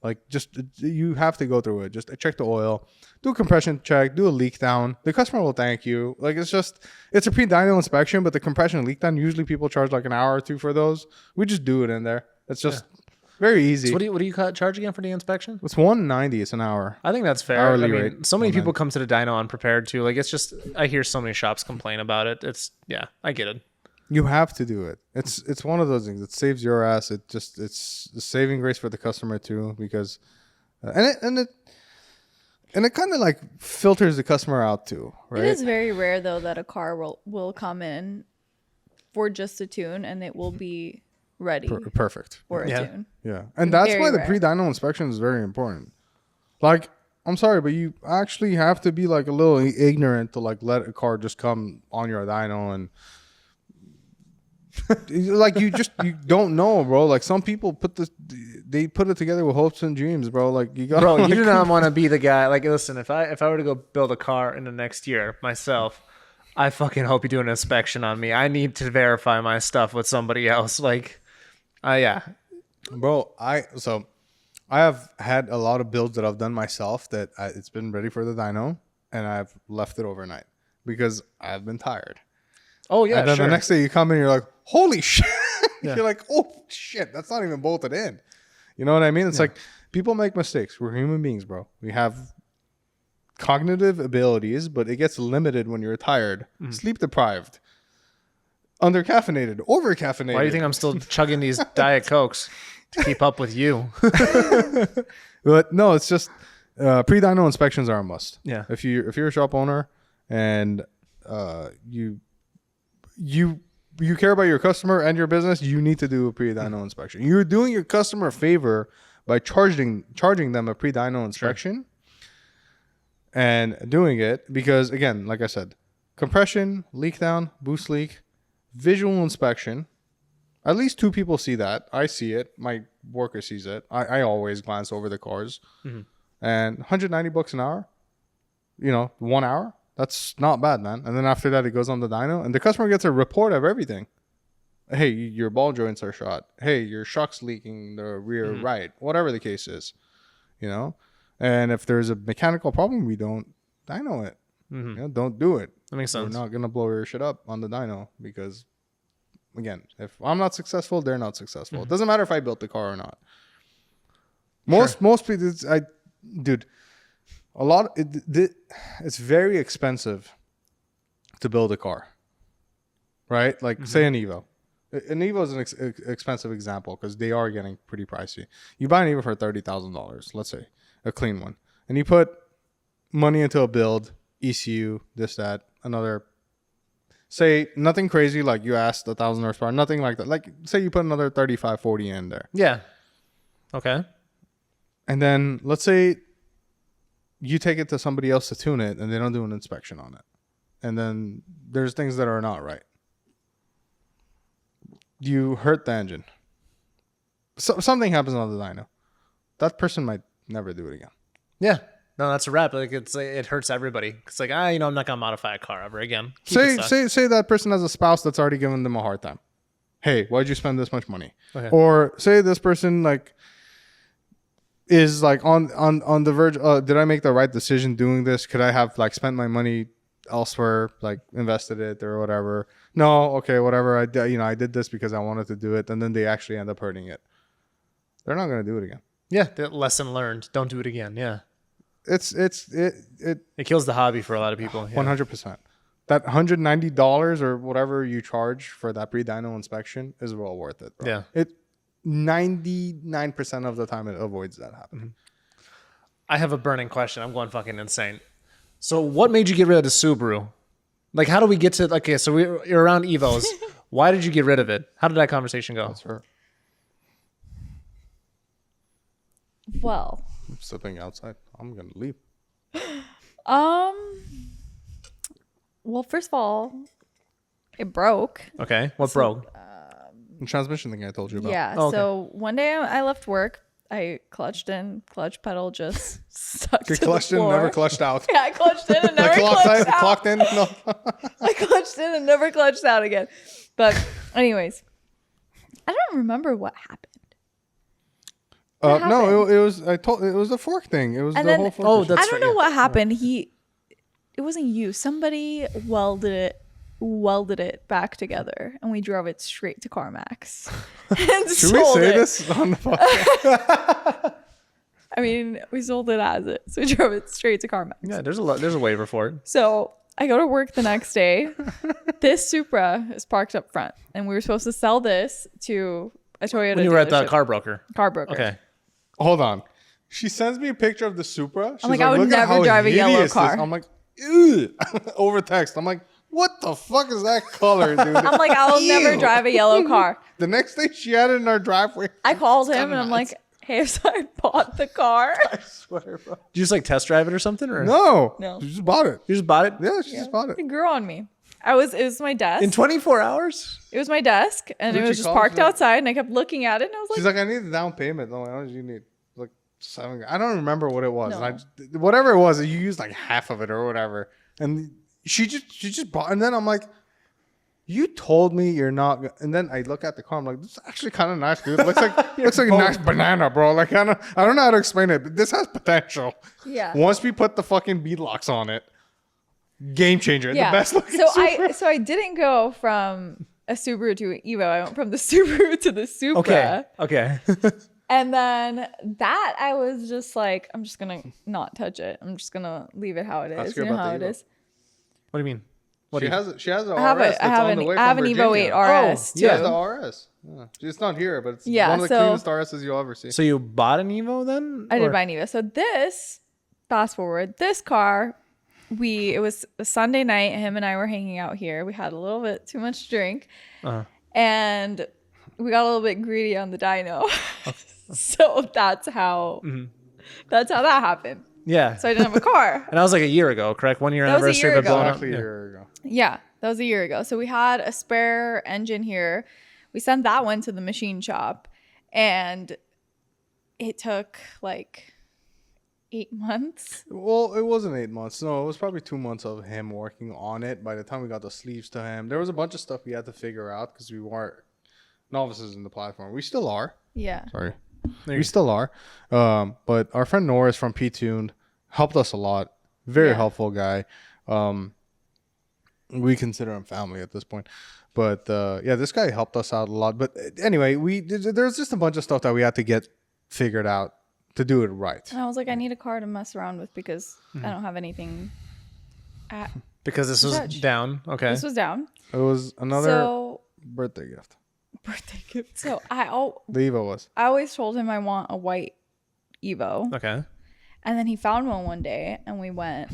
Like, just you have to go through it. Just check the oil, do a compression check, do a leak down. The customer will thank you. Like, it's a pre-dyno inspection, but the compression and leak down, usually people charge like an hour or two for those. We just do it in there. It's just very easy. So what do you charge again for the inspection? It's $190. It's an hour. I think that's fair. Hourly I mean, rate, so many people $190. come to the dyno unprepared too. Like, it's just, I hear so many shops complain about it. I get it. You have to do it. It's one of those things. It saves your ass. It's a saving grace for the customer too, because and it kind of like filters the customer out too, right? It is very rare though that a car will come in for just a tune and it will be ready Perfect. for a Yeah. tune. Yeah, and that's Very why the rare. pre-dyno inspection is very important. Like, I'm sorry, but you actually have to be like a little ignorant to like let a car just come on your dyno and like you don't know, bro. Like, some people put it together with hopes and dreams, bro. Like, you got, Bro, like, you do not want to be the guy. Like, listen, if I were to go build a car in the next year myself, I fucking hope you do an inspection on me. I need to verify my stuff with somebody else. Like, yeah. bro. I have had a lot of builds that I've done myself that it's been ready for the dyno, and I've left it overnight because I've been tired. Oh yeah, And then sure. the next day you come in, you're like, holy shit. Yeah. You're like, oh shit, that's not even bolted in. You know what I mean? It's like, people make mistakes. We're human beings, bro. We have cognitive abilities, but it gets limited when you're tired, sleep deprived, under caffeinated, over caffeinated. Why do you think I'm still chugging these Diet Cokes to keep up with you? But no, it's just pre-dyno inspections are a must. Yeah. If you're a shop owner and you care about your customer and your business, you need to do a pre-dyno inspection. You're doing your customer a favor by charging them a pre-dyno inspection and doing it because, again, like I said, compression, leak down, boost leak, visual inspection. At least 2 people see that. I see it. My worker sees it. I always glance over the cars. And $190 an hour, 1 hour. That's not bad, man. And then after that, it goes on the dyno, and the customer gets a report of everything. Hey, your ball joints are shot. Hey, your shock's leaking the rear right. Whatever the case is, And if there's a mechanical problem, we don't dyno it. Don't do it. That makes sense. We're not gonna blow your shit up on the dyno because, again, if I'm not successful, they're not successful. It doesn't matter if I built the car or not. Most people, dude. It's very expensive to build a car, right? Like, say an Evo. An Evo is an expensive example because they are getting pretty pricey. You buy an Evo for $30,000, let's say, a clean one, and you put money into a build, ECU, this, that, another. Say nothing crazy like you asked 1,000 horsepower, nothing like that. Like, say you put another 35, 40 in there. Yeah. Okay. And then let's say you take it to somebody else to tune it and they don't do an inspection on it. And then there's things that are not right. You hurt the engine. Something happens on the dyno. That person might never do it again. Yeah. No, that's a wrap. Like, it hurts everybody. It's like, I'm not gonna modify a car ever again. Say that person has a spouse that's already given them a hard time. Hey, why'd you spend this much money? Okay. Or say this person is like on the verge. Did I make the right decision doing this? Could I have spent my money elsewhere, invested it or whatever? No, okay, whatever. I did this because I wanted to do it, and then they actually end up hurting it. They're not gonna do it again. Yeah, the lesson learned. Don't do it again. Yeah. It kills the hobby for a lot of people. 100%. That $190 or whatever you charge for that pre-dyno inspection is well worth it, bro. Yeah. It 99% of the time it avoids that happening. I have a burning question. I'm going fucking insane. So what made you get rid of the Subaru? Like, how do we get to, okay, so you're around Evos. Why did you get rid of it? How did that conversation go? That's her. Well, I'm stepping outside. I'm gonna leave. well, first of all, it broke. Okay. What broke? The transmission thing I told you about. Yeah. Oh, okay. So one day I left work. I clutched in, clutch pedal just stuck You to clutched the in, floor. never clutched out. Yeah, I clutched in and never Clocked clutched out. clocked in. No. I clutched in and never clutched out again. But anyways, I don't remember what happened. What No, happened? it was. It was the fork thing. It was And the then- whole fork. Oh, issue. that's I don't right, know yeah. what happened. It wasn't you. Somebody welded it back together, and we drove it straight to CarMax. And Should we sold say it. this on the podcast? I mean, we sold it as it, so we drove it straight to CarMax. Yeah, there's a waiver for it. So I go to work the next day. This Supra is parked up front, and we were supposed to sell this to a Toyota When you were at the dealership. car broker. Car broker. Okay. Hold on. She sends me a picture of the Supra. She's like, I would "Look at never how drive a yellow hideous this-" car. I'm like, ew. Over text. I'm like, what the fuck is that color, dude? I'm like, I will never Ew. drive a yellow car. The next day she had it in our driveway. I called him kinda and I'm nuts. like, hey, so I bought the car. I swear, bro. Did you just like test drive it or something? Or No. She just bought it. you just bought it Yeah, she just bought it. It grew on me. It was my desk. in 24 hours? It was my desk, and Did it she was just call? parked She's like- outside, and I kept looking at it, and I was like, She's like, I need a down payment. No, how much do you need? Like $7. I don't remember what it was. No. And whatever it was, you used like half of it or whatever. And she just bought. And then I'm like, you told me you're not. And then I look at the car. I'm like, this is actually kind of nice, dude. It looks like a nice banana, bro. Like I don't know how to explain it, but this has potential. yeah. Once we put the fucking bead locks on it, game changer. Yeah. The best looking. So I didn't go from a Subaru to an Evo. I went from the Subaru to the Supra. Okay. Okay. And then that I was just like, I'm just gonna not touch it. I'm just gonna leave it how it is. Ask her You know about how the it Evo. is. What do you mean? She has an I have RS a, that's I have on an, the way I have from an Evo Virginia. 8 RS too. Yeah, the RS. Yeah. It's not here, but it's Yeah, one of the so- cleanest RSs you'll ever see. So you bought an Evo then? I Or- did buy an Evo. So this, fast forward, this car, it was a Sunday night. Him and I were hanging out here. We had a little bit too much to drink, Uh-huh. and we got a little bit greedy on the dyno. So that's how that happened. Yeah. So I didn't have a car. And that was like a year ago, correct? 1 year That was a anniversary year of it blowing ago. up. Exactly a Yeah. year ago. Yeah, that was a year ago. So we had a spare engine here. We sent that one to the machine shop, and it took like 8 months. Well, it wasn't 8 months. No, it was probably 2 months of him working on it. By the time we got the sleeves to him, there was a bunch of stuff we had to figure out because we weren't novices in the platform. We still are. Yeah. Sorry. We still are. But our friend Norris from P-Tuned helped us a lot. Very Yeah. helpful guy. We consider him family at this point. But yeah, this guy helped us out a lot. But anyway, there's just a bunch of stuff that we had to get figured out to do it right. And I was like, I need a car to mess around with because I don't have anything. Because this was Touch. down. Okay. This was down. It was another So birthday gift. birthday gift. So The Evo was. I always told him I want a white Evo, Okay. and then he found one day, and we went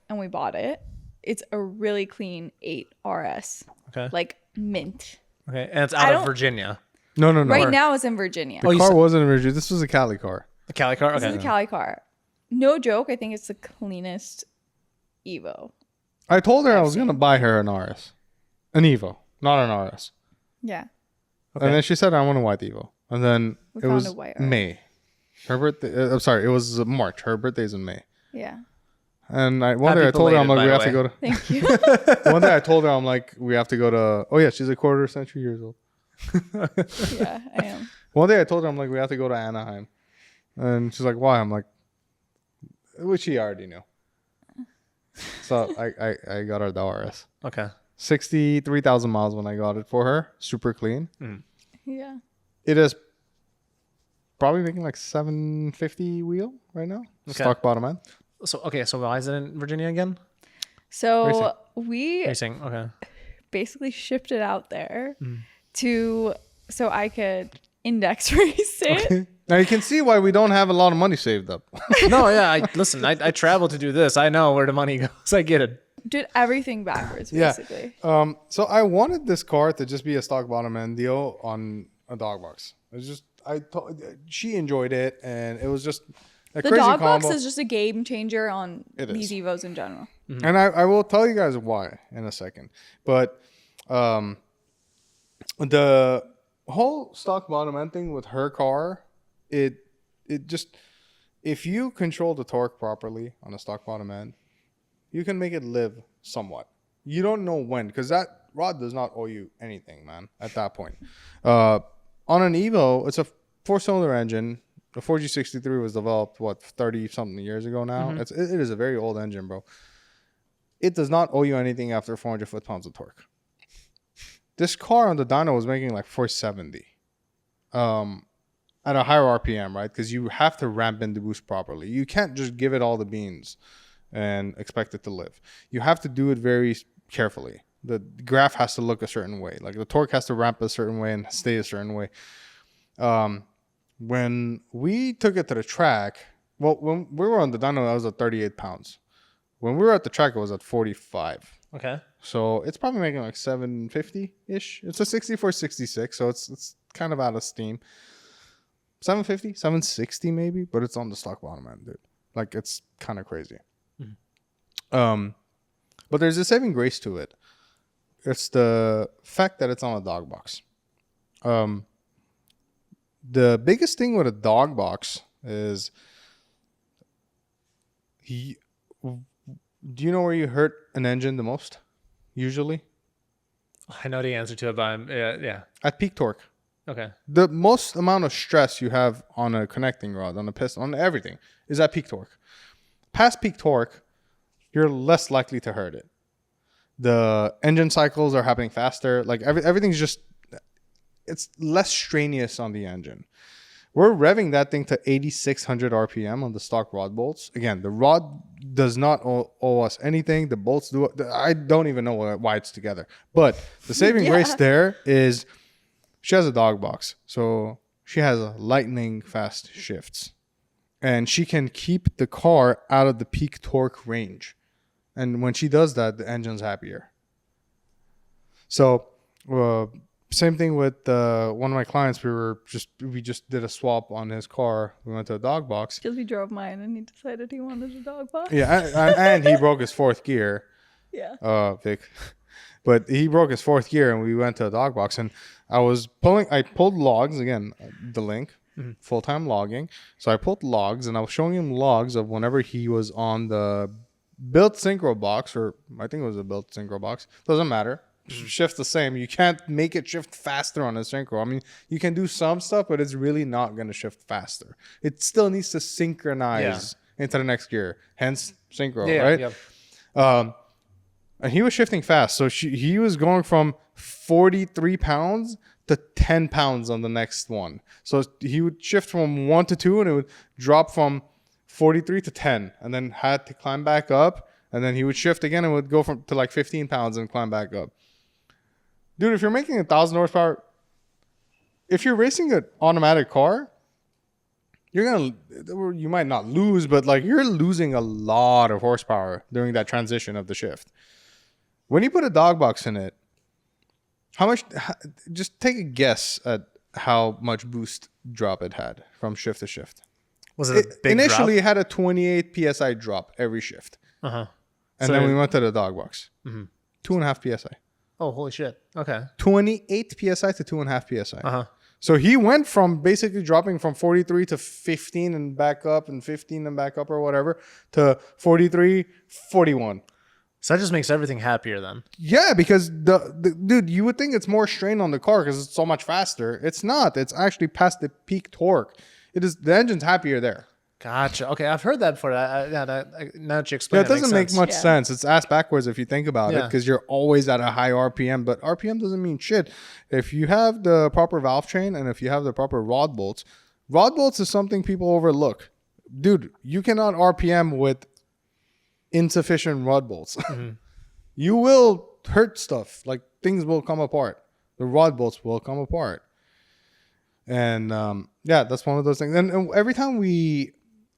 and we bought it. It's a really clean 8 RS, Okay. like mint. Okay. And it's I out of don't- Virginia. No. Right now it's in Virginia. Oh, The you car said- wasn't original. This was a Cali car. The Cali car? This Okay. is a Cali car. No joke. I think it's the cleanest Evo. I told her I I've was going to seen. buy her an RS. An Evo, not an RS. Yeah. Okay. And then she said, I want a white Evo. And then We it found was a white RS. May. Her birthday, I'm sorry, it was March. Her birthday's in May. Yeah. And one day I Happy told her, I'm belated, like, we by have the to go Thank you. to, one day I told her, I'm like, we have to go to, oh yeah, she's a quarter century years old. Yeah, I am. One day I told her, I'm like, we have to go to Anaheim. And she's like, why? I'm like, which she already knew. So I got her the RS. Okay. 63,000 miles when I got it for her. Super clean. Yeah. It is probably making like 750 wheel right now. Okay. Stock bottom end. So why is it in Virginia again? So we Racing. Okay. basically shipped it out there so I could index race it. Now you can see why we don't have a lot of money saved up. No, yeah. Listen, I travel to do this. I know where the money goes. I get it. Did everything backwards, Yeah. basically. So I wanted this car to just be a stock bottom end deal on a dog box. It's just she enjoyed it, and it was just a The crazy dog combo. box is just a game changer on It these is. Evos in general. And I will tell you guys why in a second. But the whole stock bottom end thing with her car, it it just, if you control the torque properly on a stock bottom end, you can make it live somewhat. You don't know when, because that rod does not owe you anything, man, at that point. On an Evo, it's a 4-cylinder engine. The 4G63 was developed, 30-something years ago now? It is a very old engine, bro. It does not owe you anything after 400 foot-pounds of torque. This car on the dyno was making like 470 at a higher RPM, right? Because you have to ramp in the boost properly. You can't just give it all the beans and expect it to live. You have to do it very carefully. The graph has to look a certain way. Like the torque has to ramp a certain way and stay a certain way. When we took it to the track, well, when we were on the dyno, that was at 38 pounds. When we were at the track, it was at 45. Okay. So it's probably making like 750-ish. It's a 64-66, so it's kind of out of steam. 750, 760 maybe, but it's on the stock bottom end, dude. Like, it's kind of crazy. But there's a saving grace to it. It's the fact that it's on a dog box. The biggest thing with a dog box is do you know where you hurt an engine the most? Usually, I know the answer to it, but yeah. at peak torque. Okay. The most amount of stress you have on a connecting rod, on a piston, on everything is at peak torque. Past peak torque, you're less likely to hurt it. The engine cycles are happening faster. Like everything's just, it's less strenuous on the engine. We're revving that thing to 8,600 RPM on the stock rod bolts. Again, the rod does not owe us anything. The bolts do. I don't even know why it's together. But the saving grace there is she has a dog box. So she has a lightning fast shifts. And she can keep the car out of the peak torque range. And when she does that, the engine's happier. So same thing with one of my clients. We just did a swap on his car. We went to a dog box. Because we drove mine and he decided he wanted a dog box. Yeah, and he broke his fourth gear. Yeah. Vic. But he broke his fourth gear and we went to a dog box. And I pulled logs, again, the link, full-time logging. So I pulled logs and I was showing him logs of whenever he was on the built synchro box, or I think it was a built synchro box. Doesn't matter. Shift the same. You can't make it shift faster on a synchro. I mean, you can do some stuff, but it's really not going to shift faster. It still needs to synchronize into the next gear. Hence synchro, right? Yeah. And he was shifting fast. So he was going from 43 pounds to 10 pounds on the next one. So he would shift from 1 to 2 and it would drop from 43 to 10 and then had to climb back up. And then he would shift again and would go to like 15 pounds and climb back up. Dude, if you're making 1,000 horsepower, if you're racing an automatic car, you might not lose, but like you're losing a lot of horsepower during that transition of the shift. When you put a dog box in it, just take a guess at how much boost drop it had from shift to shift. Was it a big initially, drop? it had a 28 PSI drop every shift. And so then we went to the dog box. 2.5 PSI. Oh, holy shit. Okay. 28 PSI to 2.5 PSI. So he went from basically dropping from 43 to 15 and back up and 15 and back up or whatever to 43, 41. So that just makes everything happier then. Yeah, because the dude, you would think it's more strain on the car because it's so much faster. It's not. It's actually past the peak torque. It is, the engine's happier there. Gotcha. Okay, I've heard that before. Now that you explain it doesn't make much sense. It's ass backwards if you think about it, because you're always at a high RPM, but RPM doesn't mean shit. If you have the proper valve train and if you have the proper rod bolts is something people overlook. Dude, you cannot RPM with insufficient rod bolts. You will hurt stuff. Like, things will come apart. The rod bolts will come apart. And that's one of those things. And every time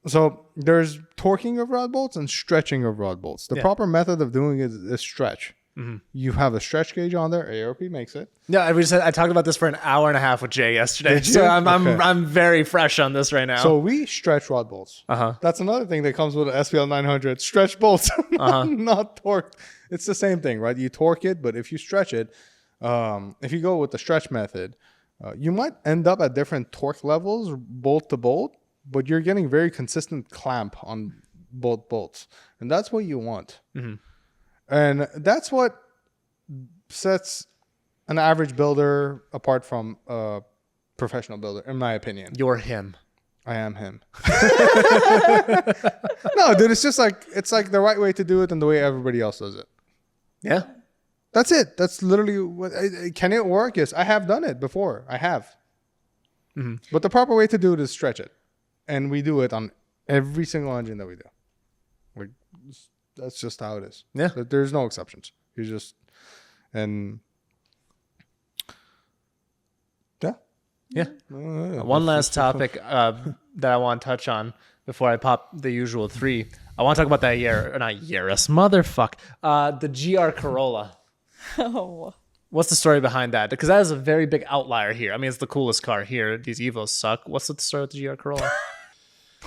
so there's torquing of rod bolts and stretching of rod bolts. The proper method of doing it is stretch. You have a stretch gauge on there. ARP makes it. Yeah, I talked about this for an hour and a half with Jay yesterday. So I'm very fresh on this right now. So we stretch rod bolts. That's another thing that comes with an SPL 900. Stretch bolts, not torque. It's the same thing, right? You torque it, but if you stretch it, if you go with the stretch method, you might end up at different torque levels, bolt to bolt, but you're getting very consistent clamp on both bolts, and that's what you want. And that's what sets an average builder apart from a professional builder, in my opinion. You're him. I am him. No, dude, it's like the right way to do it and the way everybody else does it. Yeah. That's it. That's literally what. Can it work? Yes, I have done it before. I have. But the proper way to do it is stretch it, and we do it on every single engine that we do. Like, that's just how it is. Yeah. There's no exceptions. You just and yeah. Yeah. One last topic that I want to touch on before I pop the usual 3. I want to talk about that Yaris, motherfuck. The GR Corolla. Oh. What's the story behind that? Because that is a very big outlier here. I mean, it's the coolest car here. These Evos suck. What's the story with the GR Corolla?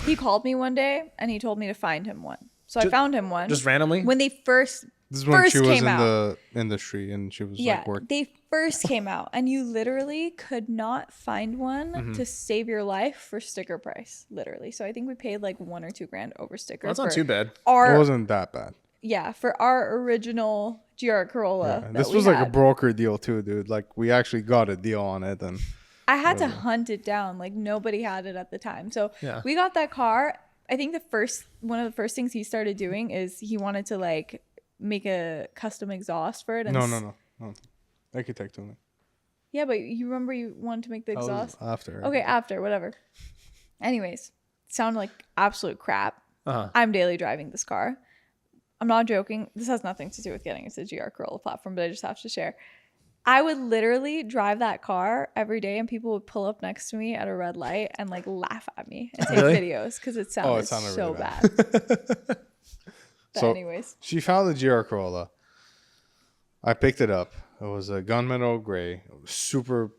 He called me one day and he told me to find him one. So I found him one. Just randomly? When they first This is when she was came in out. the industry and she was like working. They first came out and you literally could not find one to save your life for sticker price, literally. So I think we paid like $1 or $2 grand over sticker. That's not too bad. Our, It wasn't that bad. yeah, for our original GR Corolla. Yeah. that This we was like a had. broker deal too, dude. Like we actually got a deal on it, and I had to hunt it down. Like nobody had it at the time. So Yeah. we got that car. I think one of the first things he started doing is he wanted to like make a custom exhaust for it. And no. I could take 2 minutes. Yeah, but you remember you wanted to make the exhaust? After. Okay, after, whatever. Anyways, sounded like absolute crap. Uh-huh. I'm daily driving this car. I'm not joking. This has nothing to do with getting into the GR Corolla platform, but I just have to share. I would literally drive that car every day and people would pull up next to me at a red light and like laugh at me and take Really? videos because it sounded, sounded so really bad. But So- anyways, She found the GR Corolla. I picked it up. It was a gunmetal gray, it was super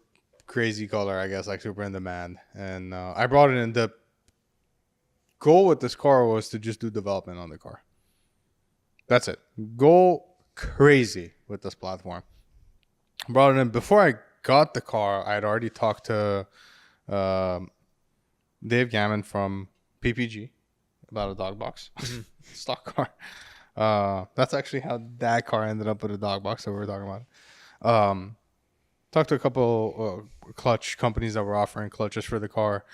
crazy color, I guess, like super in demand. And I brought it in. The goal with this car was to just do development on the car. That's it. Go crazy with this platform. Brought it in. Before I got the car, I had already talked to Dave Gammon from PPG about a dog box. Stock car. That's actually how that car ended up with a dog box that we were talking about. Talked to a couple clutch companies that were offering clutches for the car.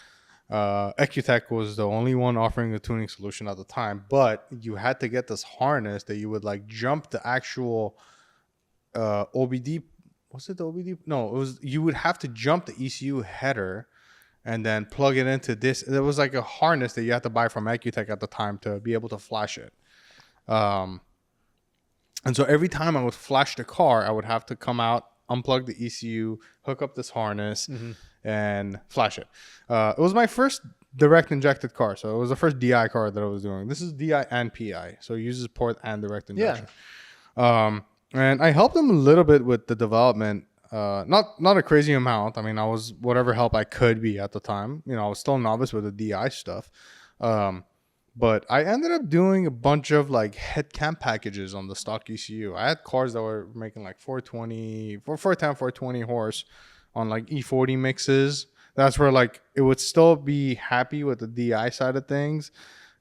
Ecutech was the only one offering a tuning solution at the time, but you had to get this harness that you would like jump the actual OBD. Was it the OBD? No, it was. You would have to jump the ECU header and then plug it into this. There was like a harness that you had to buy from Ecutech at the time to be able to flash it. And so every time I would flash the car, I would have to come out, unplug the ECU, hook up this harness, and flash it. It was my first direct injected car, so it was the first DI car that I was doing. This is DI and PI, so it uses port and direct injection. And I helped them a little bit with the development. Not a crazy amount. I mean, I was whatever help I could be at the time. You know, I was still a novice with the DI stuff. But I ended up doing a bunch of like head cam packages on the stock ECU. I had cars that were making like 410, 420 horse on like E40 mixes. That's where like it would still be happy with the DI side of things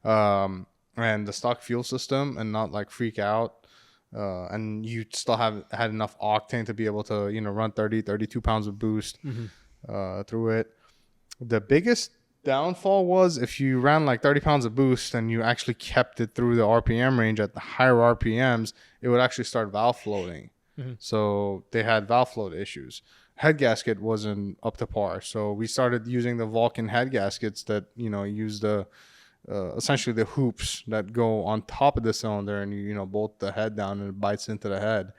and the stock fuel system and not like freak out. And you still had enough octane to be able to, you know, run 32 pounds of boost through it. The biggest downfall was if you ran like 30 pounds of boost and you actually kept it through the RPM range at the higher RPMs, it would actually start valve floating. So they had valve float issues. Head gasket wasn't up to par. So we started using the Vulcan head gaskets that, you know, use the essentially the hoops that go on top of the cylinder and you know bolt the head down and it bites into the head.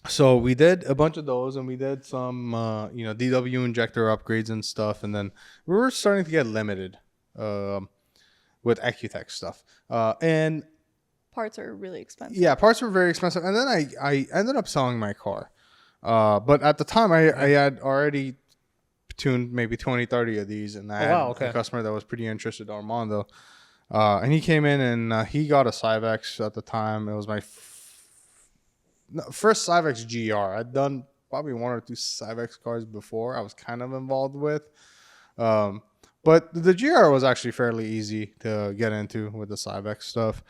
So we did a bunch of those and we did some you know DW injector upgrades and stuff, and then we were starting to get limited with Ecutech stuff and parts are really expensive. yeah, parts were very expensive. And then I ended up selling my car, but at the time I had already tuned maybe 20-30 of these, and I had a customer that was pretty interested, Armando, and he came in and he got a Cyvex at the time. It was my first Cyvex GR. I'd done probably 1 or 2 Cyvex cars before I was kind of involved with, But the GR was actually fairly easy to get into with the Cybex stuff.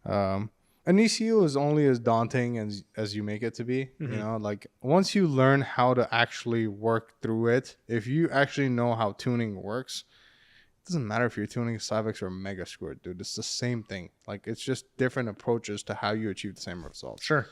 An ECU is only as daunting as you make it to be. You know, like once you learn how to actually work through it, if you actually know how tuning works, it doesn't matter if you're tuning a Cybex or a Mega Squirt, dude. It's the same thing. Like it's just different approaches to how you achieve the same results. Sure.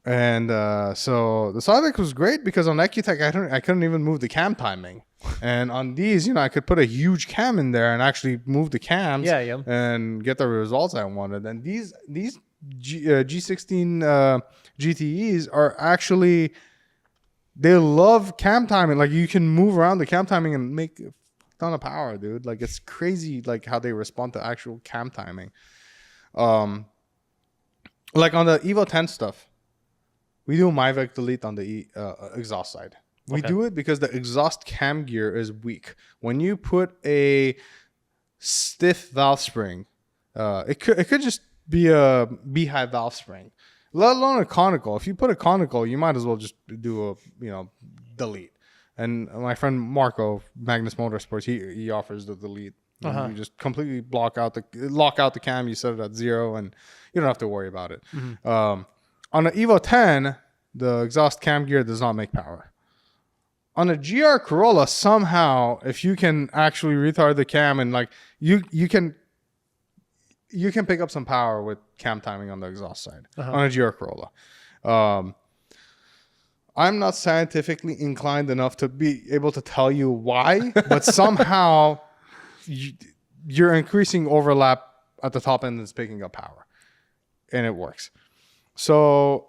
And so the Cybex was great because on Ecutech I couldn't even move the cam timing, and on these, you know, I could put a huge cam in there and actually move the cams, and get the results I wanted. And these G16 GTEs are actually, they love cam timing. Like you can move around the cam timing and make a ton of power, dude. Like it's crazy, like how they respond to actual cam timing. Like on the Evo 10 stuff, we do Myvec delete on the exhaust side. We do it because the exhaust cam gear is weak. When you put a stiff valve spring, it could just be a beehive valve spring, let alone a conical. If you put a conical, you might as well just do a delete. And my friend Marco, Magnus Motorsports, he offers the delete. You just completely lock out the cam. You set it at 0, and you don't have to worry about it. On the Evo 10, the exhaust cam gear does not make power. On a GR Corolla, somehow, if you can actually retard the cam and like you can pick up some power with cam timing on the exhaust side on a GR Corolla. I'm not scientifically inclined enough to be able to tell you why, but somehow you're increasing overlap at the top end and it's picking up power, and it works. So,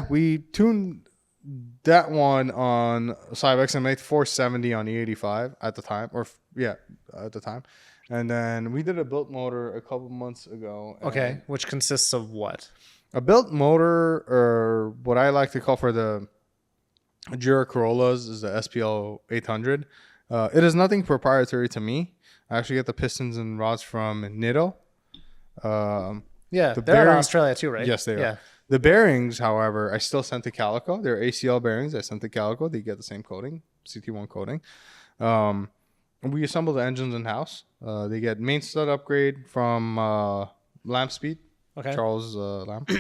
we tuned that one on Cybex and made 470 on the 85 at the time, at the time. And then we did a built motor a couple months ago. Okay, which consists of what? A built motor, or what I like to call for the GR Corollas, is the SPL 800. It is nothing proprietary to me. I actually get the pistons and rods from Nitto. They're in Australia too, right? Yes, they are. The bearings, however, I still sent to Calico. They're ACL bearings. I sent to Calico. They get the same coating, CT1 coating. We assemble the engines in-house. They get main stud upgrade from Lamp Speed, Charles Lamp.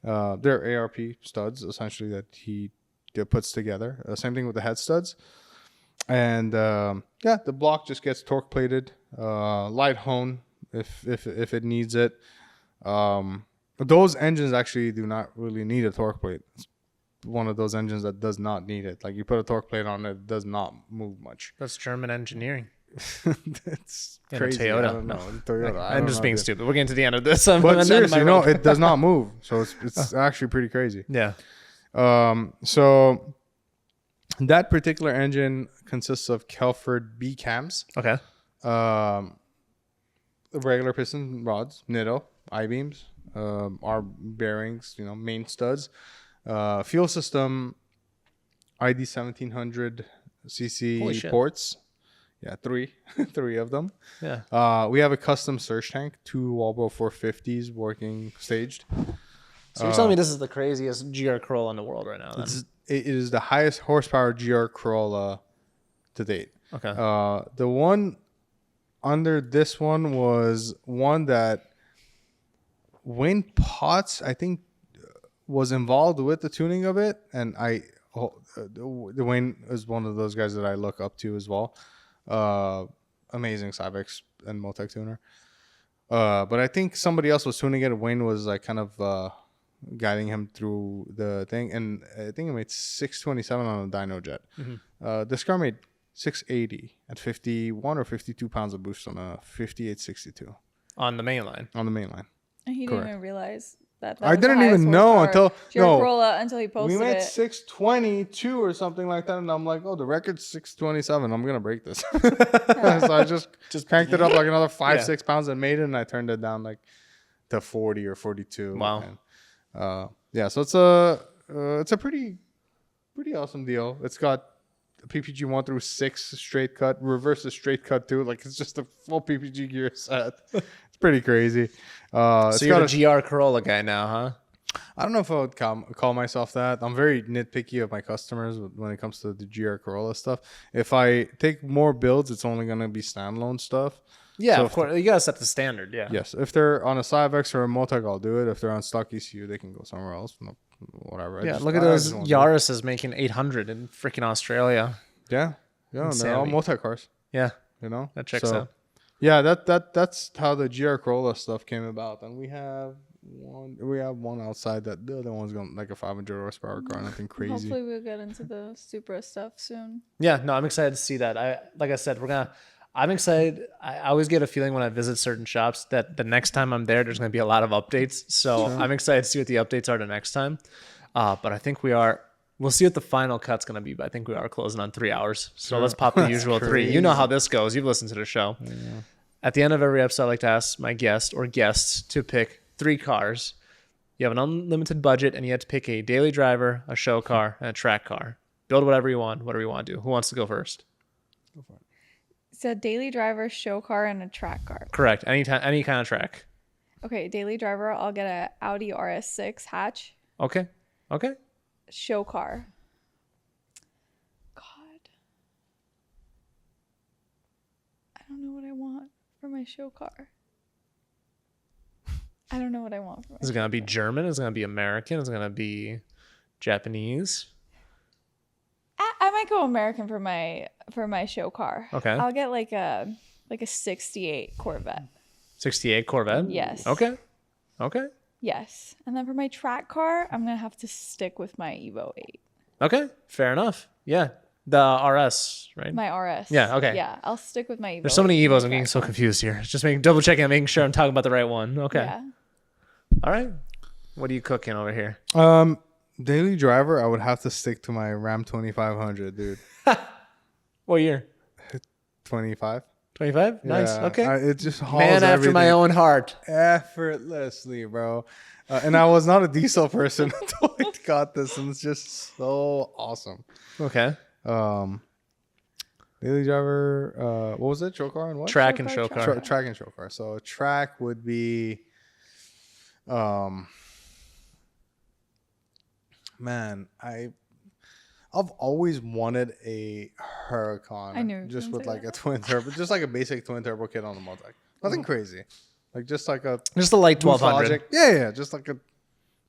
They're ARP studs, essentially, that he puts together. Same thing with the head studs. And the block just gets torque plated, light hone if it needs it. Those engines actually do not really need a torque plate. It's one of those engines that does not need it. Like you put a torque plate on it, it does not move much. That's German engineering. It's crazy. Toyota. I don't know. Toyota. I'm just being stupid. We're getting to the end of this. But seriously, it does not move. So it's actually pretty crazy. Yeah. So that particular engine consists of Kelford B cams. Okay. Regular piston rods, Nitto, I-beams, our bearings, main studs, fuel system, ID 1700 cc ports. Yeah, three of them. Yeah. We have a custom surge tank, 2 Walbro 450s working staged. So you're telling me this is the craziest GR Corolla in the world right now? Then? It is the highest horsepower GR Corolla to date. Okay. The one under this one was one that Wayne Potts, I think, was involved with the tuning of it, and Wayne is one of those guys that I look up to as well. Amazing Cybex and Motec tuner. But I think somebody else was tuning it. Wayne was like kind of guiding him through the thing, and I think it made 627 on a dyno jet. This car made 680 at 51 or 52 pounds of boost on a 5862 on the main line. On the main line. And he didn't even realize that. I didn't even know until Corolla until he posted we made it. 622 or something like that, and I'm like, oh, the record's 627. I'm gonna break this. So I just cranked it up like another 5-6 pounds and made it, and I turned it down like to 40 or 42. Wow. And, so it's a pretty awesome deal. It's got PPG 1 through 6 straight cut, reverse is straight cut too. Like it's just a full PPG gear set. It's pretty crazy. So you're a GR Corolla guy now, huh? I don't know if I would call myself that. I'm very nitpicky of my customers when it comes to the GR Corolla stuff. If I take more builds, it's only going to be standalone stuff. Yeah, So of course. You got to set the standard. Yeah. Yes. If they're on a Cybex or a Motec, I'll do it. If they're on stock ECU, they can go somewhere else. No, whatever. Yeah, look at those Yaris's making 800 in freaking Australia. Yeah. Yeah. And they're all Insanity. Motec cars, Yeah, you know? that checks out. Yeah, that's how the GR Corolla stuff came about. And we have one outside that the other one's going like a 500 horsepower car, nothing crazy. Hopefully we'll get into the Supra stuff soon. Yeah, no, I'm excited to see that. Like I said, I'm excited. I always get a feeling when I visit certain shops that the next time I'm there's going to be a lot of updates. So I'm excited to see what the updates are the next time. But I think we'll see what the final cut's going to be. But I think we are closing on 3 hours. So let's pop the usual three. You know how this goes. You've listened to the show. Yeah. At the end of every episode, I like to ask my guest or guests to pick 3 cars. You have an unlimited budget and you have to pick a daily driver, a show car, and a track car. Build whatever you want to do. Who wants to go first? Go for it. It's a daily driver, show car, and a track car. Correct. Any kind of track. Okay, daily driver, I'll get a Audi RS6 hatch. Okay. Show car. God. I don't know what I want for my show car. I don't know what I want for my Is it going to be German? Is it going to be American? Is it going to be Japanese? I might go American for my show car. Okay. I'll get like a 68 Corvette. 68 Corvette? Yes. Okay. Yes. And then for my track car, I'm going to have to stick with my Evo 8. Okay. Fair enough. Yeah. The RS, right? My RS. Yeah, okay. Yeah, I'll stick with my Evo. There's so many 8 for Evos. my I'm getting track so car. confused here. Just double checking, making sure I'm talking about the right one. Okay. Yeah. All right. What are you cooking over here? Daily driver, I would have to stick to my Ram 2500, dude. What year? 25. 25? Nice. Yeah, Okay. It just hauls Man after my everything own heart. effortlessly, bro. And I was not a diesel person until I got this, and it's just so awesome. Okay. Daily driver, what was it? Show car and what? Track and show car. Track and show car. So track would be, man, I've always wanted a Huracan. I knew you were just gonna with say like that. a twin turbo, just like a basic twin turbo kit on the Motec. Nothing crazy, like just like a Just a light Boost 1200. Logic. Yeah, just like a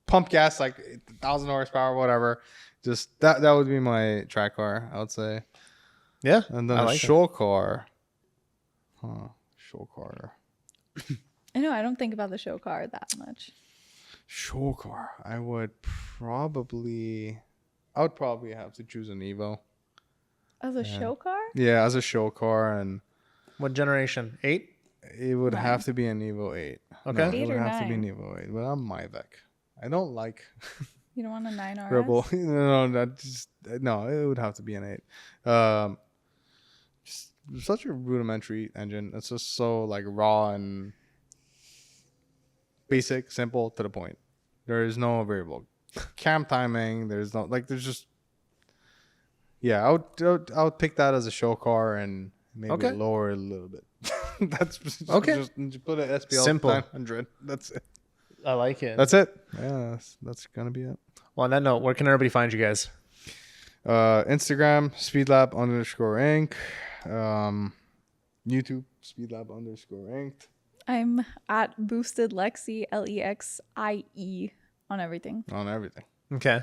pump gas, like 1,000 horsepower, whatever. Just that would be my track car, I would say. Yeah. And then I a like it. show car. Show car. I know, I don't think about the show car that much. Show car. I would probably have to choose an Evo. As a show car? Yeah, as a show car, and What generation? 8? it would have to be an Evo 8. Okay. No, it 8 would or have to be an 9? Evo 8. But I'm Myvec. I don't like You don't want a 9RS? Rebel. No, it would have to be an 8. Just such a rudimentary engine. It's just so like raw and basic, simple, to the point. There is no variable cam timing. There's just I would pick that as a show car and maybe Okay. lower it a little bit. That's Okay. Just put an SPL Simple. 900. That's it. I like it. That's it. Yeah, that's gonna be it. Well, on that note, where can everybody find you guys? Instagram Speedlab _Inc. YouTube Speedlab _Inc. I'm at Boosted Lexi, Lexie on everything. On everything. Okay.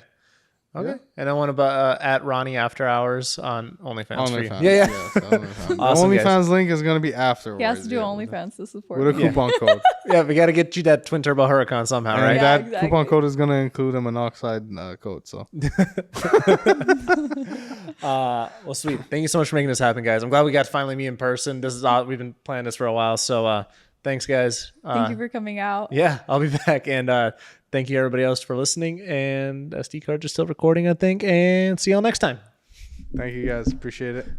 Okay. Yeah. And I want to at Ronnie After Hours on OnlyFans for you. OnlyFans. Yeah. Yes, OnlyFans. Awesome, guys. OnlyFans link is gonna be afterwards. He has to do yeah. OnlyFans to support With a me. coupon code. Yeah, we got to get you that twin turbo Huracan somehow, And right? Yeah, that exactly. coupon code is gonna include a Minnoxide code. So Well, sweet. Thank you so much for making this happen, guys. I'm glad we got to finally meet in person. This is we've been planning this for a while. So thanks, guys. Thank you for coming out. Yeah, I'll be back. And thank you, everybody else, for listening. And SD cards are still recording, I think. And see y'all next time. thank you guys. Appreciate it.